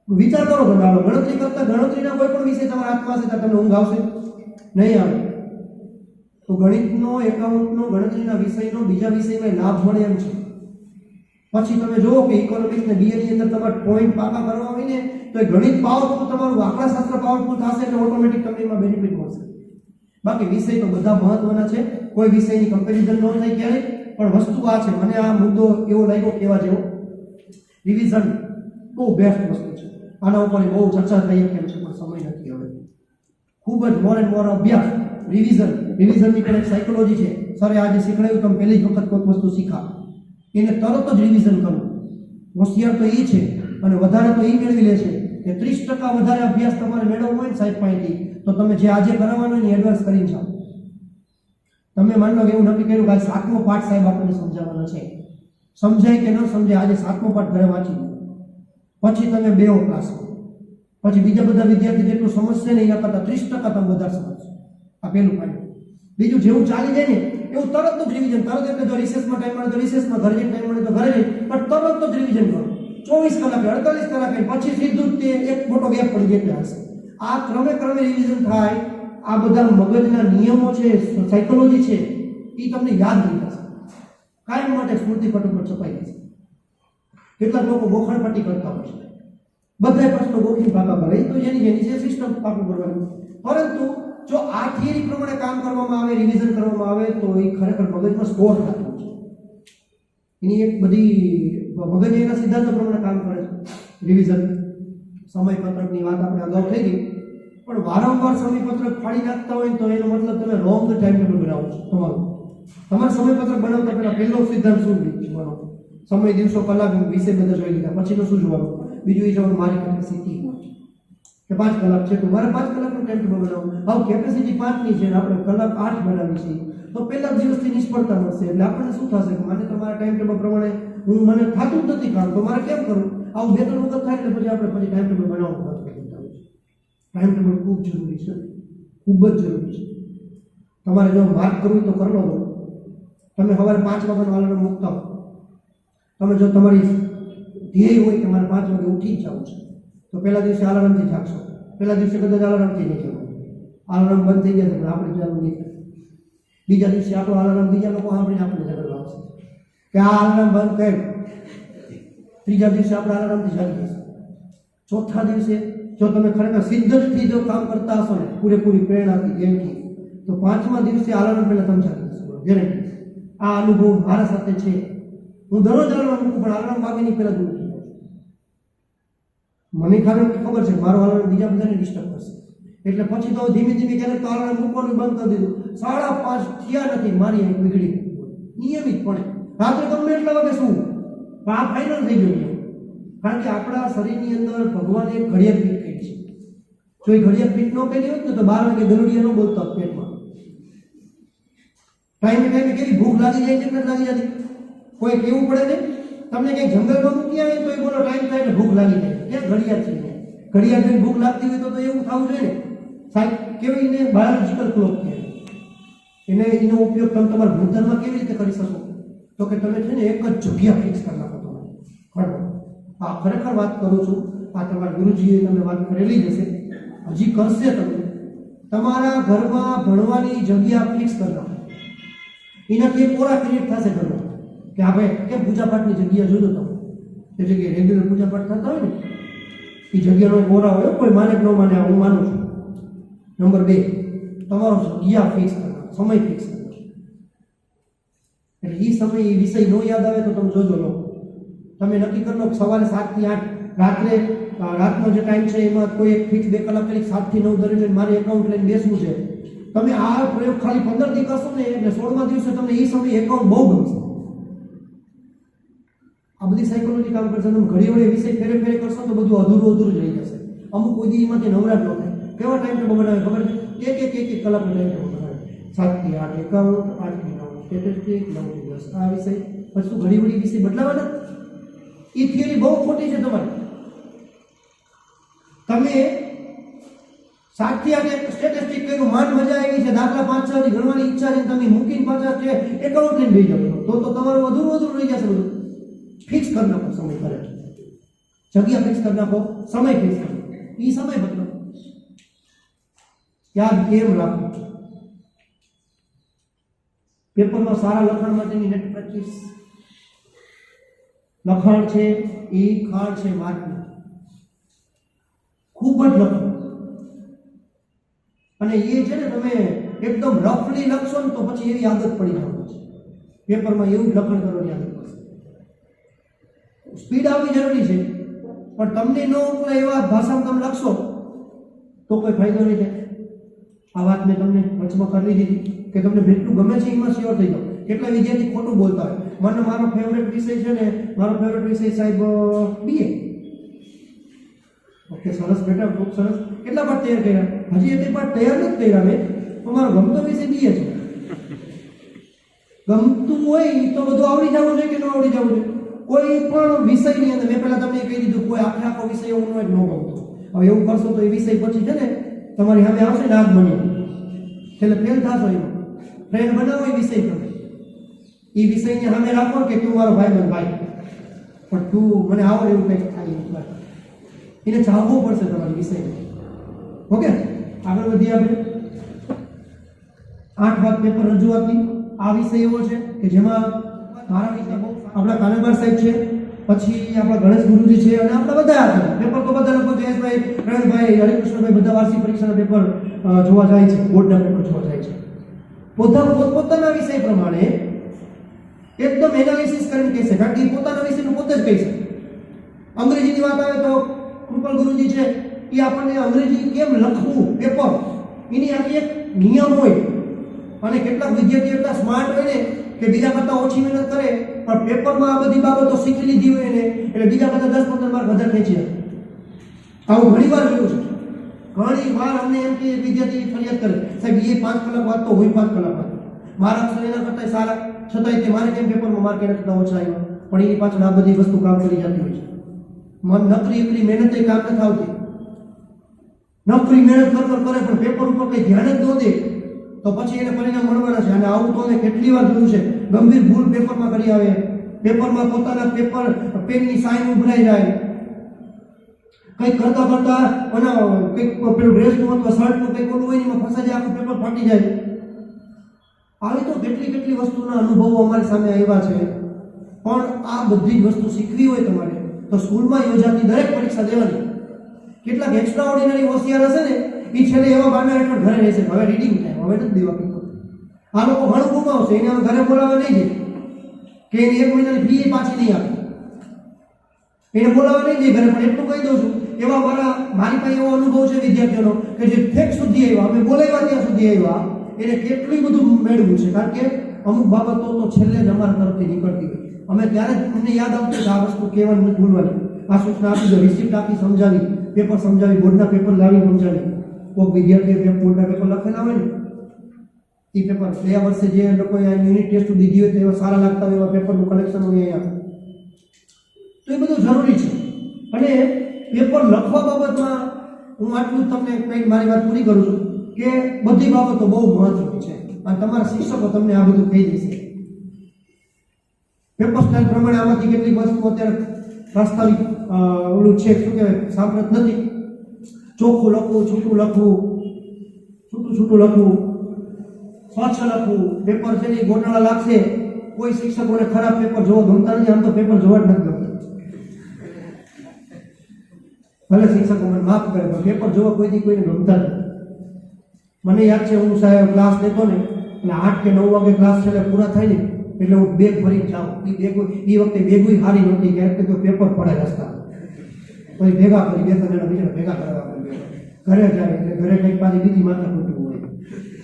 વિચાર કરો તમે, હાલો ગણતરી કરતા ગણતરીના કોઈ પણ વિષય તમારા હાથમાં હશે ત્યારે તમને ઊંઘ આવશે નહીં આવે. તો ગણિતનો, એકાઉન્ટનો, ગણતરીના વિષયનો બીજા વિષયમાં લાભ મળે એમ છે. પછી તમે જુઓ કે ઇકોનોમિક્સ ને બીએ ની અંદર તમારે પોઈન્ટ પાકા કરવા હોય ને તો એ ગણિત પાવરફુલ, તમારું આંકડાશાસ્ત્ર પાવરફુલ થશે એટલે ઓટોમેટિક તમને એમાં બેનિફિટ મળશે. બાકી વિષય તો બધા મહત્વના છે, કોઈ વિષયની કમ્પેરિઝન ન થાય ક્યારેય. પણ વસ્તુ આ છે, મને આ મુદ્દો એવો લાગ્યો કેવા જેવો, રિવિઝન બહુ બેસ્ટ વસ્તુ છે. આના ઉપર બહુ ચર્ચા થઈ કેમ છે, પણ સમય નથી હવે. ખૂબ જ મોર એન્ડ મોર અભ્યાસ, રિવિઝનની પણ એક સાયકોલોજી છે. સરે આજે શીખવાડ્યું, તમે પહેલી જ વખત કોઈ વસ્તુ શીખા એને તરત જ રિવિઝન કરવું. હોશિયાર તો એ છે અને વધારે તો એ મેળવી લે છે કે 30% વધારે અભ્યાસ તમારે મેળવવો હોય ને સાહેબ પાસેથી તો તમે જે આજે કરાવવાનો એની એડવાન્સ કરીને જાઓ. તમે માની લો કે એવું નક્કી કર્યું કે આજે 7મો પાઠ સાહેબ આપણને સમજાવવાનો છે, સમજાય કે ન સમજાય, આજે 7મો પાઠ ઘરે વાંચી લો. પછી તમે 2 ક્લાસ, પછી બીજા બધા વિદ્યાર્થી જેટલું સમજશે ને એના કરતાં 30% તમે વધારે સમજશો. આ પહેલું ફાયદો. બીજું જેવું ચાલી જાય ને એવું તરત જ રિવિઝન, તરત એટલે જો રિસેસમાં ટાઈમ મળે તો રિસેસમાં, ઘરે જઈને ટાઈમ મળે તો ઘરે જઈને, પણ તરત જ રિવિઝન કરો. 24 કલાકે, 48 કલાકે, પછી સીધું જ તે એક મોટો ગેપ પડી જાય એટલે હશે. આ ક્રમે રિવિઝન થાય. આ બધા મગજના નિયમો છે, સાયકોલોજી છે, એ તમને યાદ નહીં થશે, કાયમ માટે સ્મૃતિપટ ઉપર છપાઈ જશે. કેટલાક લોકો ગોખણપટ્ટી કરતા હોય છે, બધા પ્રશ્નો ગોખીને પાકા કરે, તો જેની છે સિસ્ટમ પાકું કરવાનું. પરંતુ જો આ થિયરી પ્રમાણે કામ કરવામાં આવે, રિવિઝન કરવામાં આવે તો એ ખરેખર મગજમાં સ્ટોર થતું છે. એની એક બધી મગજ એના સિદ્ધાંતો પ્રમાણે કામ કરે છે. રિવિઝન, સમયપત્રકની વાત આપણે અગાઉ થઈ ગઈ, પણ વારંવાર સમયપત્રક ફાડી નાખતા હોય તો એનો મતલબ તમે રોંગ ટાઈમ ટેબલ બનાવો છો. તમારે સમયપત્રક બનાવતા પહેલા પહેલો સિદ્ધાંત શું જોવાનો? સમય, દિવસો, કલાક વિશે બધા જોઈ લીધા, પછીનું શું જોવાનું? બીજું એ જોવાનું મારી કેપેસિટી કે 5 કલાક છે તો મારે 5 કલાકનું ટાઈમ ટેબલ બનાવવું. હવે કેપેસિટી 5ની છે ને આપણે કલાક 8 બનાવી છે તો પહેલા દિવસથી નિષ્ફળતા મળશે. એટલે આપણને શું થશે કે મને તમારા ટાઈમ ટેબલ પ્રમાણે મને થતું જ નથી કામ, તો મારે કેમ કરવું? આવું 2-3 વખત થાય એટલે પછી આપણે ટાઈમ ટેબલ બનાવવું નથી. ટાઈમ ટેબલ ખૂબ જરૂરી છે, ખૂબ જ જરૂરી છે. તમારે જો માર્ક કરવું તો કરી લો. તમે સવારે 5 વાગ્યાનો અલાર્મ મૂકતા હો, તમે જો તમારી ધ્યેય હોય કે મારે 5 વાગે ઉઠી જ જવું છે તો પહેલા દિવસે અલાર્મથી જાગશો. પહેલા દિવસે કદાચ અલાર્મથી નહીં જવાનું, અલાર્મ બંધ થઈ જશે પણ આપણે ચાલુ નહીં થાય. બીજા દિવસે આપણો અલાર્મ બીજા લોકો સાંભળીને આપણે ઝઘડો આવશે કે આ અલાર્મ બંધ કર. ત્રીજા દિવસે આપણે અલાર્મથી જાગી જશે. ચોથા દિવસે જો તમે ખરેખર સિદ્ધથી જો કામ કરતા હશો ને પૂરેપૂરી પ્રેરણાથી, ધ્યેયથી, તો 5મા દિવસે અલાર્મ પહેલા તમે જાગી જશો. ગેરંટી. આ અનુભવ મારા સાથે છે. હું દરરોજ અલાર્મ મૂકું પણ અલાર્મ વાગીની પહેલા દૂર થઈ જાઉં. મને ખબર છે મારો અલાર્મ બીજા બધાને ડિસ્ટર્બ કરશે એટલે પછી તો ધીમે ધીમે ક્યારેક તો અલાર્મ મૂકવાનું બંધ કરી દીધું. 5:30 થયા નથી મારી અહીં બગડી નિયમિતપણે રાત્રે ગમે એટલા વાગે શું પણ આ ફાઇનલ થઈ ગયું. કારણ કે આપણા શરીરની અંદર ભગવાને એક ઘડિયાળ ફિટ કરી છે. જો એ ઘડિયાળ ફિટ ન કરી હોત ને તો 12 વાગે ગલુડિયા ન બોલતા પેટમાં. ટાઈમે કેવી ભૂખ લાગી જાય છે કે લાગી જતી કોઈ કેવું પડે ને તમને કંઈક જંગલમાં મૂકી આવે તો એ બોલો ટાઈમ થાય એટલે ભૂખ લાગી જાય. ક્યાં ઘડિયાળ છે? ઘડિયાળ જોઈને ભૂખ લાગતી હોય તો એવું થવું જોઈએ ને. સાહેબ કેવી એને બાયોલોજિકલ ક્લોક કહેવાય. એનો ઉપયોગ તમે તમારા ભૂતરમાં કેવી રીતે કરી શકો? તો કે તમે છે ને એક જ જગ્યા ફિક્સ કરી નાખો. તમારે આ ખરેખર વાત કરું છું. આ તમારા ગુરુજીએ તમને વાત કરેલી જ હશે, હજી કરશે. તમે તમારા ઘરમાં ભણવાની જગ્યા ફિક્સ કરી નાખો. એનાથી એક ઓરા ક્રિએટ થશે ઘરમાં કે હા ભાઈ કેમ પૂજા પાઠની જગ્યા જોજો તમે, એ જગ્યાએ રેગ્યુલર પૂજા પાઠ થતા હોય ને એ જગ્યાનો એક ઓરા હોય. કોઈ માને કે ન માને, હું માનું છું. નંબર 2, તમારો જગ્યા ફિક્સ કરવાનો, સમય ફિક્સ કરવાનો. એટલે એ સમય એ વિષય ન યાદ આવે તો તમે જોજો લો. તમે નક્કી કરી લો કે સવારે 7 થી 8 રાતનો જે ટાઈમ છે એમાં કોઈ એક ફિક્સ 2 કલાક કરી 7 થી 9 દરમિયાન મારે એકાઉન્ટ લઈને બેસવું છે. તમે આ પ્રયોગ ખાલી 15 દી કરશો ને એટલે 16મા દિવસે તમને એ સમય એકાઉન્ટ બહુ ગમશે. આ બધી સાયકોલોજી કામ કરશે. તમે ઘડી વડે વિષય ફેરે ફેરે કરશો તો બધું અધૂરું જ રહી જશે. અમુક કોઈ દી એમાંથી નવરાટ ન થાય. કેવા ટાઈમ ટેબલ બનાવે ખબર છે? એક કલાકનો ટાઈમ ટેબલ બનાવે. 7 થી 8 એકાઉન્ટ, 8 થી 9 સ્ટેટિસ્ટિક, 9 થી 10 આ વિષય. પછી ઘડી વડી વિષય બદલાવાના. એ થિયરી બહુ ખોટી છે તમારી. તમે 7 થી 8 સ્ટેટિસ્ટિક કર્યું, માન મજા આવી છે, દાખલા 5-6 થી ગણવાની ઈચ્છા છે, તમે મૂકીને પાછા છે એકાઉન્ટ લઈને બેસી જાવ તો તમારું અધૂરું રહી જશે બધું. ફિક્સ કરી નાખો સમય કરે, જગ્યા ફિક્સ કરી નાખો, સમય ફિક્સ કરો. એ સમય બદલો. યાદ કેમ રાખો? પેપરમાં સારા લખાણ માટેની નેટ પ્રેક્ટિસ. લખાણ છે એ ખાણ છે માર્કની. ખૂબ જ લખો. અને એ છે ને તમે એકદમ રફલી લખશો ને તો પછી એવી આદત પડી જવાની છે. પેપરમાં એવું જ લખાણ કરવાની આદત પડશે. સ્પીડ આવવી જરૂરી છે પણ તમને ન ઉપલે એવા ભાષામાં તમે લખશો તો કોઈ ફાયદો નહીં થાય. આ વાત મેં તમને વચમાં કરી દીધી કે તમને જેટલું ગમે છે એમાં શ્યોર થઈ જાઓ. કેટલા વિદ્યાર્થી ખોટું બોલતા હોય. મને મારો ફેવરેટ વિષય છે ને, મારો ફેવરેટ વિષય સાહેબ BA. ઓકે, સરસ બેટા, ખૂબ સરસ. કેટલા પાઠ તૈયાર કર્યા? હજી એટલી પાઠ તૈયાર નથી કર્યા મેં, તો મારો ગમતો વિષય BA છે. ગમતું હોય તો બધું આવડી જવું જોઈએ કે ન આવડી જવું જોઈએ? કોઈ પણ વિષયની અંદર મેં પહેલા તમને કહી દીધું, કોઈ આખો વિષય એવું ન હોય ન ગમતો. હવે એવું કરશો તો એ વિષય પછી છે ને તમારી સામે આવશે નાગ બની, એટલે ફેલ થશો. એમાં ફ્રેન્ડ બનાવો એ વિષય તમે. એ વિષયને સામે રાખો કે તું મારો ભાઈ બન ભાઈ, પણ તું મને આવડે એવું કંઈક થાય. એને ચાહવું પડશે તમારી વિષયને. ઓકે, આગળ વધીએ આપણે. 8 ભાગ પેપર રજૂઆતની. આ વિષય એવો છે કે જેમાં મારા વિષય બહુ આપણા કાનાબાર સાહેબ છે, પછી આપણા ગણેશ ગુરુજી છે અને આપણે બધા હતા. પેપર તો બધા લગભગ જયેશભાઈ, પ્રવીણભાઈ, હરિકૃષ્ણભાઈ બધા વાર્ષિક પરીક્ષાના પેપર જોવા જાય છે, બોર્ડના પેપર જોવા જાય છે. પોતાના વિષય પ્રમાણે એકદમ એનાલિસિસ કરીને કહેશે, કારણ કે પોતાના વિષયનું પોતે જ કહી શકે. અંગ્રેજીની વાત આવે તો કૃપાલ ગુરુજી છે એ આપણને અંગ્રેજી કેમ લખવું પેપર એની આખી એક નિયમ હોય. અને કેટલાક વિદ્યાર્થીઓ એટલા સ્માર્ટ હોય ને કે બીજા કરતાં ઓછી મહેનત કરે પણ પેપરમાં આ બધી બાબતો શીખી લીધી હોય ને એટલે બીજા કરતાં 10-15 માર્ક વધારે ખેંચી જાય. આવું ઘણી વાર જોયું છે. ઘણી વાર અમને એમ કે વિદ્યાર્થી ફરિયાદ કરે, સાહેબ એ 5 કલાક વાંચતો હોય, 5 કલાક વાંચતો, મારા અક્ષર એના કરતાં સારા, છતાંય તે મારે કેમ પેપરમાં માર્ક એના કરતાં ઓછા આવ્યા? પણ એની પાછળ આ બધી વસ્તુ કામ કરી જતી હોય છે. નકરી એકલી મહેનત કામ નથી આવતી. નકરી મહેનત કરે પણ પેપર ઉપર કંઈ ધ્યાન જ ન દે તો પછી એને પરિણામ મળવાના છે. અને આવું તો અમે કેટલી વાર જોયું છે. ગંભીર ભૂલ પેપરમાં કરી આવે, પેપરમાં પોતાના પેપર પેનની સાઈન ભૂલાઈ જાય, કંઈક કરતા કંઈક પેલું ડ્રેસનું અથવા શર્ટનું કંઈક ઓલું હોય એમાં ફસાઈ જાય, આખું પેપર ફાટી જાય. આવી તો કેટલી વસ્તુના અનુભવો અમારી સામે આવ્યા છે. પણ આ બધી જ વસ્તુ શીખવી હોય તમારે તો સ્કૂલમાં યોજાતી દરેક પરીક્ષા દેવાની. કેટલાક એક્સ્ટ્રા ઓર્ડિનરી હોશિયાર હશે ને એ છેલ્લે એવા બાના હેઠળ ઘરે રહેશે, હવે રીડિંગ ટાઈમ, હવે નથી દેવા પેપર. આ લોકો ઘણું ગુમાવશે, એને ઘરે બોલાવવા નહીં જાય કે એની 1 મહિનાની ફી પાછી નહીં આપે, એને બોલાવવા નહીં જાય ઘરે. પણ એટલું કહી દઉં છું, એવા મારી પાસે એવો અનુભવ છે વિદ્યાર્થીઓનો કે જે ઠેક સુધી આવ્યા, અમે બોલાવ્યા ત્યાં સુધી આવ્યા, એને કેટલું બધું મેળવ્યું છે. કારણ કે અમુક બાબતો તો છેલ્લે જ અમારા તરફથી નીકળતી હોય, અમે ત્યારે જ અમને યાદ આવતું કે આ વસ્તુ કહેવાની નથી, ભૂલવાની. આ સૂચના આપી દો, રિસિપ્ટ આપી સમજાવી, પેપર સમજાવી, બોર્ડના પેપર લાવી સમજાવી. કોઈક વિદ્યાર્થીએ બોર્ડના પેપર લખેલા હોય ને એ પેપર ગયા વર્ષે જે લોકોએ યુનિટ ટેસ્ટ દીધી હોય તો એવા સારા લાગતા હોય એવા પેપરનું કલેક્શન હોય અહીંયા. તો એ બધું જરૂરી છે. અને પેપર લખવા બાબતમાં હું આટલું તમને કંઈક મારી વાત પૂરી કરું છું કે બધી બાબતો બહુ મહત્વની છે અને તમારા શિક્ષકો તમને આ બધું કહી દેશે. પેપર સ્ટાઇલ પ્રમાણે આમાંથી કેટલીક વસ્તુ અત્યારે વાસ્તવિક ઓલું છે શું કહેવાય સાંપ્રત નથી. ચોખ્ખું લખવું, છૂટું લખવું, છૂટું લખવું, સ્વચ્છ લખવું. પેપર છે ને ગોટાળા લાગશે. કોઈ શિક્ષકોને ખરાબ પેપર જોવા ગમતા નથી. આમ તો પેપર જોવા જ નથી ગમતા. ભલે શિક્ષકો મને માફ કરે પણ પેપર જોવા કોઈથી કોઈને ગમતા નથી. મને યાદ છે હું સાહેબ ક્લાસ લેતો ને એટલે 8 કે 9 વાગે ક્લાસ છેલ્લે પૂરા થાય ને એટલે હું બેગ ભરીને જાઉં. એ વખતે બેગુય સારી નહોતી. ક્યારેક તો પેપર પડે રસ્તા પછી ભેગા કરી 2 જણા બીજા ભેગા કરવા ઘરે જાય એટલે ઘરે કંઈક પાછી બીજી માથા ખોટું હોય.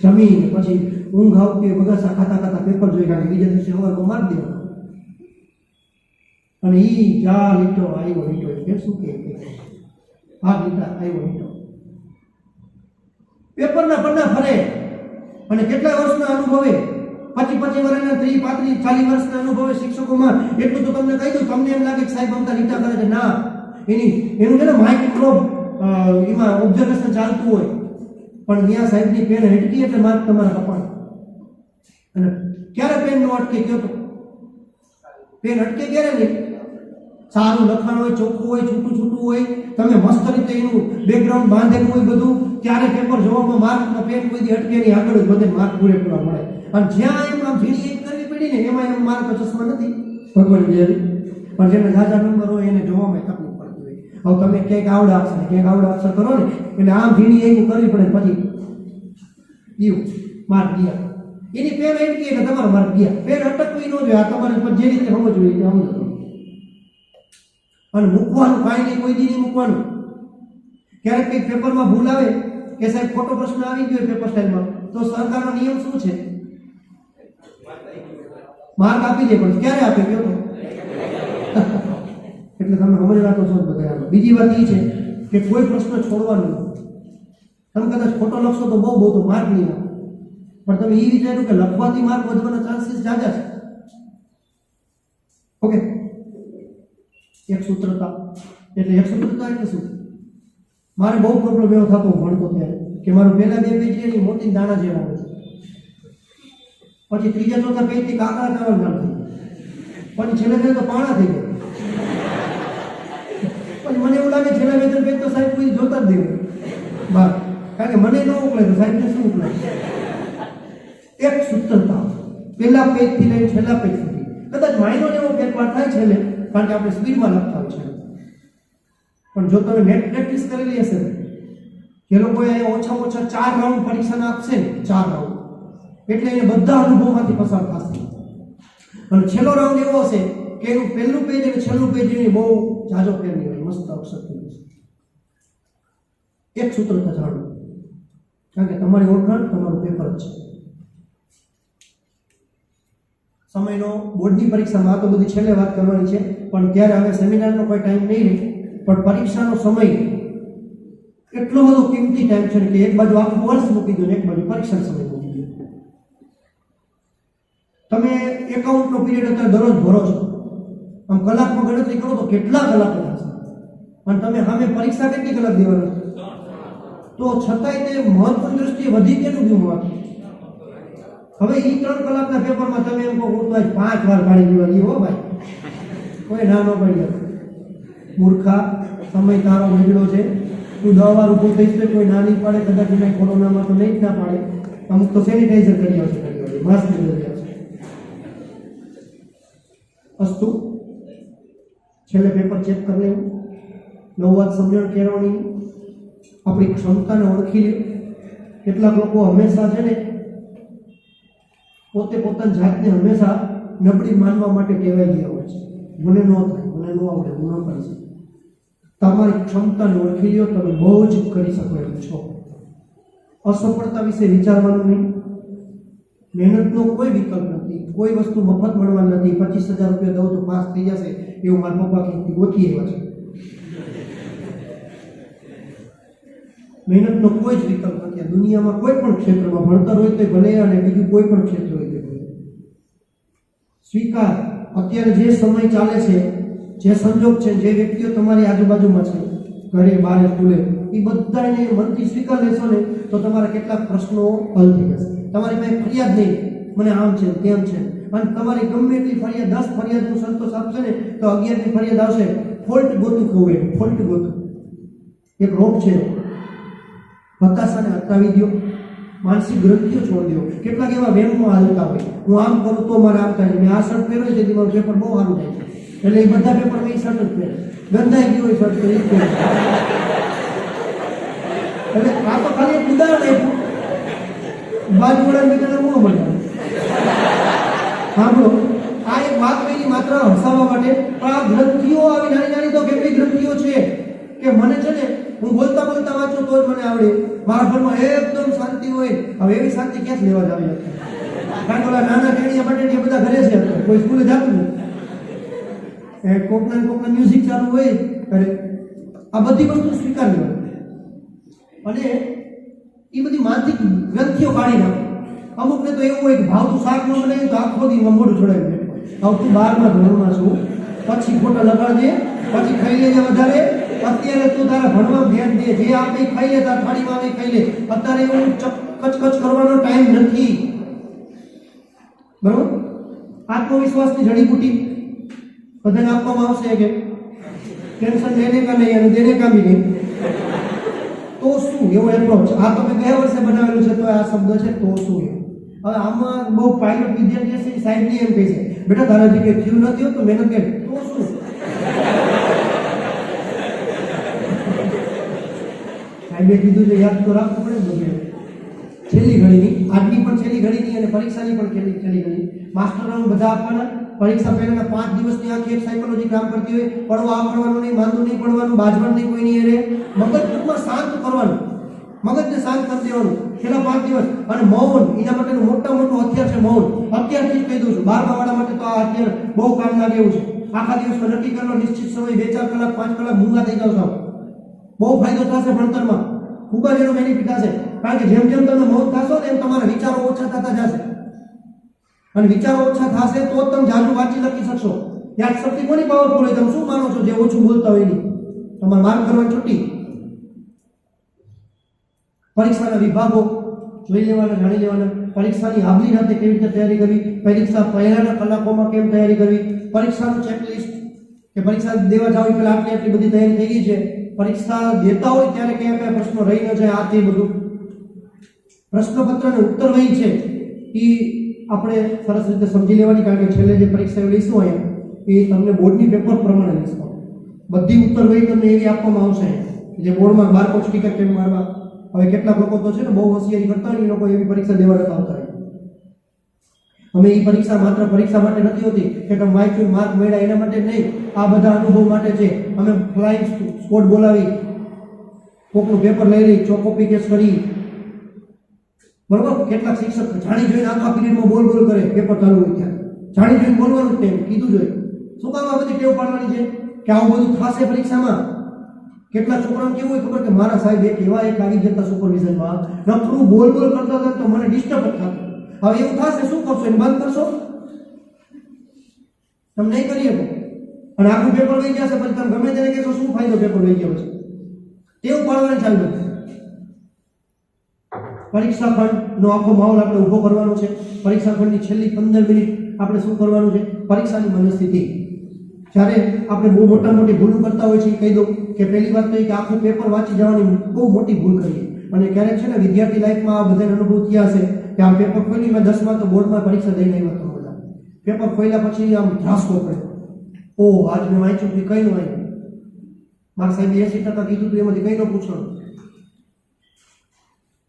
જમીન પછી ઊંઘ આવતી હોય બગાસા ખાતા પેપર જોઈ કાઢે. બીજા દિવસે સવારમાં મારી દેવાનું. અને ઈ જા લીટો આવ્યો લીટો એટલે શું કે આ લીટા આવ્યો લીટો પેપરના પન્ના ફરે. અને કેટલા વર્ષના અનુભવે 25 વર્ષના 30 35 40 વર્ષના અનુભવે શિક્ષકોમાં એટલું તો તમને કહી દઉં. તમને એમ લાગે કે સાહેબ અમતા લીટા કરે છે. ના, એનું છે ને માઇક્રો એમાં ઓબ્ઝર્વેશન ચાલતું હોય પણ ત્યાં સાહેબની પેન હટકી એટલે માર્ક તમારા કપાળ. અને ક્યારે પેન નો અટકે કયો તો? પેન અટકે ક્યારે નહીં? સારું લખાણ હોય, ચોખ્ખું હોય, છૂટું હોય, તમે મસ્ત રીતે એનું બેકગ્રાઉન્ડ બાંધેલું હોય બધું, ત્યારે પેપર જોવામાં માર્કમાં પેન કોઈ દી અટકે નહીં. આગળ જ બધે માર્ક પૂરેપૂરા મળે. અને જ્યાં એમ આમ ઝીણી એક કરવી પડી ને એમાં એમ માર્ક ચશ્મા નથી ભગવાન વિચારી. પણ જેને જાજા નંબર હોય એને જોવામાં તકલીફ પડતી હોય. હવે તમે ક્યાંક આવડા અક્ષર કરો ને એટલે આમ ઝીણી એક કરવી પડે પછી દીવું માર્ક ગયા. એની પેન એમ કહે કે તમારો માર્ક ગયા. પેન અટકવી ન જોઈએ. આ તમારે જે રીતે સમજવું એ રીતે સમજો. અને મૂકવાનું કાંઈ નહીં, કોઈ દી નહીં મૂકવાનું. ક્યારેક કંઈક પેપરમાં ભૂલ આવે કે સાહેબ ખોટો પ્રશ્ન આવી ગયો પેપર સ્ટાઇલમાં તો સરકારનો નિયમ શું છે? માર્ક આપી દે. પણ ક્યારે આપે ગયો તો એટલે તમે સમજવા તો છો બધા. બીજી વાત એ છે કે કોઈ પ્રશ્ન છોડવાનો નથી. તમે કદાચ ખોટો લખશો તો બહુ તો માર્ક નહીં આવે. પણ તમે એ વિચાર્યું કે લખવાથી માર્ક વધવાના ચાન્સીસ જાજા છે. ઓકે, એક સૂત્રતા એટલે શું? મારે બહુ પ્રોબ્લેમ એવો થતો ભણતો ત્યારે કે મારું પહેલા 2 પેજ એની મોટી દાણા જેવા હોય. પછી ત્રીજા ચોથા પેજથી કાકડા ચાવલ નામ થઈ ગયા. પછી છેલ્લે તો પાણા થઈ ગયા. પછી મને એવું લાગે છેલ્લા 2-3 પેજ તો સાહેબ કોઈ જોતા જ નહીં બહાર. કારણ કે મને ન ઉકળે તો સાહેબને શું ઉકળે? એક સૂત્રતા પહેલા પેજથી લઈને છેલ્લા પેજ સુધી કદાચ માઇનોર એવો ફેરફાર થાય છેલ્લે કારણ કે આપણે સ્પીડમાં લખતા હોય છે. પણ જો તમે નેટ પ્રેક્ટિસ કરેલી હશે જે લોકોએ અહીંયા ઓછામાં ઓછા 4 રાઉન્ડ પરીક્ષાના આપશે ને 4 રાઉન્ડ એટલે એને બધા અનુભવમાંથી પસાર થશે. અને છેલ્લો રાઉન્ડ એવો હશે કે એનું પહેલું પેજ અને છેલ્લું પેજ એની બહુ જાજો ફેર નહીં હોય. મસ્ત અક્ષર થઈ જશે. એક સૂત્રતા જાણો કારણ કે તમારી ઓળખાણ તમારું પેપર જ છે. સમયનો બોર્ડની પરીક્ષામાં આ તો બધી છેલ્લે વાત કરવાની છે પણ ત્યારે હવે સેમિનારનો કોઈ ટાઈમ નહીં રહે. પણ પરીક્ષાનો સમય એટલો બધો કિંમતી ટાઈમ છે કે એક બાજુ આખું વર્ષ મૂકી દો ને એક બાજુ પરીક્ષાનો સમય મૂકી દો. તમે એકાઉન્ટનો પીરિયડ અત્યારે દરરોજ ભરો છો. આમ કલાકમાં ગણતરી કરો તો કેટલા કલાક થશે? અને તમે સામે પરીક્ષા કેટલી કલાક દેવાની? તો છતાંય તે મહત્વની દ્રષ્ટિએ વધી કેટલું ગયું? હવે એ 3 કલાકના પેપરમાં તમે એમ કહો હું તો 5 વાર પાડી દેવાની. હો ભાઈ, કોઈ ના ન પાડી. મૂર્ખા, સમય તારો મેળો છે. તું 10 વાર ઊભો થઈશ તો કોઈ ના નહીં પાડે. કદાચ નહીં કોરોનામાં તો નહીં જ ના પાડે. અમુક તો સેનિટાઈઝર કરી આવશે, માસ્ક કરી આવશે. અસ્તુ છેલ્લે પેપર ચેક કરી લેવું. નવ વાત સમજણ કેળવણી, આપણી ક્ષમતાને ઓળખી લે. કેટલાક લોકો હંમેશા છે ને પોતે પોતાની જાતને હંમેશા નબળી માનવા માટે ટેવાઈ ગયા હોય છે. મને ન થાય, મને ન આવડે, હું ન કરી શકું. તમારી ક્ષમતાને ઓળખી લો. તમે બહુ જ કરી શકો એમ છો. અસફળતા વિશે વિચારવાનું નહીં. મહેનતનો કોઈ વિકલ્પ નથી. કોઈ વસ્તુ મફત મળવાની નથી. 25,000 રૂપિયા દઉં તો પાસ થઈ જશે એવું મારા પપ્પા કંઈક ગોતી એવા છે. મહેનતનો કોઈ જ વિકલ્પ નથી. દુનિયામાં કોઈ પણ ક્ષેત્રમાં ભણતર હોય તો ભલે અને બીજું કોઈ પણ ક્ષેત્ર હોય તો ભલે. સ્વીકાર. અત્યારે જે સમય ચાલે છે, જે સંજોગ છે, જે વ્યક્તિઓ તમારી આજુબાજુમાં છે, ઘરે બહાર સ્કૂલે, એ બધાને મનથી સ્વીકાર લેશો ને તો તમારા કેટલાક પ્રશ્નો હલ થઈ જશે. તમારી પાસે ફરિયાદ નહીં મને આમ છે તેમ છે. અને તમારી ગમે એટલી ફરિયાદ 10 ફરિયાદનો સંતોષ આપશે ને તો 11ની ફરિયાદ આવશે ફોલ્ટ ગોતું કહું એમ, ફોલ્ટ ગોતું. એક રોગ છે, હતાશાને હટાવી દો, માનસિક ગ્રંથિઓ છોડી દો. કેટલાક એવા વેમમાં હાલતા હોય, હું આમ કરું તો મારે આમ થાય, મેં આ શર્ટ પહેર્યો છે મારું પેપર બહુ સારું થાય છે, એટલે એ બધા પેપર મેં એ શર્ટ જ પહેરે, ગંધાઈ ગયું હોય શર્ટ તો એ જ પહેરે. એટલે આ તો ખાલી એક ઉદાહરણ આપ્યું, બાજુવાળા મિત્રને મોં મળ્યા. સાંભળો, આ એક વાત કઈ માત્ર હસાવવા માટે, પણ આ ગ્રંથિઓ આવી નાની નાની તો કેટલી ગ્રંથિઓ છે કે મને છે ને હું બોલતા બોલતા વાંચું તો જ મને આવડે. મારા ઘરમાં એકદમ શાંતિ હોય. હવે એવી શાંતિ ક્યાંથી લેવા જ આવી? કારણ કે ઓલા નાના ટેણીયા બટેટીયા બધા ઘરે છે, કોઈ સ્કૂલે જતું નથી, કોકના મ્યુઝિક ચાલુ હોય. અરે આ બધી વસ્તુ સ્વીકાર લેવાની અને એ બધી માનસિક ગ્રંથિઓ કાઢી નાખે. અમુકને તો એવું હોય કે ભાવતું શાક ન બનાવ્યું તો આખો દી મોઢું છોડાવી બેઠો. હવે તું 12મા ધોરણમાં છું, પછી ખોટા લગાડજે, પછી ખાઈ લેજે વધારે. અત્યારે તું તારા ભણવામાં ધ્યાન દે, જે આ કંઈ ખાઈ લે તારા થાળીમાં કંઈ ખાઈ લે. અત્યારે એવું કચકચ કરવાનો ટાઈમ નથી, બરોબર? આત્મવિશ્વાસની જડીબુટી બધાને આપવામાં આવશે કે ટેન્શન લેને કા નહીં અને દેને કા બી નહીં. તો શું એવો એપ્રોચ આ તમે ગયા વર્ષે બનાવેલું છે, તો આ શબ્દ છે તો શું. હવે આમાં બહુ પાયલોટ વિદ્યાર્થી છે, સાહેબની એમ કહે છે બેટા તારાથી કે થયું નથી હોત તો મહેનત કર. તો શું સાહેબે કીધું છે યાદ તો રાખવું પડે બધું. છેલ્લી ઘડીની, આજની પણ છેલ્લી ઘડીની અને પરીક્ષાની પણ છેલ્લી ઘડી. માસ્ટરોને બધા આપવાના. પરીક્ષા પહેલાના 5 દિવસની આખી એક સાયકોલોજી કામ કરતી હોય. પડવા આવડવાનું નહીં, માંદું નહીં પડવાનું, બાજવાનું નહીં કોઈની એરે. મગજ ટૂંકમાં શાંત કરવાનું, મગજને શાંત કરી દેવાનું છેલ્લા 5 દિવસ. અને મૌન એના માટેનું મોટું હથિયાર છે મૌન. અત્યારથી જ કહી દઉં છું, 12મા વાળા માટે તો આ હથિયાર બહુ કામ લાગે એવું છે. આખા દિવસમાં નક્કી કરવાનો નિશ્ચિત સમય 2-4 કલાક 5 કલાક મૂંગા થઈ જાવ છો, બહુ ફાયદો થશે ભણતરમાં, ખૂબ જ એનો બેનિફિટ થશે. કારણ કે જેમ જેમ તમે મૌન થશો ને એમ તમારા વિચારો ઓછા થતા જશે, અને વિચારો ઓછા થશે તો તમે જાજુ વાંચી લખી શકશો. યાદ શક્તિ કોની પાવરફુલ હોય? તમે શું માનો છો જે ઓછું બોલતા હોય એની? તમારે માર્ક કરવાની છૂટી. પરીક્ષાના વિભાગો જોઈ લેવાના, જાણી લેવાના. પરીક્ષાની આગલી રાતે કેવી રીતે તૈયારી કરવી, પરીક્ષા પહેલાના કલાકોમાં કેમ તૈયારી કરવી, પરીક્ષાનું ચેકલિસ્ટ કે પરીક્ષા દેવા જાવ પહેલા આટલી બધી તૈયારી થઈ ગઈ છે, પરીક્ષા દેતા હોય ત્યારે કયા કયા પ્રશ્નો રહી ન જાય, આ તે બધું. પ્રશ્નપત્રને ઉત્તર વહી છે એ આપણે સરસ રીતે સમજી લેવાની. કારણ કે છેલ્લે જે પરીક્ષા લઈશું અહીંયા એ તમને બોર્ડની પેપર પ્રમાણે લઈશું. બધી ઉત્તર વહી તમને એવી આપવામાં આવશે જે બોર્ડમાં બારકોડ સ્ટીકર કેમ મારવા. હવે કેટલાક લોકો તો છે ને બહુ હોશિયારી કરતા હોય, એ લોકો એવી પરીક્ષા દેવા નતા આવતા હોય. અમે એ પરીક્ષા માત્ર પરીક્ષા માટે નથી હોતી કે તમે વાંચ્યું માર્ક મેળવ્યા એના માટે નહીં, આ બધા અનુભવ માટે છે. અમે ફ્લાઇંગ સ્કોડ બોલાવી, કોકનું પેપર લઈ રહી, ચોકોપી કેસ કરી, બરોબર. કેટલાક શિક્ષક જાણી જોઈને આખા પીરિયડમાં બોલ બોલ કરે, પેપર ચાલુ હોય ત્યાં જાણી જોઈને બોલવાનું જ કીધું જોઈએ. શું કામ આ બધી ટેવ પાડવાની છે કે આવું બધું થશે પરીક્ષામાં? કેટલા છોકરાઓને કેવું હોય ખબર કે મારા સાહેબ એક એવા એક આવી જતા સુપરવિઝનમાં નકરું બોલ બોલ કરતા હતા તો મને ડિસ્ટર્બ જ થતું. હવે એવું થશે શું કરશો? એને બંધ કરશો? તમે નહીં કરી શકો અને આખું પેપર વહી જશે. પછી તમે ગમે તેને કહેશો શું ફાયદો પેપર વહી ગયો છે? ટેવ પાડવાની ચાલુ. પરીક્ષા ખંડનો આખો માહોલ આપણે ઊભો કરવાનો છે. પરીક્ષા ખંડની છેલ્લી 15 મિનિટ આપણે શું કરવાનું છે? પરીક્ષાની મનસ્થિતિ. જ્યારે આપણે બહુ મોટી ભૂલો કરતા હોય છે, કહી દઉં કે પહેલી વાત તો એ કે આખું પેપર વાંચી જવાની બહુ મોટી ભૂલ કરીએ. અને ક્યારેક છે ને વિદ્યાર્થી લાઈફમાં આ બધાને અનુભવ થયા હશે કે આમ પેપર ખોલી મેં 10માં તો બોર્ડમાં પરીક્ષા દઈને આવ્યા તો બધા પેપર ખોલ્યા પછી આમ ધ્રાસકો પડે, ઓહ આજ મેં વાંચ્યું કે કઈ ન વાંચ્યું, મારા સાહેબે 80% કીધું હતું એમાંથી કઈ ન પૂછવાનું.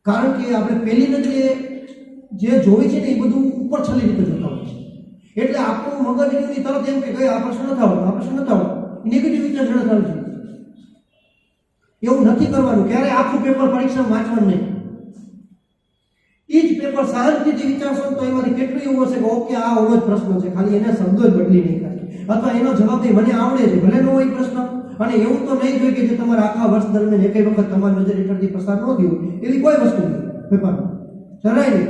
કારણ કે આપણે પહેલી નજરે જે જોઈ છે ને એ બધું ઉપર છલી રીતે જોતા હોય છે. એટલે આપણું મગજ એની તરત એમ કે કઈ આ પ્રશ્ન નથી આવડતો, આ પ્રશ્ન નથી આવડતો, નેગેટિવ વિચારધારા ચાલુ છે. એવું નથી કરવાનું. ક્યારે આખું પેપર પરીક્ષા વાંચવાનું નહીં. એ જ પેપર શાંતિથી વિચારશો તો એમાંથી કેટલું એવું હશે કે ઓકે આ ઓલો જ પ્રશ્ન છે, ખાલી એને શબ્દો જ બદલી નહીં કરે, અથવા એનો જવાબ મને આવડે છે ભલે ન હોય પ્રશ્ન. અને એવું તો નહીં જોઈએ કે જે તમારા આખા વર્ષ દરમિયાન એક વખત તમારી નજર હેઠળથી પસાર ન થયું એવી કોઈ વસ્તુ નહીં પેપર જરાય નહીં.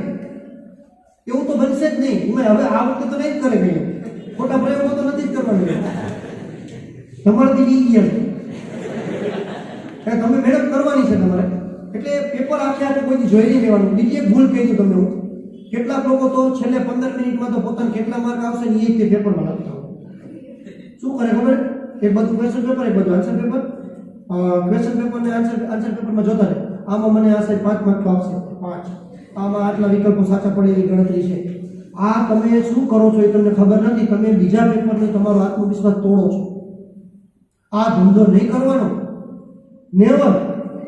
એવું તો બનશે જ નહીં. હવે આ વખતે તો નહીં જ કરે ગઈ, ખોટા પ્રયોગો તો નથી જ કરવાનું. તમારાથી ઈ ગયા છે, તમે મહેનત કરવાની છે તમારે. એટલે પેપર આખે કોઈથી જોઈ નહીં લેવાનું. બીજી એક ભૂલ કહી દઉં તમને હું, કેટલાક લોકો તો છેલ્લે 15 મિનિટમાં તો પોતાને કેટલા માર્ક આવશે ને એ તે પેપરમાં લખતા હોય. શું કરે ખબર? એક બધું ક્વેશ્ચન પેપર એક બધું આન્સર પેપર. ક્વેશ્ચન પેપર ને આન્સર પેપરમાં જોતા રહે. આમાં મને આ સાહેબ 5 માર્ક આપશે 5. આમાં આટલા વિકલ્પો સાચા પડે એવી ગણતરી છે. આ તમે શું કરો છો એ તમને ખબર નથી. તમે બીજા પેપરને તમારો આત્મવિશ્વાસ તોડો છો. આ ધંધો નહીં કરવાનો. નેવર.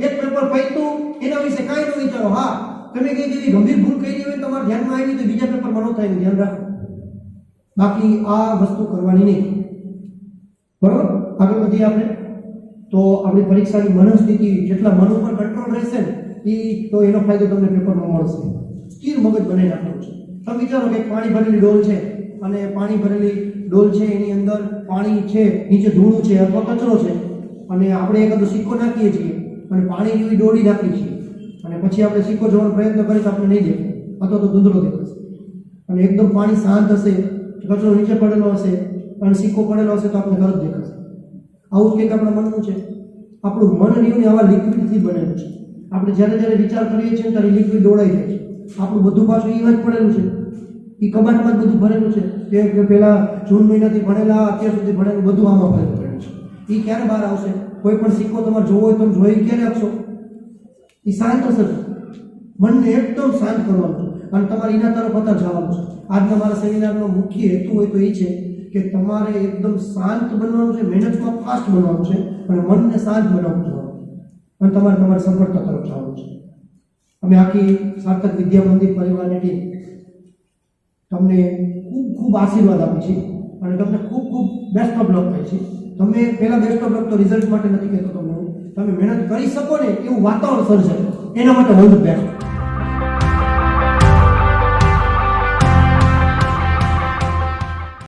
એક પેપર પૈતું એના વિશે કાંઈ ન વિચારો. હા, તમે કઈ એવી ગંભીર ભૂલ કરી હોય તમારા ધ્યાનમાં આવી તો બીજા પેપરમાં ન થાય એનું ધ્યાન રાખો. બાકી આ વસ્તુ કરવાની નહીં. બરોબર? આગળ વધીએ આપણે. તો આપણી પરીક્ષાની મનસ્થિતિ જેટલા મન ઉપર કંટ્રોલ રહેશે ને તો એનો ફાયદો તમને પેપરમાં મળશે. સ્થિર મગજ બનાવી નાખવાનું છે. તમે વિચારો કે પાણી ભરેલી ડોલ છે અને પાણી ભરેલી ડોલ છે એની અંદર પાણી છે, નીચે ધૂળ છે અથવા કચરો છે અને આપણે એકાદો સિક્કો નાખીએ છીએ અને પાણી જેવી ડોળી નાખીએ છીએ અને પછી આપણે સિક્કો જોવાનો પ્રયત્ન કરીએ તો આપણે નહીં દેખાય અથવા તો ધૂંધળો દેખાશે. અને એકદમ પાણી શાંત હશે, કચરો નીચે પડેલો હશે અને સિક્કો પડેલો હશે તો આપણે તરત દેખાશે. આવું જ કંઈક આપણા મનનું છે. આપણું મન રહ્યું આવા લિક્વિડથી બનેલું છે. આપણે જ્યારે જ્યારે વિચાર કરીએ છીએ ત્યારે લિક્વિડ દોડાઈ જાય છે. આપણું બધું પાછું એમાં જ પડેલું છે. એ કબાટમાં જ બધું ભરેલું છે. તે પહેલા જૂન મહિનાથી ભણેલા અત્યાર સુધી ભણેલું બધું આમાં ભરેલું છે. એ ક્યારે બહાર આવશે? કોઈ પણ સિક્કો તમારે જોવો હોય તો જોઈ ક્યારે આપશો? એ શાંત હશે. મનને એકદમ શાંત કરવાનું છે અને તમારે એના તરફ અત્યારે જવાનું છે. આજના મારા સેમિનારનો મુખ્ય હેતુ હોય તો એ છે કે તમારે એકદમ શાંત બનવાનું છે, મહેનતમાં ફાસ્ટ બનવાનું છે અને મનને શાંત બનાવવું છે અને તમારે તમારી સફળતા તરફ જવાનું છે. અમે આખી સાર્થક વિદ્યા મંદિર પરિવારની ટીમ તમને ખૂબ ખૂબ આશીર્વાદ આપી છે અને તમને ખૂબ ખૂબ બેસ્ટ ઓફ લક કહે છે. તમે પહેલા બેસ્ટ ઓફ લક તો રિઝલ્ટ માટે નથી કહેતો તમને, તમે મહેનત કરી શકો ને એવું વાતાવરણ સર્જાય એના માટે ઓલ ધ બેસ્ટ.